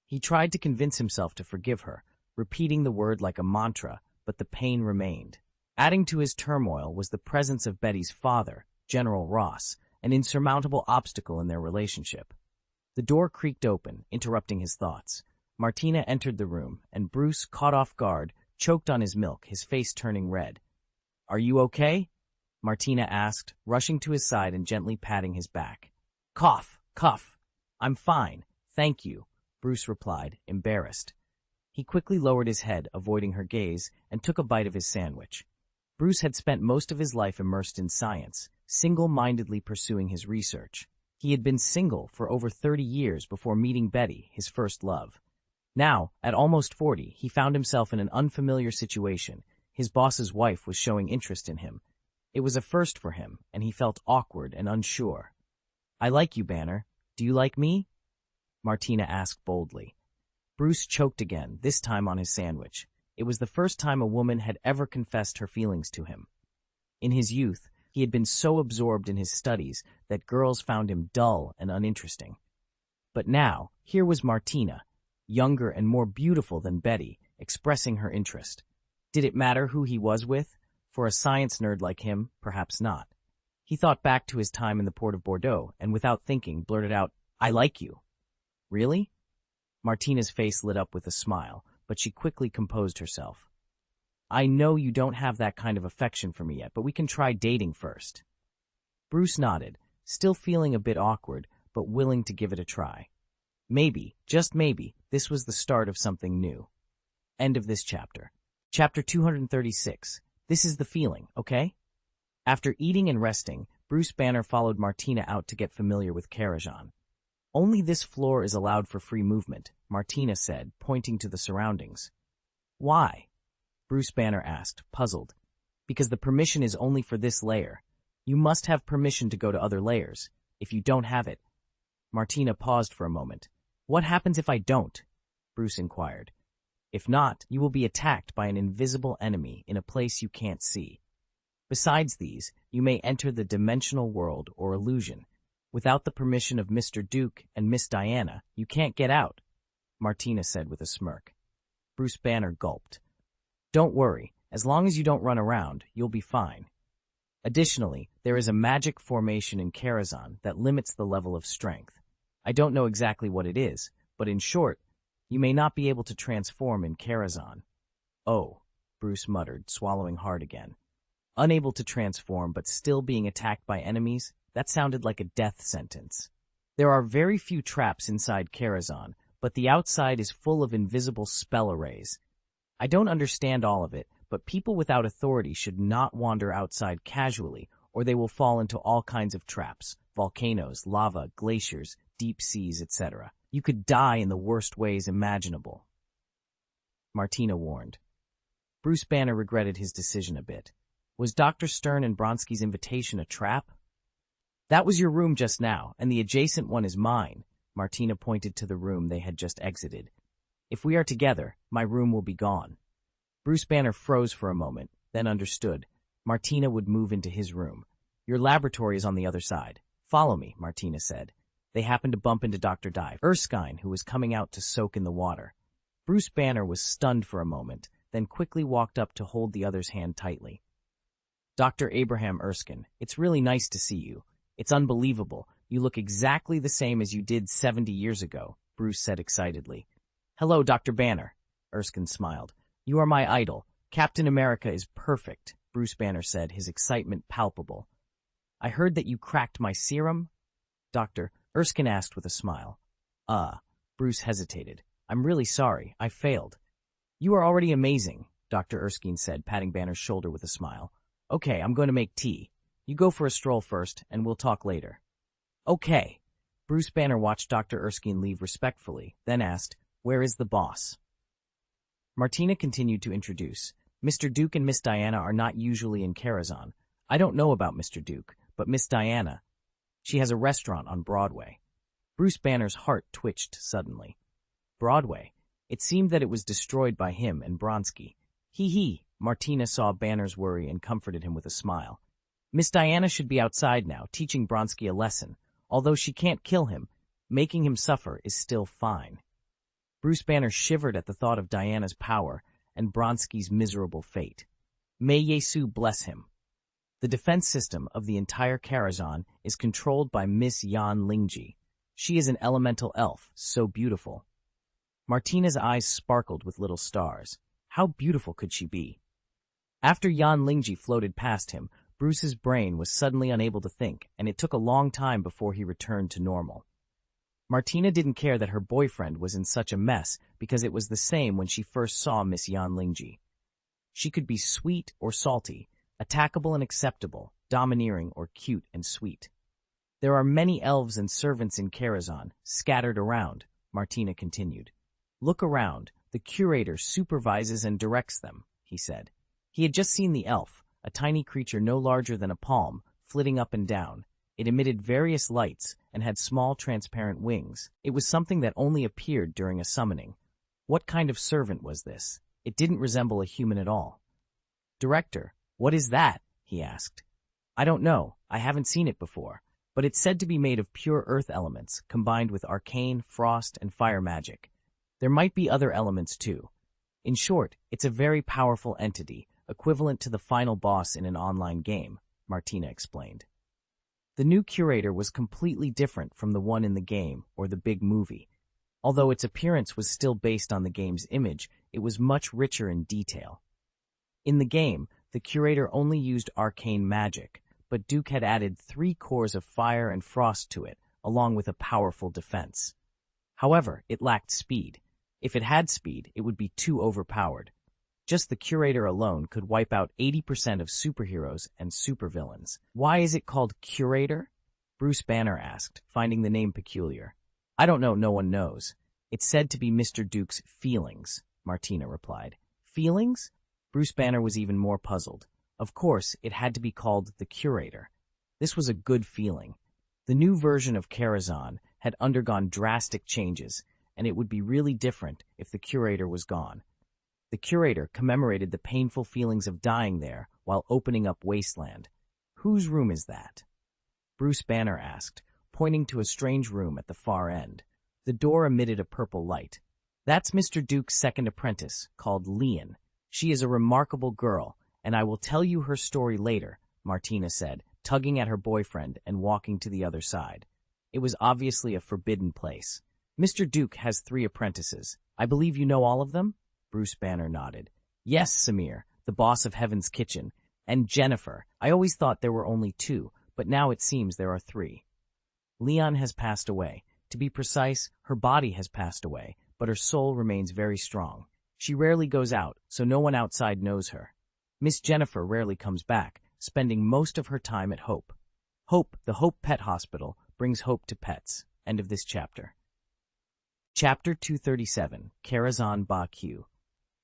He tried to convince himself to forgive her, repeating the word like a mantra, but the pain remained. Adding to his turmoil was the presence of Betty's father, General Ross, an insurmountable obstacle in their relationship. The door creaked open, interrupting his thoughts. Martina entered the room, and Bruce, caught off guard, choked on his milk, his face turning red. "Are you okay?" Martina asked, rushing to his side and gently patting his back. "Cough, cough. I'm fine, thank you," Bruce replied, embarrassed. He quickly lowered his head, avoiding her gaze, and took a bite of his sandwich. Bruce had spent most of his life immersed in science, single-mindedly pursuing his research. He had been single for over 30 years before meeting Betty, his first love. Now, at almost 40, he found himself in an unfamiliar situation. His boss's wife was showing interest in him. It was a first for him, and he felt awkward and unsure. "I like you, Banner. Do you like me?" Martina asked boldly. Bruce choked again, this time on his sandwich. It was the first time a woman had ever confessed her feelings to him. In his youth, he had been so absorbed in his studies that girls found him dull and uninteresting. But now, here was Martina, younger and more beautiful than Betty, expressing her interest. Did it matter who he was with? For a science nerd like him, perhaps not. He thought back to his time in the port of Bordeaux and without thinking blurted out, "I like you." "Really?" Martina's face lit up with a smile, but she quickly composed herself. "I know you don't have that kind of affection for me yet, but we can try dating first." Bruce nodded, still feeling a bit awkward, but willing to give it a try. Maybe, just maybe, this was the start of something new. End of this chapter. Chapter 236. This is the feeling, okay? After eating and resting, Bruce Banner followed Martina out to get familiar with Karajan. "Only this floor is allowed for free movement," Martina said, pointing to the surroundings. "Why?" Bruce Banner asked, puzzled. "Because the permission is only for this layer. You must have permission to go to other layers. If you don't have it..." Martina paused for a moment. "What happens if I don't?" Bruce inquired. "If not, you will be attacked by an invisible enemy in a place you can't see. Besides these, you may enter the dimensional world or illusion. Without the permission of Mr. Duke and Miss Diana, you can't get out," Martina said with a smirk. Bruce Banner gulped. "Don't worry, as long as you don't run around, you'll be fine. Additionally, there is a magic formation in Karazhan that limits the level of strength. I don't know exactly what it is, but in short, you may not be able to transform in Karazhan." "Oh," Bruce muttered, swallowing hard again. Unable to transform but still being attacked by enemies, that sounded like a death sentence. There are very few traps inside Karazhan, but the outside is full of invisible spell arrays. I don't understand all of it, but people without authority should not wander outside casually, or they will fall into all kinds of traps: volcanoes, lava, glaciers, deep seas, etc. You could die in the worst ways imaginable," Martina warned. Bruce Banner regretted his decision a bit. Was Dr. Stern and Bronsky's invitation a trap? "That was your room just now, and the adjacent one is mine," Martina pointed to the room they had just exited. "If we are together, my room will be gone." Bruce Banner froze for a moment, then understood. Martina would move into his room. "Your laboratory is on the other side. Follow me," Martina said. They happened to bump into Dr. Dive, Erskine, who was coming out to soak in the water. Bruce Banner was stunned for a moment, then quickly walked up to hold the other's hand tightly. Dr. Abraham Erskine, it's really nice to see you. It's unbelievable. You look exactly the same as you did 70 years ago, Bruce said excitedly. Hello, Dr. Banner. Erskine smiled. You are my idol. Captain America is perfect, Bruce Banner said, his excitement palpable. I heard that you cracked my serum? Dr. Erskine asked with a smile. Bruce hesitated. I'm really sorry. I failed. You are already amazing, Dr. Erskine said, patting Banner's shoulder with a smile. Okay, I'm going to make tea. You go for a stroll first, and we'll talk later. Okay. Bruce Banner watched Dr. Erskine leave respectfully, then asked, Where is the boss? Martina continued to introduce. Mr. Duke and Miss Diana are not usually in Karazhan. I don't know about Mr. Duke, but Miss Diana, she has a restaurant on Broadway. Bruce Banner's heart twitched suddenly. Broadway. It seemed that it was destroyed by him and Bronsky. Hee. Martina saw Banner's worry and comforted him with a smile. Miss Diana should be outside now, teaching Bronsky a lesson. Although she can't kill him, making him suffer is still fine. Bruce Banner shivered at the thought of Diana's power and Bronsky's miserable fate. May Yesu bless him. The defense system of the entire Karazhan is controlled by Miss Yan Lingji. She is an elemental elf, so beautiful. Martina's eyes sparkled with little stars. How beautiful could she be? After Yan Lingji floated past him, Bruce's brain was suddenly unable to think, and it took a long time before he returned to normal. Martina didn't care that her boyfriend was in such a mess because it was the same when she first saw Miss Yan Lingji. She could be sweet or salty, attackable and acceptable, domineering or cute and sweet. There are many elves and servants in Karazhan, scattered around, Martina continued. Look around, the curator supervises and directs them, he said. He had just seen the elf, a tiny creature no larger than a palm, flitting up and down. It emitted various lights and had small transparent wings. It was something that only appeared during a summoning. What kind of servant was this? It didn't resemble a human at all. Director, what is that? He asked. I don't know. I haven't seen it before, but it's said to be made of pure earth elements combined with arcane, frost, and fire magic. There might be other elements too. In short, it's a very powerful entity, equivalent to the final boss in an online game, Martina explained. The new curator was completely different from the one in the game or the big movie. Although its appearance was still based on the game's image, it was much richer in detail. In the game, the curator only used arcane magic, but Duke had added 3 cores of fire and frost to it, along with a powerful defense. However, it lacked speed. If it had speed, it would be too overpowered. Just the curator alone could wipe out 80% of superheroes and supervillains. Why is it called curator? Bruce Banner asked, finding the name peculiar. I don't know, no one knows. It's said to be Mr. Duke's feelings, Martina replied. Feelings? Bruce Banner was even more puzzled. Of course, it had to be called the curator. This was a good feeling. The new version of Karazhan had undergone drastic changes, and it would be really different if the curator was gone. The curator commemorated the painful feelings of dying there while opening up Wasteland. Whose room is that? Bruce Banner asked, pointing to a strange room at the far end. The door emitted a purple light. That's Mr. Duke's second apprentice, called Leon. She is a remarkable girl, and I will tell you her story later, Martina said, tugging at her boyfriend and walking to the other side. It was obviously a forbidden place. Mr. Duke has 3 apprentices. I believe you know all of them? Bruce Banner nodded. Yes, Samir, the boss of Heaven's Kitchen, and Jennifer. I always thought there were only 2, but now it seems there are 3. Leon has passed away. To be precise, her body has passed away, but her soul remains very strong. She rarely goes out, so no one outside knows her. Miss Jennifer rarely comes back, spending most of her time at Hope. Hope, the Hope Pet Hospital, brings hope to pets. End of this chapter. Chapter 237, Karazhan Ba Q.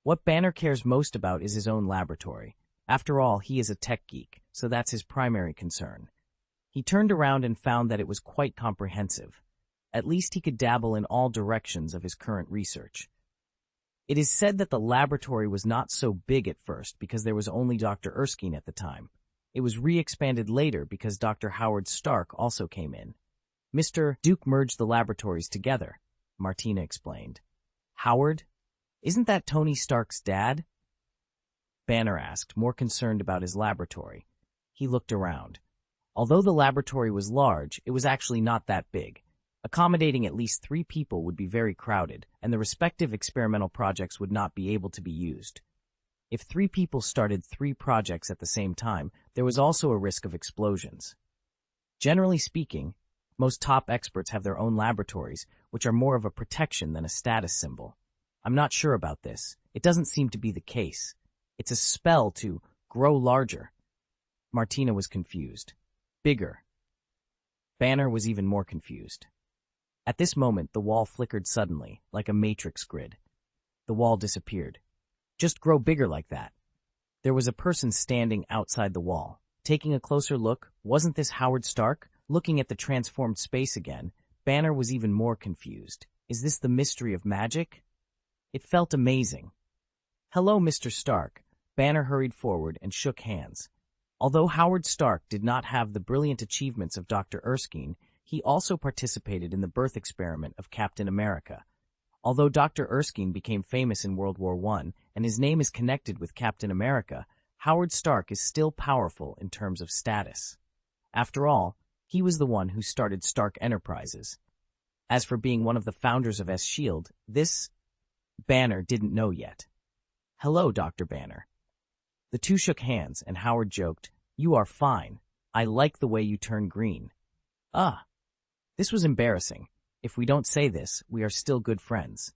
What Banner cares most about is his own laboratory. After all, he is a tech geek, so that's his primary concern. He turned around and found that it was quite comprehensive. At least he could dabble in all directions of his current research. It is said that the laboratory was not so big at first because there was only Dr. Erskine at the time. It was re-expanded later because Dr. Howard Stark also came in. Mr. Duke merged the laboratories together, Martina explained. Howard? Isn't that Tony Stark's dad? Banner asked, more concerned about his laboratory. He looked around. Although the laboratory was large, it was actually not that big. Accommodating at least 3 people would be very crowded, and the respective experimental projects would not be able to be used. If 3 people started 3 projects at the same time, there was also a risk of explosions. Generally speaking, most top experts have their own laboratories, which are more of a protection than a status symbol. I'm not sure about this. It doesn't seem to be the case. It's a spell to grow larger. Martina was confused. Bigger. Banner was even more confused. At this moment, the wall flickered suddenly, like a matrix grid. The wall disappeared. Just grow bigger like that. There was a person standing outside the wall. Taking a closer look, wasn't this Howard Stark? Looking at the transformed space again, Banner was even more confused. Is this the mystery of magic? It felt amazing. Hello, Mr. Stark. Banner hurried forward and shook hands. Although Howard Stark did not have the brilliant achievements of Dr. Erskine, he also participated in the birth experiment of Captain America. Although Dr. Erskine became famous in World War I and his name is connected with Captain America, Howard Stark is still powerful in terms of status. After all, he was the one who started Stark Enterprises. As for being one of the founders of S.H.I.E.L.D., this Banner didn't know yet. Hello, Dr. Banner. The two shook hands, and Howard joked, "You are fine. I like the way you turn green." Ah, this was embarrassing. If we don't say this, we are still good friends.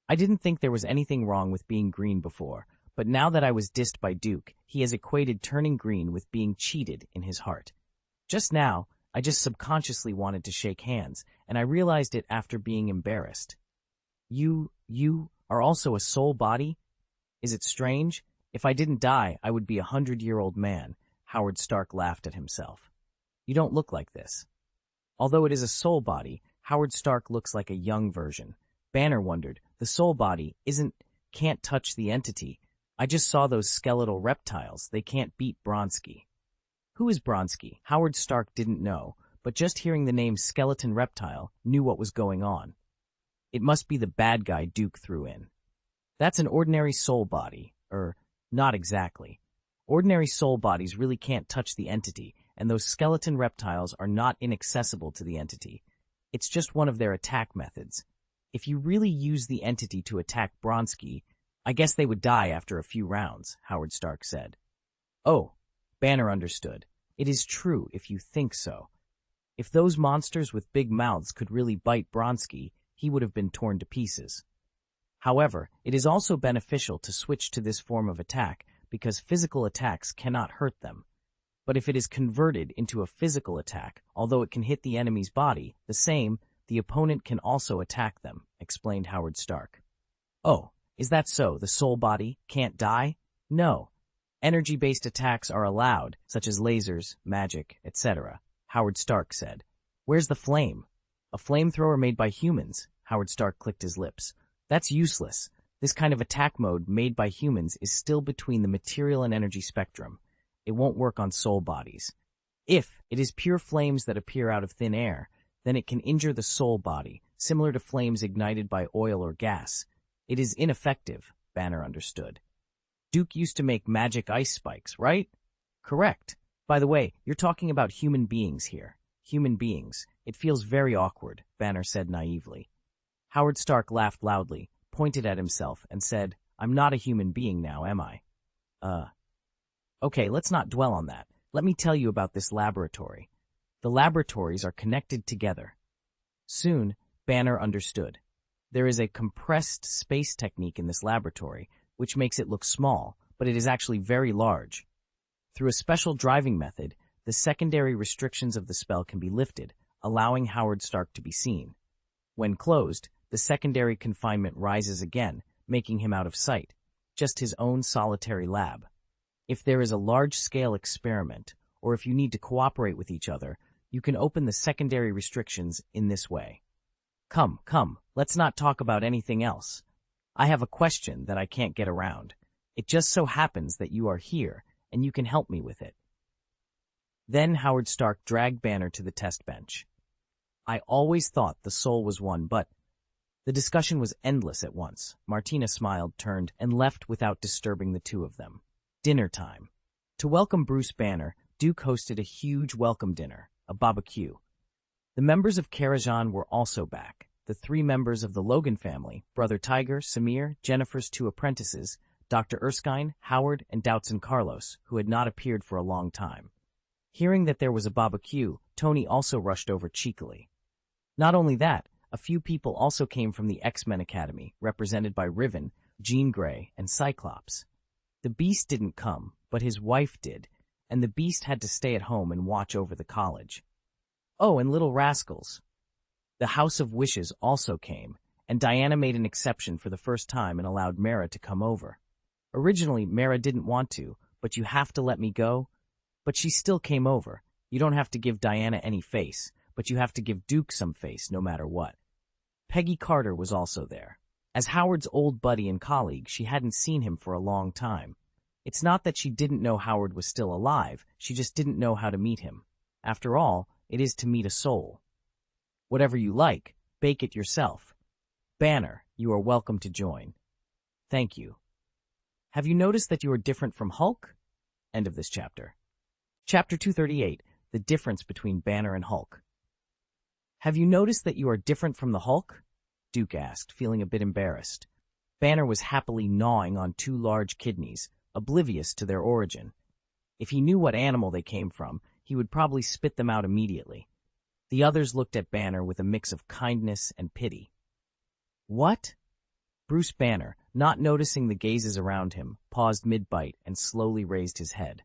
I didn't think there was anything wrong with being green before, but now that I was dissed by Duke, he has equated turning green with being cheated in his heart. Just now, I just subconsciously wanted to shake hands, and I realized it after being embarrassed. You are also a soul body? Is it strange? If I didn't die, I would be 100-year-old man. Howard Stark laughed at himself. You don't look like this. Although it is a soul body, Howard Stark looks like a young version. Banner wondered, the soul body can't touch the entity. I just saw those skeletal reptiles. They can't beat Bronski. Who is Bronski? Howard Stark didn't know, but just hearing the name skeleton reptile knew what was going on. It must be the bad guy Duke threw in. That's an ordinary soul body. Not exactly. Ordinary soul bodies really can't touch the entity, and those skeleton reptiles are not inaccessible to the entity. It's just one of their attack methods. If you really use the entity to attack Bronski, I guess they would die after a few rounds, Howard Stark said. Oh, Banner understood. It is true if you think so. If those monsters with big mouths could really bite Bronski, he would have been torn to pieces. However, it is also beneficial to switch to this form of attack because physical attacks cannot hurt them. But if it is converted into a physical attack, although it can hit the enemy's body, the opponent can also attack them, explained Howard Stark. Oh, is that so? The soul body can't die? No. Energy-based attacks are allowed, such as lasers, magic, etc., Howard Stark said. Where's the flame? A flamethrower made by humans, Howard Stark clicked his lips. That's useless. This kind of attack mode made by humans is still between the material and energy spectrum. It won't work on soul bodies. If it is pure flames that appear out of thin air, then it can injure the soul body, similar to flames ignited by oil or gas. It is ineffective, Banner understood. Duke used to make magic ice spikes, right? Correct. By the way, you're talking about human beings here. Human beings. It feels very awkward, Banner said naively. Howard Stark laughed loudly, pointed at himself, and said, I'm not a human being now, am I? Okay, let's not dwell on that. Let me tell you about this laboratory. The laboratories are connected together. Soon, Banner understood. There is a compressed space technique in this laboratory, which makes it look small, but it is actually very large. Through a special driving method, the secondary restrictions of the spell can be lifted, allowing Howard Stark to be seen. When closed, the secondary confinement rises again, making him out of sight, just his own solitary lab. If there is a large-scale experiment, or if you need to cooperate with each other, you can open the secondary restrictions in this way. Come, let's not talk about anything else. I have a question that I can't get around. It just so happens that you are here, and you can help me with it. Then Howard Stark dragged Banner to the test bench. I always thought the soul was one, but the discussion was endless at once. Martina smiled, turned, and left without disturbing the two of them. Dinner time. To welcome Bruce Banner, Duke hosted a huge welcome dinner, a barbecue. The members of Karajan were also back. The 3 members of the Logan family, Brother Tiger, Samir, Jennifer's 2 apprentices, Dr. Erskine, Howard, and Doubtson Carlos, who had not appeared for a long time. Hearing that there was a barbecue, Tony also rushed over cheekily. Not only that, a few people also came from the X-Men Academy, represented by Riven, Jean Grey, and Cyclops. The Beast didn't come, but his wife did, and the Beast had to stay at home and watch over the college. Oh, and little rascals. The House of Wishes also came, and Diana made an exception for the first time and allowed Mara to come over. Originally, Mara didn't want to, but you have to let me go. But she still came over. You don't have to give Diana any face, but you have to give Duke some face no matter what. Peggy Carter was also there. As Howard's old buddy and colleague, she hadn't seen him for a long time. It's not that she didn't know Howard was still alive, she just didn't know how to meet him. After all, it is to meet a soul. Whatever you like, bake it yourself. Banner, you are welcome to join. Thank you. Have you noticed that you are different from Hulk? End of this chapter. Chapter 238, The Difference Between Banner and Hulk. Have you noticed that you are different from the Hulk? Duke asked, feeling a bit embarrassed. Banner was happily gnawing on 2 large kidneys, oblivious to their origin. If he knew what animal they came from, he would probably spit them out immediately. The others looked at Banner with a mix of kindness and pity. What? Bruce Banner, not noticing the gazes around him, paused mid-bite and slowly raised his head.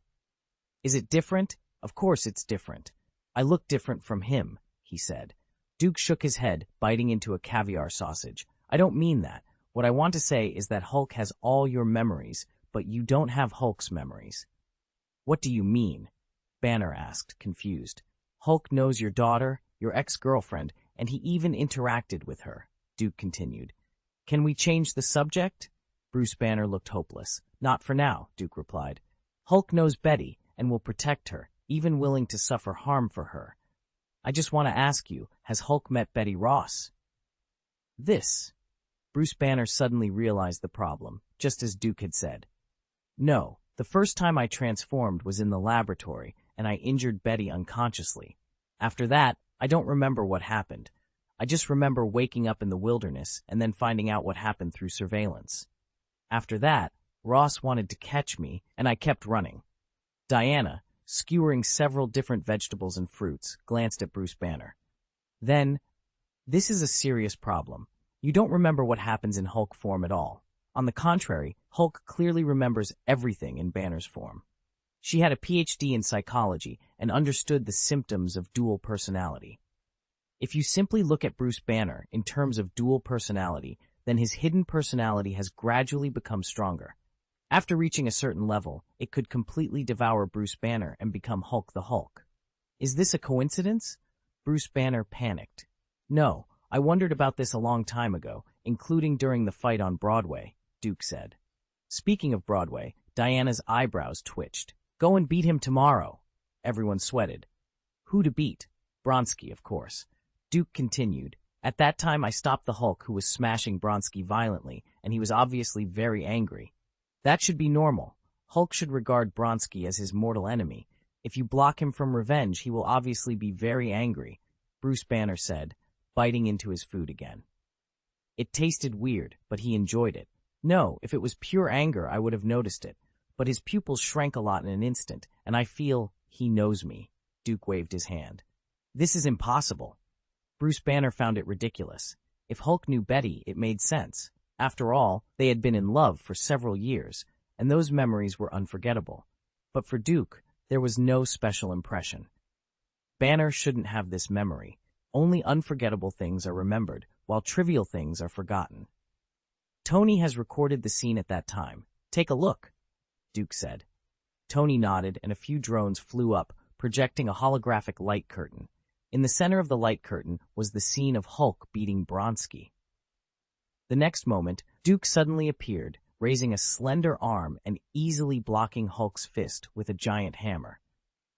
Is it different? Of course it's different. I look different from him, he said. Duke shook his head, biting into a caviar sausage. I don't mean that. What I want to say is that Hulk has all your memories, but you don't have Hulk's memories. What do you mean? Banner asked, confused. Hulk knows your daughter, your ex-girlfriend, and he even interacted with her, Duke continued. Can we change the subject? Bruce Banner looked hopeless. Not for now, Duke replied. Hulk knows Betty and will protect her, even willing to suffer harm for her. I just want to ask you, has Hulk met Betty Ross? Bruce Banner suddenly realized the problem, just as Duke had said. No, the first time I transformed was in the laboratory, and I injured Betty unconsciously. After that, I don't remember what happened. I just remember waking up in the wilderness and then finding out what happened through surveillance. After that, Ross wanted to catch me, and I kept running. Diana, skewering several different vegetables and fruits, glanced at Bruce Banner. Then, this is a serious problem. You don't remember what happens in Hulk form at all. On the contrary, Hulk clearly remembers everything in Banner's form. She had a PhD in psychology and understood the symptoms of dual personality. If you simply look at Bruce Banner in terms of dual personality, then his hidden personality has gradually become stronger. After reaching a certain level, it could completely devour Bruce Banner and become Hulk the Hulk. Is this a coincidence? Bruce Banner panicked. No, I wondered about this a long time ago, including during the fight on Broadway, Duke said. Speaking of Broadway, Diana's eyebrows twitched. Go and beat him tomorrow. Everyone sweated. Who to beat? Bronski, of course. Duke continued. At that time I stopped the Hulk who was smashing Bronski violently, and he was obviously very angry. That should be normal. Hulk should regard Bronski as his mortal enemy. If you block him from revenge, he will obviously be very angry, Bruce Banner said, biting into his food again. It tasted weird, but he enjoyed it. No, if it was pure anger, I would have noticed it. But his pupils shrank a lot in an instant, and I feel he knows me. Duke waved his hand. This is impossible. Bruce Banner found it ridiculous. If Hulk knew Betty, it made sense. After all, they had been in love for several years, and those memories were unforgettable. But for Duke, there was no special impression. Banner shouldn't have this memory. Only unforgettable things are remembered, while trivial things are forgotten. Tony has recorded the scene at that time. Take a look, Duke said. Tony nodded, and a few drones flew up, projecting a holographic light curtain. In the center of the light curtain was the scene of Hulk beating Bronski. The next moment, Duke suddenly appeared, raising a slender arm and easily blocking Hulk's fist with a giant hammer.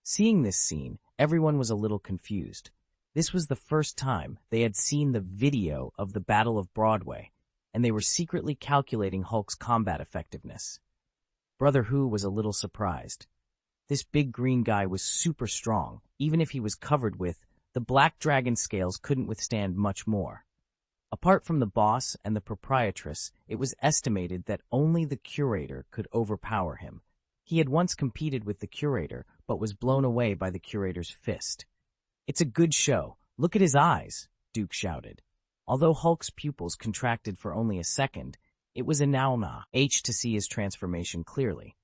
Seeing this scene, everyone was a little confused. This was the first time they had seen the video of the Battle of Broadway, and they were secretly calculating Hulk's combat effectiveness. Brother Who was a little surprised. This big green guy was super strong. Even if he was covered with, the black dragon scales couldn't withstand much more. Apart from the boss and the proprietress, it was estimated that only the curator could overpower him. He had once competed with the curator, but was blown away by the curator's fist. "It's a good show. Look at his eyes," Duke shouted. Although Hulk's pupils contracted for only a second, it was enough to see his transformation clearly.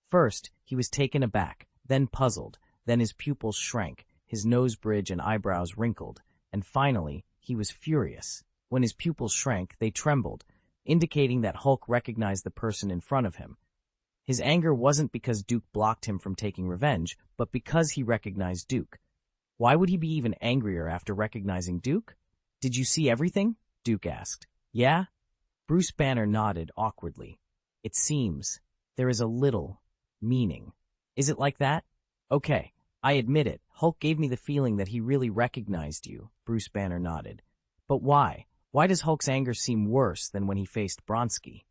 First, he was taken aback, then puzzled, then his pupils shrank, his nose bridge and eyebrows wrinkled, and finally, he was furious. When his pupils shrank, they trembled, indicating that Hulk recognized the person in front of him. His anger wasn't because Duke blocked him from taking revenge, but because he recognized Duke. Why would he be even angrier after recognizing Duke? "Did you see everything?" Duke asked. "Yeah?" Bruce Banner nodded awkwardly. "It seems there is a little meaning. Is it like that?" "Okay, I admit it. Hulk gave me the feeling that he really recognized you," Bruce Banner nodded. "But why? Why does Hulk's anger seem worse than when he faced Bronski?"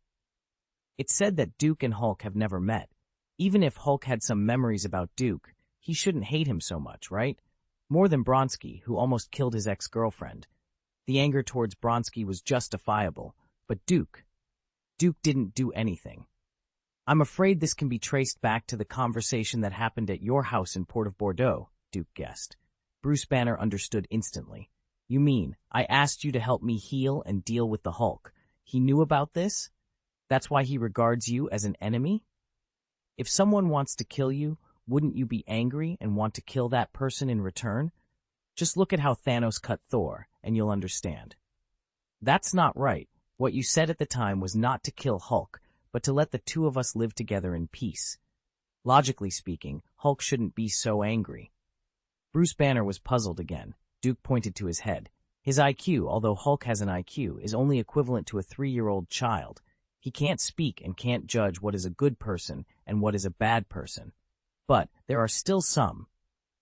"It's said that Duke and Hulk have never met. Even if Hulk had some memories about Duke, he shouldn't hate him so much, right? More than Bronski, who almost killed his ex-girlfriend. The anger towards Bronski was justifiable, but Duke didn't do anything. I'm afraid this can be traced back to the conversation that happened at your house in Port of Bordeaux," Duke guessed. Bruce Banner understood instantly. "You mean, I asked you to help me heal and deal with the Hulk. He knew about this? That's why he regards you as an enemy? If someone wants to kill you, wouldn't you be angry and want to kill that person in return? Just look at how Thanos cut Thor, and you'll understand." "That's not right. What you said at the time was not to kill Hulk, but to let the two of us live together in peace. Logically speaking, Hulk shouldn't be so angry." Bruce Banner was puzzled again. Duke pointed to his head. "His IQ, although Hulk has an IQ, is only equivalent to a 3-year-old child. He can't speak and can't judge what is a good person and what is a bad person. But there are still some.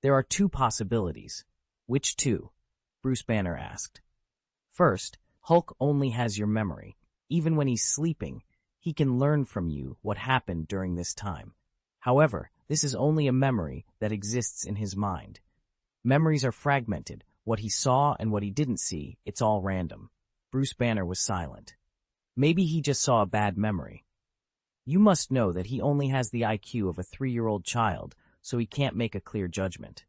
There are 2 possibilities." "Which 2? Bruce Banner asked. "First, Hulk only has your memory. Even when he's sleeping, he can learn from you what happened during this time. However, this is only a memory that exists in his mind. Memories are fragmented. What he saw and what he didn't see, it's all random." Bruce Banner was silent. "Maybe he just saw a bad memory. You must know that he only has the IQ of a 3-year-old child, so he can't make a clear judgment."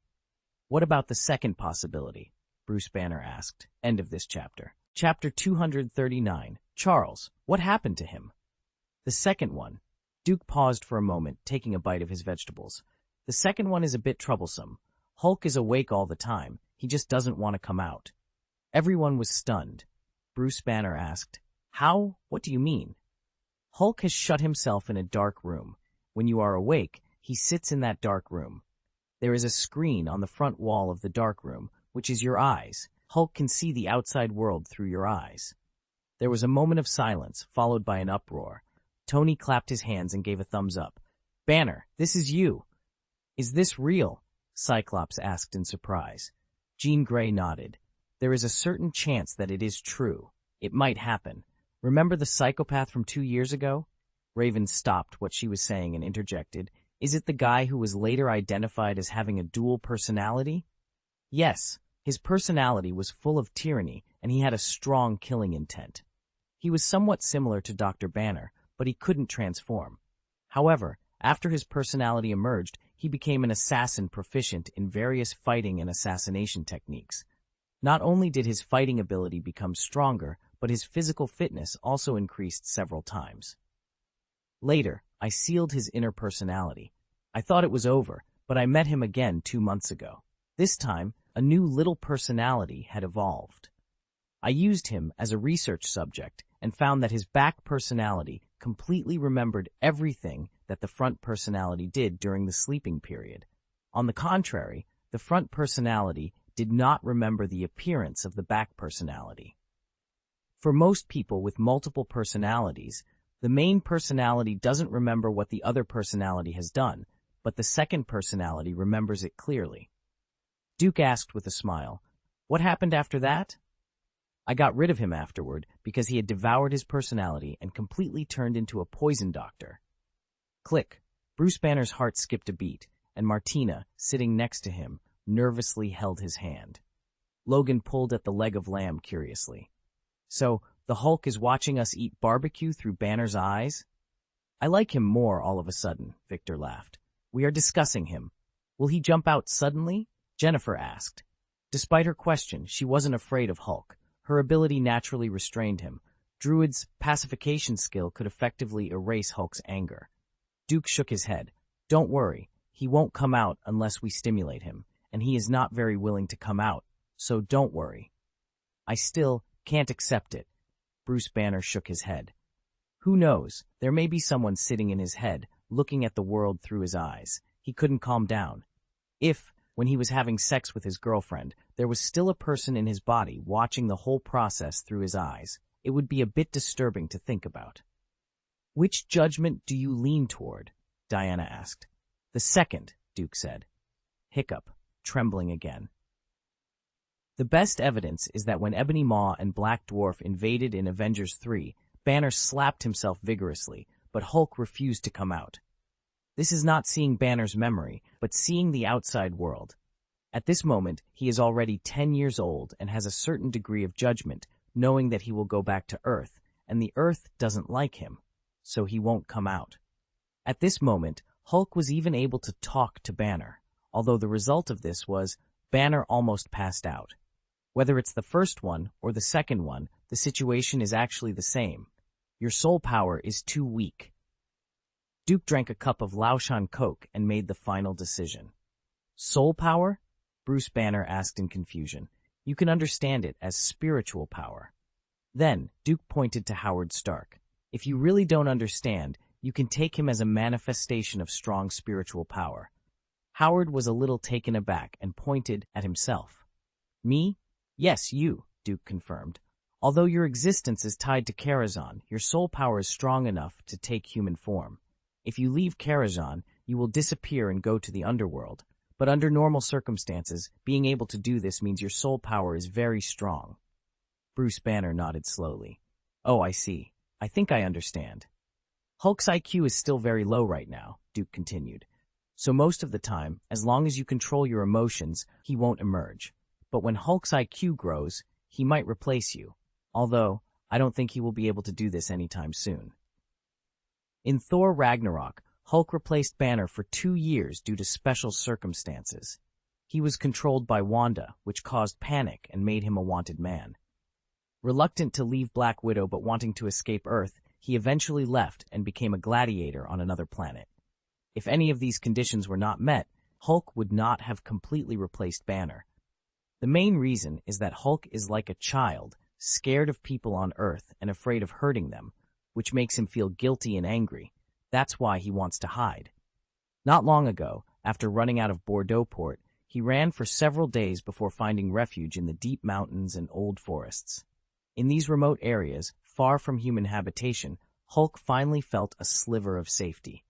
"What about the second possibility?" Bruce Banner asked. End of this chapter. Chapter 239. Charles, what happened to him? The second one. Duke paused for a moment, taking a bite of his vegetables. "The second one is a bit troublesome. Hulk is awake all the time. He just doesn't want to come out." Everyone was stunned. Bruce Banner asked, "How? What do you mean?" "Hulk has shut himself in a dark room. When you are awake, he sits in that dark room. There is a screen on the front wall of the dark room, which is your eyes. Hulk can see the outside world through your eyes." There was a moment of silence, followed by an uproar. Tony clapped his hands and gave a thumbs up. "Banner, this is you." "Is this real?" Cyclops asked in surprise. Jean Grey nodded. "There is a certain chance that it is true. It might happen. Remember the psychopath from 2 years ago?" Raven stopped what she was saying and interjected. "Is it the guy who was later identified as having a dual personality?" "Yes. His personality was full of tyranny, and he had a strong killing intent. He was somewhat similar to Dr. Banner, but he couldn't transform. However, after his personality emerged, he became an assassin proficient in various fighting and assassination techniques. Not only did his fighting ability become stronger, but his physical fitness also increased several times. Later, I sealed his inner personality. I thought it was over, but I met him again 2 months ago. This time, a new little personality had evolved. I used him as a research subject and found that his back personality completely remembered everything that the front personality did during the sleeping period. On the contrary, the front personality did not remember the appearance of the back personality. For most people with multiple personalities, the main personality doesn't remember what the other personality has done, but the second personality remembers it clearly. Duke asked with a smile, "What happened after that?" "I got rid of him afterward because he had devoured his personality and completely turned into a poison doctor." Click. Bruce Banner's heart skipped a beat. and Martina, sitting next to him, nervously held his hand. Logan pulled at the leg of lamb curiously. So, the Hulk is watching us eat barbecue through Banner's eyes? I like him more all of a sudden, Victor laughed. We are discussing him. Will he jump out suddenly? Jennifer asked. Despite her question, she wasn't afraid of Hulk. Her ability naturally restrained him. Druid's pacification skill could effectively erase Hulk's anger. Duke shook his head. Don't worry, he won't come out unless we stimulate him, and he is not very willing to come out, so don't worry. I still can't accept it. Bruce Banner shook his head. Who knows, there may be someone sitting in his head, looking at the world through his eyes. He couldn't calm down. If, when he was having sex with his girlfriend, there was still a person in his body watching the whole process through his eyes, it would be a bit disturbing to think about. Which judgment do you lean toward? Diana asked. The second, Duke said. Hiccup, trembling again. The best evidence is that when Ebony Maw and Black Dwarf invaded in Avengers 3, Banner slapped himself vigorously, but Hulk refused to come out. This is not seeing Banner's memory, but seeing the outside world. At this moment, he is already 10 years old and has a certain degree of judgment, knowing that he will go back to Earth, and the Earth doesn't like him, so he won't come out. At this moment, Hulk was even able to talk to Banner, although the result of this was Banner almost passed out. Whether it's the first one or the second one, the situation is actually the same. Your soul power is too weak. Duke drank a cup of Laoshan Coke and made the final decision. Soul power? Bruce Banner asked in confusion. You can understand it as spiritual power. Then, Duke pointed to Howard Stark. If you really don't understand, you can take him as a manifestation of strong spiritual power. Howard was a little taken aback and pointed at himself. Me? Yes, you, Duke confirmed. Although your existence is tied to Karazhan, your soul power is strong enough to take human form. If you leave Karazhan, you will disappear and go to the underworld. But under normal circumstances, being able to do this means your soul power is very strong. Bruce Banner nodded slowly. Oh, I see. I think I understand. Hulk's IQ is still very low right now, Duke continued. So most of the time, as long as you control your emotions, he won't emerge. But when Hulk's IQ grows, he might replace you. Although, I don't think he will be able to do this anytime soon. In Thor Ragnarok, Hulk replaced Banner for 2 years due to special circumstances. He was controlled by Wanda, which caused panic and made him a wanted man. Reluctant to leave Black Widow but wanting to escape Earth, he eventually left and became a gladiator on another planet. If any of these conditions were not met, Hulk would not have completely replaced Banner. The main reason is that Hulk is like a child, scared of people on Earth and afraid of hurting them, which makes him feel guilty and angry. That's why he wants to hide. Not long ago, after running out of Bordeauxport, he ran for several days before finding refuge in the deep mountains and old forests. In these remote areas, far from human habitation, Hulk finally felt a sliver of safety.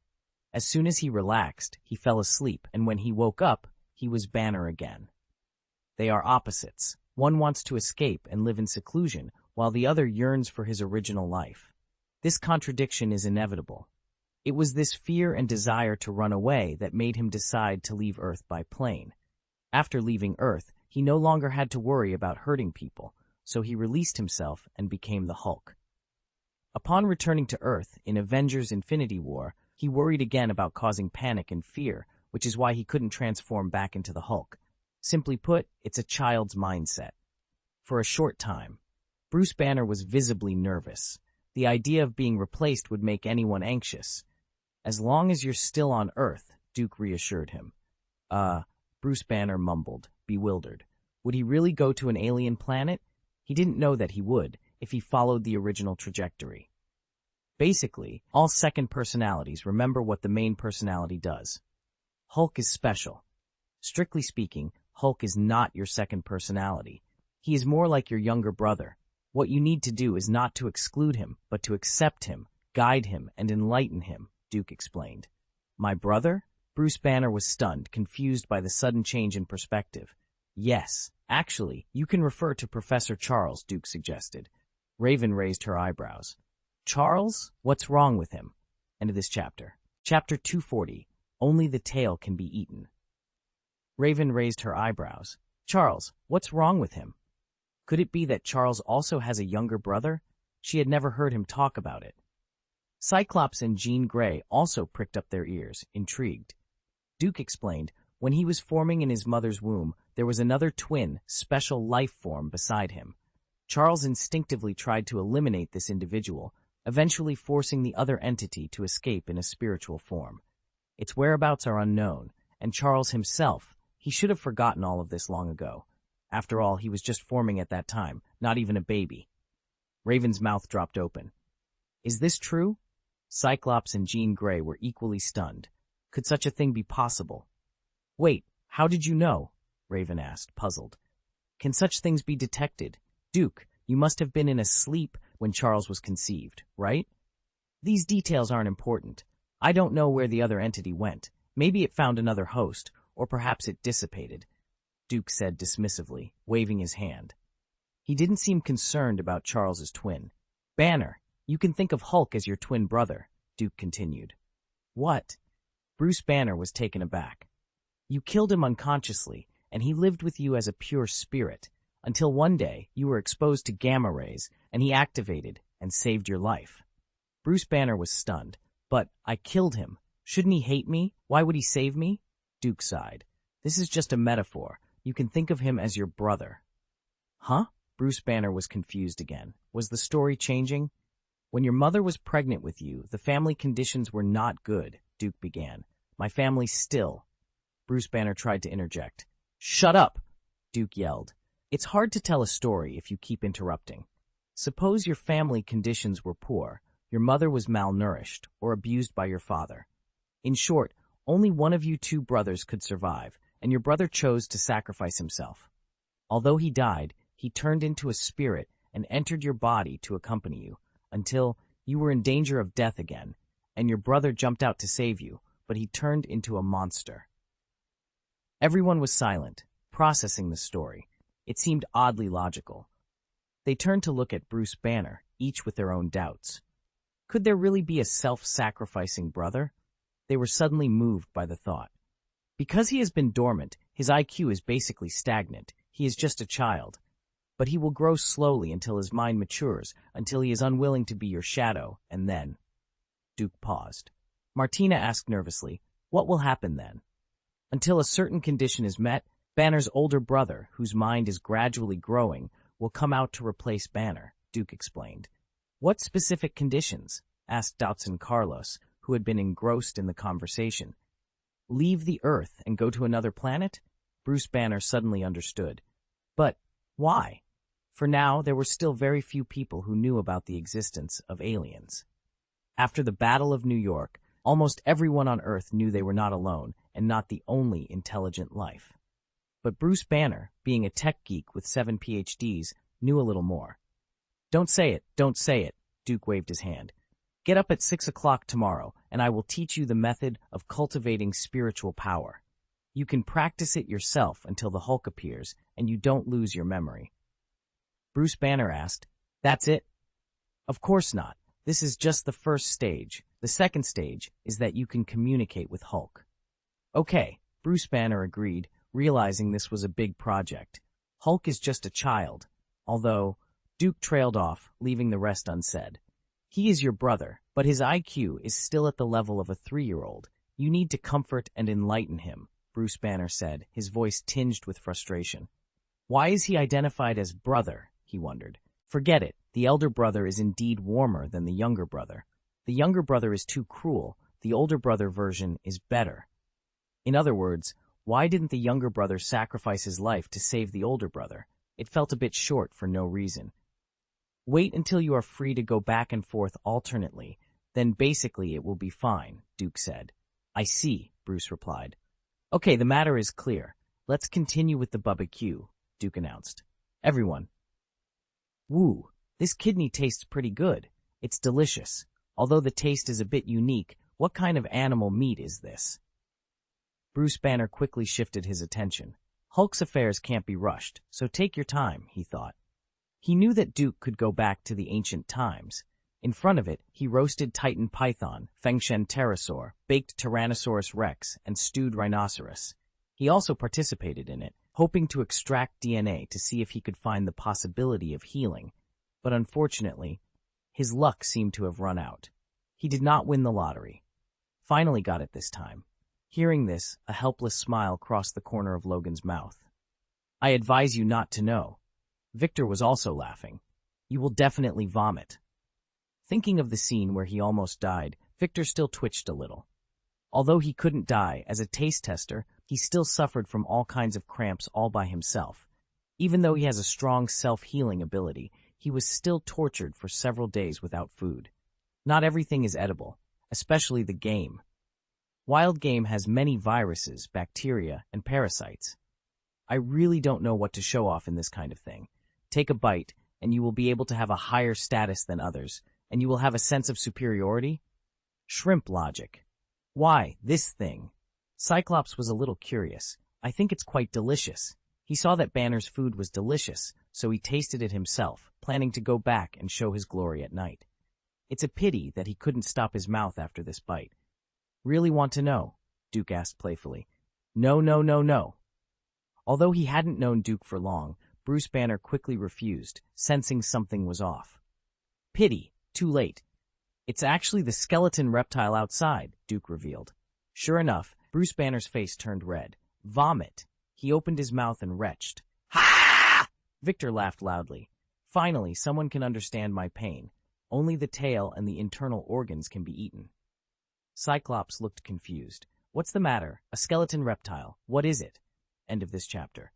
As soon as he relaxed, he fell asleep, and when he woke up, he was Banner again. They are opposites. One wants to escape and live in seclusion, while the other yearns for his original life. This contradiction is inevitable. It was this fear and desire to run away that made him decide to leave Earth by plane. After leaving Earth, he no longer had to worry about hurting people, so he released himself and became the Hulk. Upon returning to Earth in Avengers Infinity War, he worried again about causing panic and fear, which is why he couldn't transform back into the Hulk. Simply put, it's a child's mindset. For a short time, Bruce Banner was visibly nervous. The idea of being replaced would make anyone anxious. As long as you're still on Earth, Duke reassured him. Bruce Banner mumbled, bewildered. Would he really go to an alien planet? He didn't know that he would, if he followed the original trajectory. Basically, all second personalities remember what the main personality does. Hulk is special. Strictly speaking, Hulk is not your second personality. He is more like your younger brother. What you need to do is not to exclude him, but to accept him, guide him, and enlighten him, Duke explained. My brother? Bruce Banner was stunned, confused by the sudden change in perspective. Yes, actually, you can refer to Professor Charles, Duke suggested. Raven raised her eyebrows. Charles? What's wrong with him? End of this chapter. Chapter 240. Only the tail can be eaten. Raven raised her eyebrows. Charles, what's wrong with him? Could it be that Charles also has a younger brother? She had never heard him talk about it. Cyclops and Jean Grey also pricked up their ears, intrigued. Duke explained, when he was forming in his mother's womb, there was another twin, special life form beside him. Charles instinctively tried to eliminate this individual, eventually forcing the other entity to escape in a spiritual form. Its whereabouts are unknown, and Charles himself, he should have forgotten all of this long ago. After all, he was just forming at that time, not even a baby. Raven's mouth dropped open. Is this true? Cyclops and Jean Grey were equally stunned. Could such a thing be possible? Wait, how did you know? Raven asked, puzzled. Can such things be detected? Duke, you must have been in a sleep when Charles was conceived, right? These details aren't important. I don't know where the other entity went. Maybe it found another host, or perhaps it dissipated, Duke said dismissively, waving his hand. He didn't seem concerned about Charles's twin. Banner, you can think of Hulk as your twin brother, Duke continued. What? Bruce Banner was taken aback. You killed him unconsciously, and he lived with you as a pure spirit, until one day you were exposed to gamma rays, and he activated and saved your life. Bruce Banner was stunned. But I killed him. Shouldn't he hate me? Why would he save me? Duke sighed. This is just a metaphor. You can think of him as your brother. Huh? Bruce Banner was confused again. Was the story changing? When your mother was pregnant with you, the family conditions were not good, Duke began. My family still. Bruce Banner tried to interject. Shut up, Duke yelled. It's hard to tell a story if you keep interrupting. Suppose your family conditions were poor. Your mother was malnourished or abused by your father. In short, only one of you two brothers could survive, and your brother chose to sacrifice himself. Although he died, he turned into a spirit and entered your body to accompany you, until you were in danger of death again, and your brother jumped out to save you, but he turned into a monster. Everyone was silent, processing the story. It seemed oddly logical. They turned to look at Bruce Banner, each with their own doubts. Could there really be a self-sacrificing brother? They were suddenly moved by the thought. Because he has been dormant, his IQ is basically stagnant. He is just a child. But he will grow slowly until his mind matures, until he is unwilling to be your shadow, and then... Duke paused. Martina asked nervously, what will happen then? Until a certain condition is met, Banner's older brother, whose mind is gradually growing, will come out to replace Banner, Duke explained. What specific conditions? Asked Dotson Carlos, who had been engrossed in the conversation. Leave the Earth and go to another planet? Bruce Banner suddenly understood. But why? For now, there were still very few people who knew about the existence of aliens. After the Battle of New York, almost everyone on Earth knew they were not alone and not the only intelligent life. But Bruce Banner, being a tech geek with 7 PhDs, knew a little more. Don't say it, Duke waved his hand. Get up at 6 o'clock tomorrow, and I will teach you the method of cultivating spiritual power. You can practice it yourself until the Hulk appears, and you don't lose your memory. Bruce Banner asked, That's it? Of course not. This is just the first stage. The second stage is that you can communicate with Hulk. Okay, Bruce Banner agreed, realizing this was a big project. Hulk is just a child, although... Duke trailed off, leaving the rest unsaid. He is your brother, but his IQ is still at the level of a 3-year-old. You need to comfort and enlighten him, Bruce Banner said, his voice tinged with frustration. Why is he identified as brother? He wondered. Forget it. The elder brother is indeed warmer than the younger brother. The younger brother is too cruel. The older brother version is better. In other words, why didn't the younger brother sacrifice his life to save the older brother? It felt a bit short for no reason. Wait until you are free to go back and forth alternately, then basically it will be fine, Duke said. I see, Bruce replied. Okay, the matter is clear. Let's continue with the barbecue, Duke announced. Everyone. Woo, this kidney tastes pretty good. It's delicious. Although the taste is a bit unique, what kind of animal meat is this? Bruce Banner quickly shifted his attention. Hulk's affairs can't be rushed, so take your time, he thought. He knew that Duke could go back to the ancient times. In front of it, he roasted Titan python, Fengshen pterosaur, baked Tyrannosaurus rex, and stewed rhinoceros. He also participated in it, hoping to extract DNA to see if he could find the possibility of healing. But unfortunately, his luck seemed to have run out. He did not win the lottery. Finally got it this time. Hearing this, a helpless smile crossed the corner of Logan's mouth. I advise you not to know. Victor was also laughing. You will definitely vomit. Thinking of the scene where he almost died, Victor still twitched a little. Although he couldn't die, as a taste tester, he still suffered from all kinds of cramps all by himself. Even though he has a strong self-healing ability, he was still tortured for several days without food. Not everything is edible, especially the game. Wild game has many viruses, bacteria, and parasites. I really don't know what to show off in this kind of thing. Take a bite, and you will be able to have a higher status than others, and you will have a sense of superiority? Shrimp logic. Why, this thing? Cyclops was a little curious. I think it's quite delicious. He saw that Banner's food was delicious, so he tasted it himself, planning to go back and show his glory at night. It's a pity that he couldn't stop his mouth after this bite. Really want to know? Duke asked playfully. No. Although he hadn't known Duke for long, Bruce Banner quickly refused, sensing something was off. Pity. Too late. It's actually the skeleton reptile outside, Duke revealed. Sure enough, Bruce Banner's face turned red. Vomit. He opened his mouth and retched. Ha! Victor laughed loudly. Finally, someone can understand my pain. Only the tail and the internal organs can be eaten. Cyclops looked confused. What's the matter? A skeleton reptile. What is it? End of this chapter.